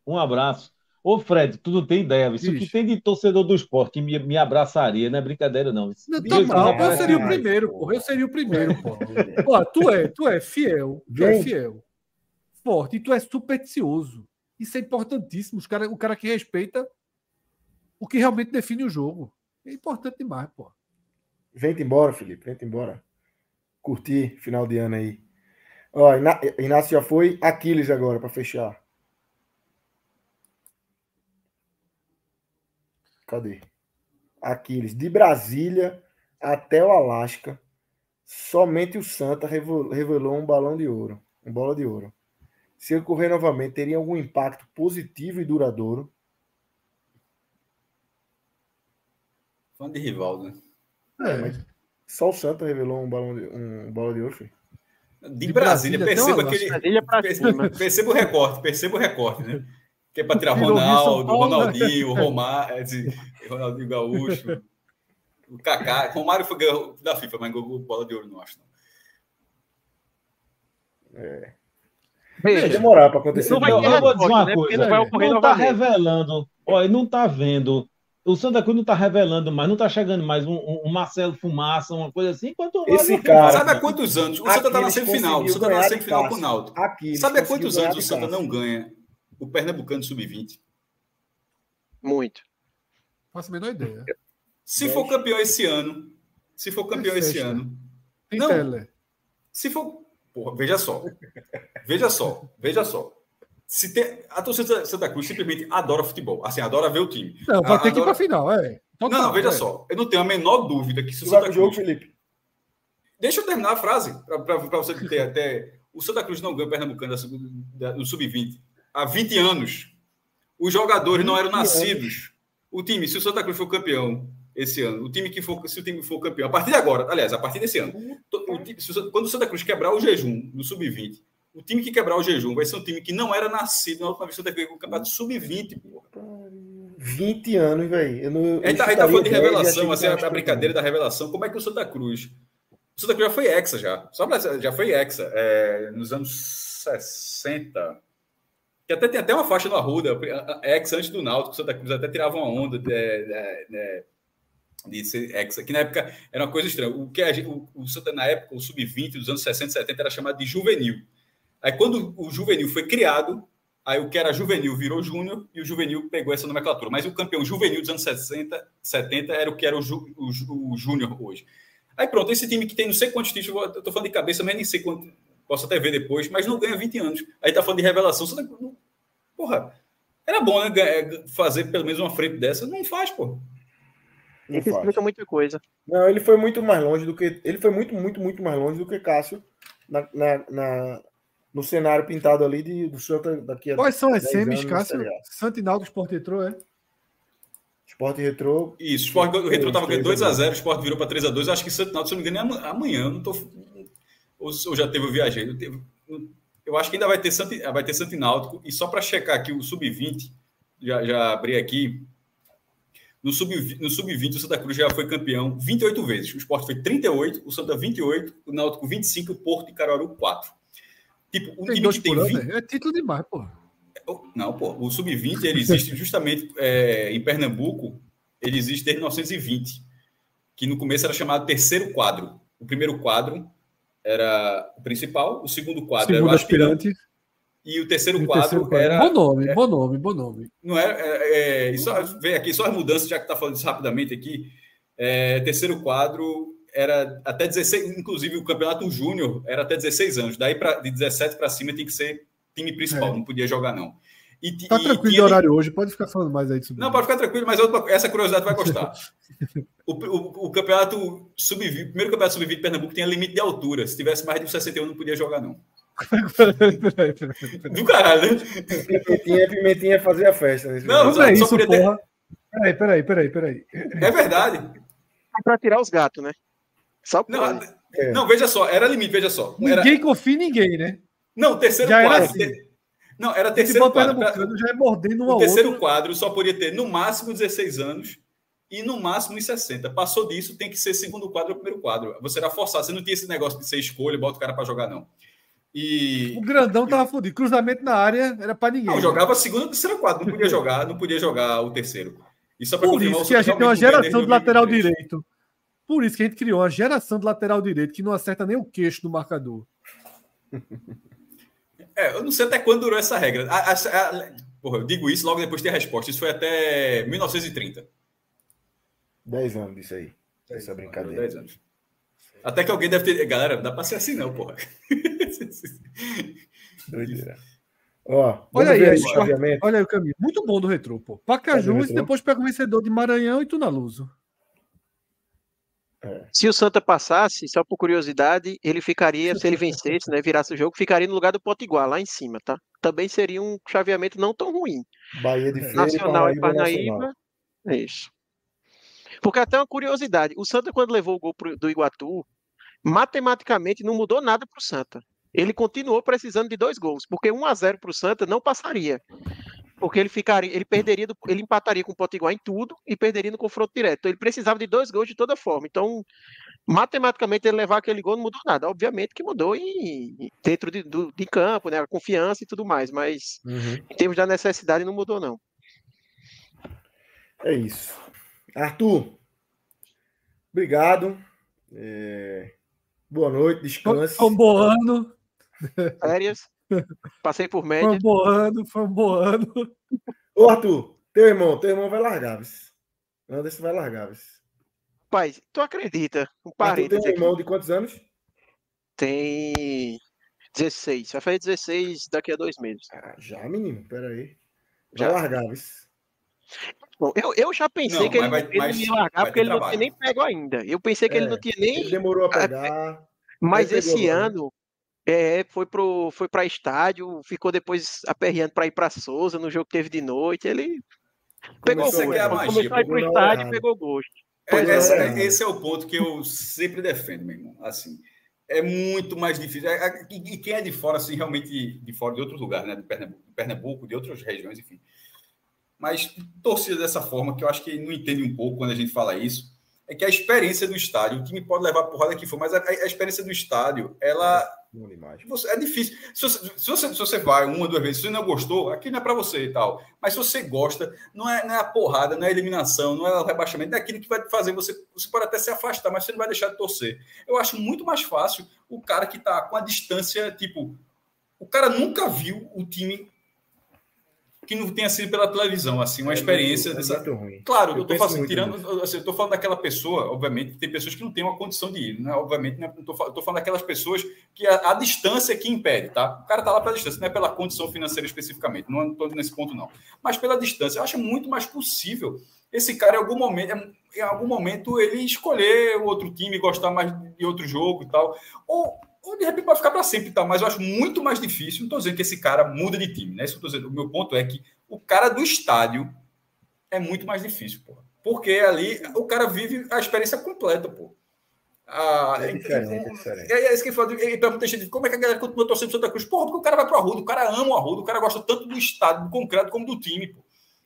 Um abraço. Ô, Fred, tu não tem ideia. Isso que tem de torcedor do esporte que me abraçaria, não é brincadeira, não. Não tá mal, eu seria o primeiro, porra. Eu seria o primeiro, porra. Ó, tu é fiel. Tu é fiel. Forte. E tu é supersticioso. Isso é importantíssimo. O cara que respeita o que realmente define o jogo. É importante demais, porra. Vem-te embora, Felipe. Vem-te embora. Curtir final de ano aí. Ó, Inácio já foi. Aquiles agora, para fechar. Cadê? Aquiles. De Brasília até o Alasca, somente o Santa revelou um balão de ouro. Um bola de ouro. Se ocorrer novamente, teria algum impacto positivo e duradouro? Fã de rival, né? Mas só o Santa revelou um bola de ouro, filho. De Brasília, perceba o recorte, né? Que é para tirar Ronaldo, Paulo, Ronaldinho, né? Ronaldinho Gaúcho, o Kaká. Romário foi da FIFA, mas ganhou bola de ouro, não acho. Não. Vai demorar para acontecer. Não vai ter Eu vou dizer uma resposta, né? Porque coisa. não vai ocorrer Não está novamente. revelando. Olha, não está vendo. O Santa Cruz não está revelando mais, não está chegando mais um Marcelo Fumaça, uma coisa assim, enquanto Esse olha, cara- Sabe há quantos anos? O Santa está na Eles semifinal. O conseguiram Santa está na ganhar de semifinal com o Cássio. Náutico. Aqui, eles Sabe há conseguiram quantos ganhar anos de o Santa Cássio. não ganha o Pernambucano Sub-20? Muito. Faço a menor ideia. Se for campeão esse ano, festa. Tem Não. tele. se for, porra, veja só. Se tem, a torcida de Santa Cruz simplesmente adora futebol, assim, adora ver o time. Não, vai ter que ir Adora- pra final, é. Total, Não, veja é. só. Eu não tenho a menor dúvida que se o Tu vai Santa pro jogo, Cruz... Felipe? Deixa eu terminar a frase, para você ter até... O Santa Cruz não ganha o Pernambucano no Sub-20 há 20 anos. Os jogadores não eram 20 anos. nascidos. O time, se o Santa Cruz for campeão esse ano, se o time for campeão, a partir de agora, aliás, a partir desse ano, quando o Santa Cruz quebrar o jejum no Sub-20, o time que quebrar o jejum vai ser um time que não era nascido na última vez que o Santa Cruz ganhou o campeonato Sub-20, porra. 20 anos, velho. A gente tá falando de revelação, assim, a brincadeira da revelação. Como é que o Santa Cruz... O Santa Cruz já foi hexa, já. Já foi hexa nos anos 60. Que até tem até uma faixa no Arruda, hexa antes do Náutico, o Santa Cruz até tirava uma onda de ser hexa, que na época era uma coisa estranha. O Santa, na época, o Sub-20 dos anos 60 e 70 era chamado de juvenil. Aí quando o juvenil foi criado, aí o que era juvenil virou júnior e o juvenil pegou essa nomenclatura. Mas o campeão juvenil dos anos 60, 70 era o que era o júnior hoje. Aí pronto, esse time que tem não sei quantos títulos, eu tô falando de cabeça, mas nem sei quanto, posso até ver depois, mas não ganha 20 anos. Aí tá falando de revelação. Porra, era bom, né? Fazer pelo menos uma frente dessa. Não faz, pô. Isso explica muita coisa. Não, ele foi muito mais longe do que... Ele foi muito mais longe do que Cássio no cenário pintado ali do Santa daqui a... Quais são as 10 semis, anos, Cássio? tá ligado? Santa e Náutico, Sport Retrô, é? Sport e Retrô. Isso, o Retrô tava ganhando 2-0, o Sport virou para 3-2. Acho que Santo Náutico, se não me engano, é amanhã. Não tô... Ou já teve o viajei. Eu acho que ainda vai ter Santo e Náutico. E só para checar aqui o Sub-20, já abri aqui. No Sub-20, o Santa Cruz já foi campeão 28 vezes. O Sport foi 38, o Santa 28, o Náutico 25, o Porto e Caruaru 4. Tipo, um Tem time dois que tem por ano, 20... é título demais, pô. Não, pô, o Sub-20 ele existe justamente em Pernambuco, ele existe desde 1920, que no começo era chamado terceiro quadro. O primeiro quadro era o principal, o segundo quadro era o aspirante, e o terceiro quadro era... Bom nome. Não e só vem aqui, só as mudanças, já que está falando isso rapidamente aqui. Terceiro quadro era até 16, inclusive o campeonato júnior era até 16 anos, daí de 17 para cima tem que ser time principal, não podia jogar não. Tá tranquilo de horário hoje, pode ficar falando mais aí disso. Não, pode ficar tranquilo, mas essa curiosidade vai gostar. O campeonato Sub-20, o primeiro campeonato Sub-20 de Pernambuco tinha limite de altura, se tivesse mais de 61 não podia jogar não. Do caralho, né? Pimentinha fazia a festa. Não é isso, porra. Peraí. É verdade. É pra tirar os gatos, né? Só não, veja só, era limite, veja só. Ninguém confia em ninguém, né? Não, terceiro já quadro. Era assim. Não, era terceiro quadro. Já é mordendo um ao o terceiro outro. quadro só podia ter no máximo 16 anos e no máximo em 60. Passou disso, tem que ser segundo quadro ou primeiro quadro. Você era forçado, você não tinha esse negócio de ser escolha, bota o cara para jogar, não. O grandão tava fodido. Cruzamento na área era para ninguém. Não, jogava segundo ou terceiro quadro, não podia jogar o terceiro. E só por isso que a gente tem uma geração de lateral direito. Por isso que a gente criou uma geração de lateral direito que não acerta nem o queixo do marcador. Eu não sei até quando durou essa regra. Porra, eu digo isso logo depois de ter a resposta. Isso foi até 1930. 10 anos disso aí. Essa brincadeira. 10 anos. Até que alguém deve ter... Galera, não dá pra ser assim não, porra. Doideira. Ó, olha aí o caminho. Muito bom do Retrô, pô. Pacajus e depois pega o vencedor de Maranhão e Tunaluso. Se o Santa passasse, só por curiosidade, ele ficaria, se ele vencesse, né, virasse o jogo, ficaria no lugar do Potiguar, lá em cima, tá? Também seria um chaveamento não tão ruim. Bahia de Feira, Nacional e Parnaíba. É isso. Porque até uma curiosidade, o Santa, quando levou o gol do Iguatu, matematicamente não mudou nada para o Santa. Ele continuou precisando de 2 gols, porque 1-0 para o Santa não passaria. Porque ele empataria com o Potiguar em tudo e perderia no confronto direto. Então ele precisava de 2 gols de toda forma. Então matematicamente ele levar aquele gol não mudou nada. Obviamente que mudou dentro de campo, né? A confiança e tudo mais, mas em termos da necessidade não mudou, não. É isso. Arthur, obrigado. Boa noite, descanse. Foi um bom ano. Férias. Passei por Foi média. um bom ano, foi um bom ano. Ô, Arthur, teu irmão vai largar, vice. Anderson vai largar, vice. Rapaz, tu acredita? Um Arthur parênteses tem um aqui. irmão de quantos anos? Tem 16. Vai fazer 16 daqui a 2 meses. Ah, já, menino, peraí. Vai Já. largar, vice. Bom, eu já pensei Não, que ele mas não ia largar vai porque ter ele não trabalho. tinha nem pego ainda. Eu pensei que ele não tinha nem. Ele demorou a pegar. Mas Ele pegou esse agora, ano foi para estádio, ficou depois aperreando para ir para Souza no jogo que teve de noite. Ele pegou Começou gosto. a Quando magia, começou a ir pegou pro na hora estádio, errada. pegou gosto. Esse é o ponto que eu sempre defendo, meu irmão. Assim, é muito mais difícil. E quem é de fora, assim, realmente de fora de outros lugares, né? De Pernambuco, de outras regiões, enfim. Mas torcida dessa forma, que eu acho que não entende um pouco quando a gente fala isso, é que a experiência do estádio, o time pode levar porrada que for, mas a experiência do estádio, ela é difícil. Se você vai uma, duas vezes, se você não gostou, aqui não é para você e tal. Mas se você gosta, não é a porrada, não é a eliminação, não é o rebaixamento, é aquilo que vai fazer você pode até se afastar, mas você não vai deixar de torcer. Eu acho muito mais fácil o cara que está com a distância, tipo, o cara nunca viu o time que não tenha sido pela televisão, assim, uma experiência dessa. Muito ruim. Claro, eu tô falando daquela pessoa, obviamente, tem pessoas que não têm uma condição de ir, né? Obviamente, não tô falando daquelas pessoas que a distância que impede, tá? O cara tá lá pela distância, não é pela condição financeira especificamente, não estou nesse ponto, não. Mas pela distância, eu acho muito mais possível esse cara, em algum momento, ele escolher outro time, gostar mais de outro jogo e tal. Ou de repente pode ficar para sempre, tá? Mas eu acho muito mais difícil. Não estou dizendo que esse cara muda de time, né? Isso eu tô dizendo. O meu ponto é que o cara do estádio é muito mais difícil, pô. Porque ali o cara vive a experiência completa, pô. É diferente. É isso que eu falo. Como é que a galera continua torcendo pro Santa Cruz? Porra, porque o cara vai pro Arruda, o cara ama o Arruda, o cara gosta tanto do estádio, do concreto, como do time, pô.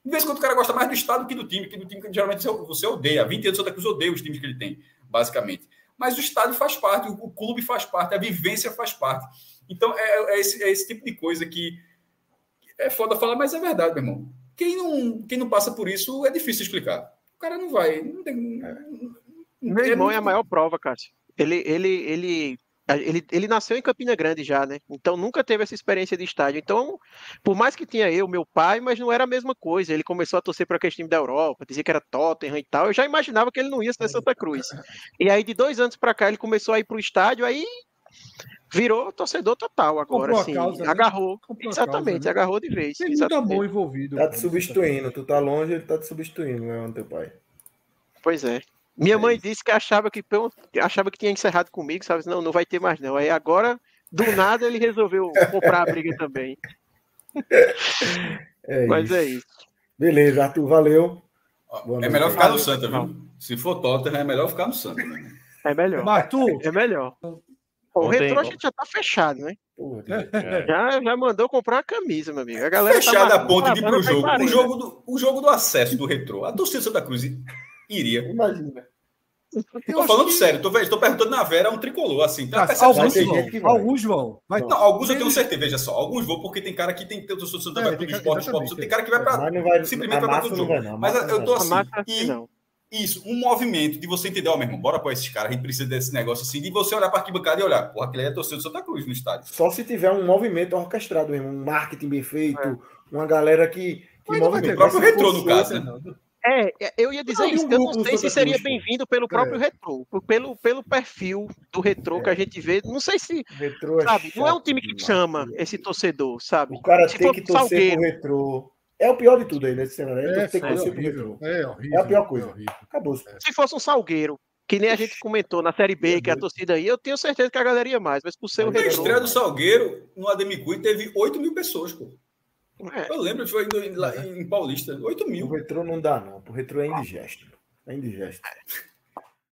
De vez em quando o cara gosta mais do estádio que do time que geralmente você odeia. Há 20 anos o Santa Cruz odeia os times que ele tem, basicamente. Mas o estádio faz parte, o clube faz parte, a vivência faz parte. Então, é esse tipo de coisa que é foda falar, mas é verdade, meu irmão. Quem não passa por isso é difícil explicar. O cara não vai. Meu irmão é a maior prova, Cássio. Ele nasceu em Campina Grande já, né? Então nunca teve essa experiência de estádio. Então, por mais que tinha meu pai, mas não era a mesma coisa. Ele começou a torcer para aquele time da Europa, dizia que era Tottenham e tal. Eu já imaginava que ele não ia ser Santa Cruz. E aí, de 2 anos para cá, ele começou a ir para o estádio, aí virou torcedor total agora. Assim, causa, agarrou. Comprou Exatamente, causa, né? agarrou de vez. Tem muito amor envolvido. Tá te substituindo. Tu tá longe, ele tá te substituindo, né, teu pai. Pois é. Minha mãe disse que achava que tinha encerrado comigo, sabe? Não vai ter mais não. Aí agora, do nada, ele resolveu comprar a briga também. Mas é isso. Beleza, Arthur, valeu. É melhor ficar no Santa, viu? Se for Tottenham, é melhor ficar no Santa. Né? É melhor. Arthur, é melhor. O retrô a gente já tá fechado, né? Já mandou comprar uma camisa, meu amigo. A galera fechado tá a ponto de ir pro jogo. O jogo do acesso do retrô. A torcida Santa Cruz iria. Imagina. Tô falando sério, tô perguntando na Vera um tricolor, assim. Tá alguns vão. Não, alguns eu tenho certeza, veja só. Alguns vão porque tem cara que tem o Santa vai pro esporte. Tem cara que vai pra simplesmente vai pra todo jogo. Mas eu tô assim. Isso, um movimento de você entender, meu irmão, bora pôr esses caras, a gente precisa desse negócio assim, de você olhar pra arquibancada e olhar, porra, aquele aí é torcedor do Santa Cruz no estádio. Só se tiver um movimento orquestrado, meu irmão, um marketing bem feito, uma galera que movimenta. O próprio retrô, no caso, né? Eu ia dizer isso. Eu não sei se seria bem-vindo pelo próprio retrô, pelo perfil do retrô que a gente vê. Não sei se, sabe, não é um time que chama esse torcedor, sabe? O cara tem que torcer pro retrô. É o pior de tudo aí nesse cenário. Tem que torcer pro retrô. É horrível. É a pior coisa. Acabou. Se fosse um Salgueiro, que nem a gente comentou na Série B, que a torcida aí, eu tenho certeza que a galera ia mais, mas por ser o retrô... A estreia do Salgueiro, no Ademir Cunha, teve 8 mil pessoas, pô. Eu lembro, foi lá em Paulista, 8 mil. O retrô não dá, não. O retrô é indigesto. É indigesto.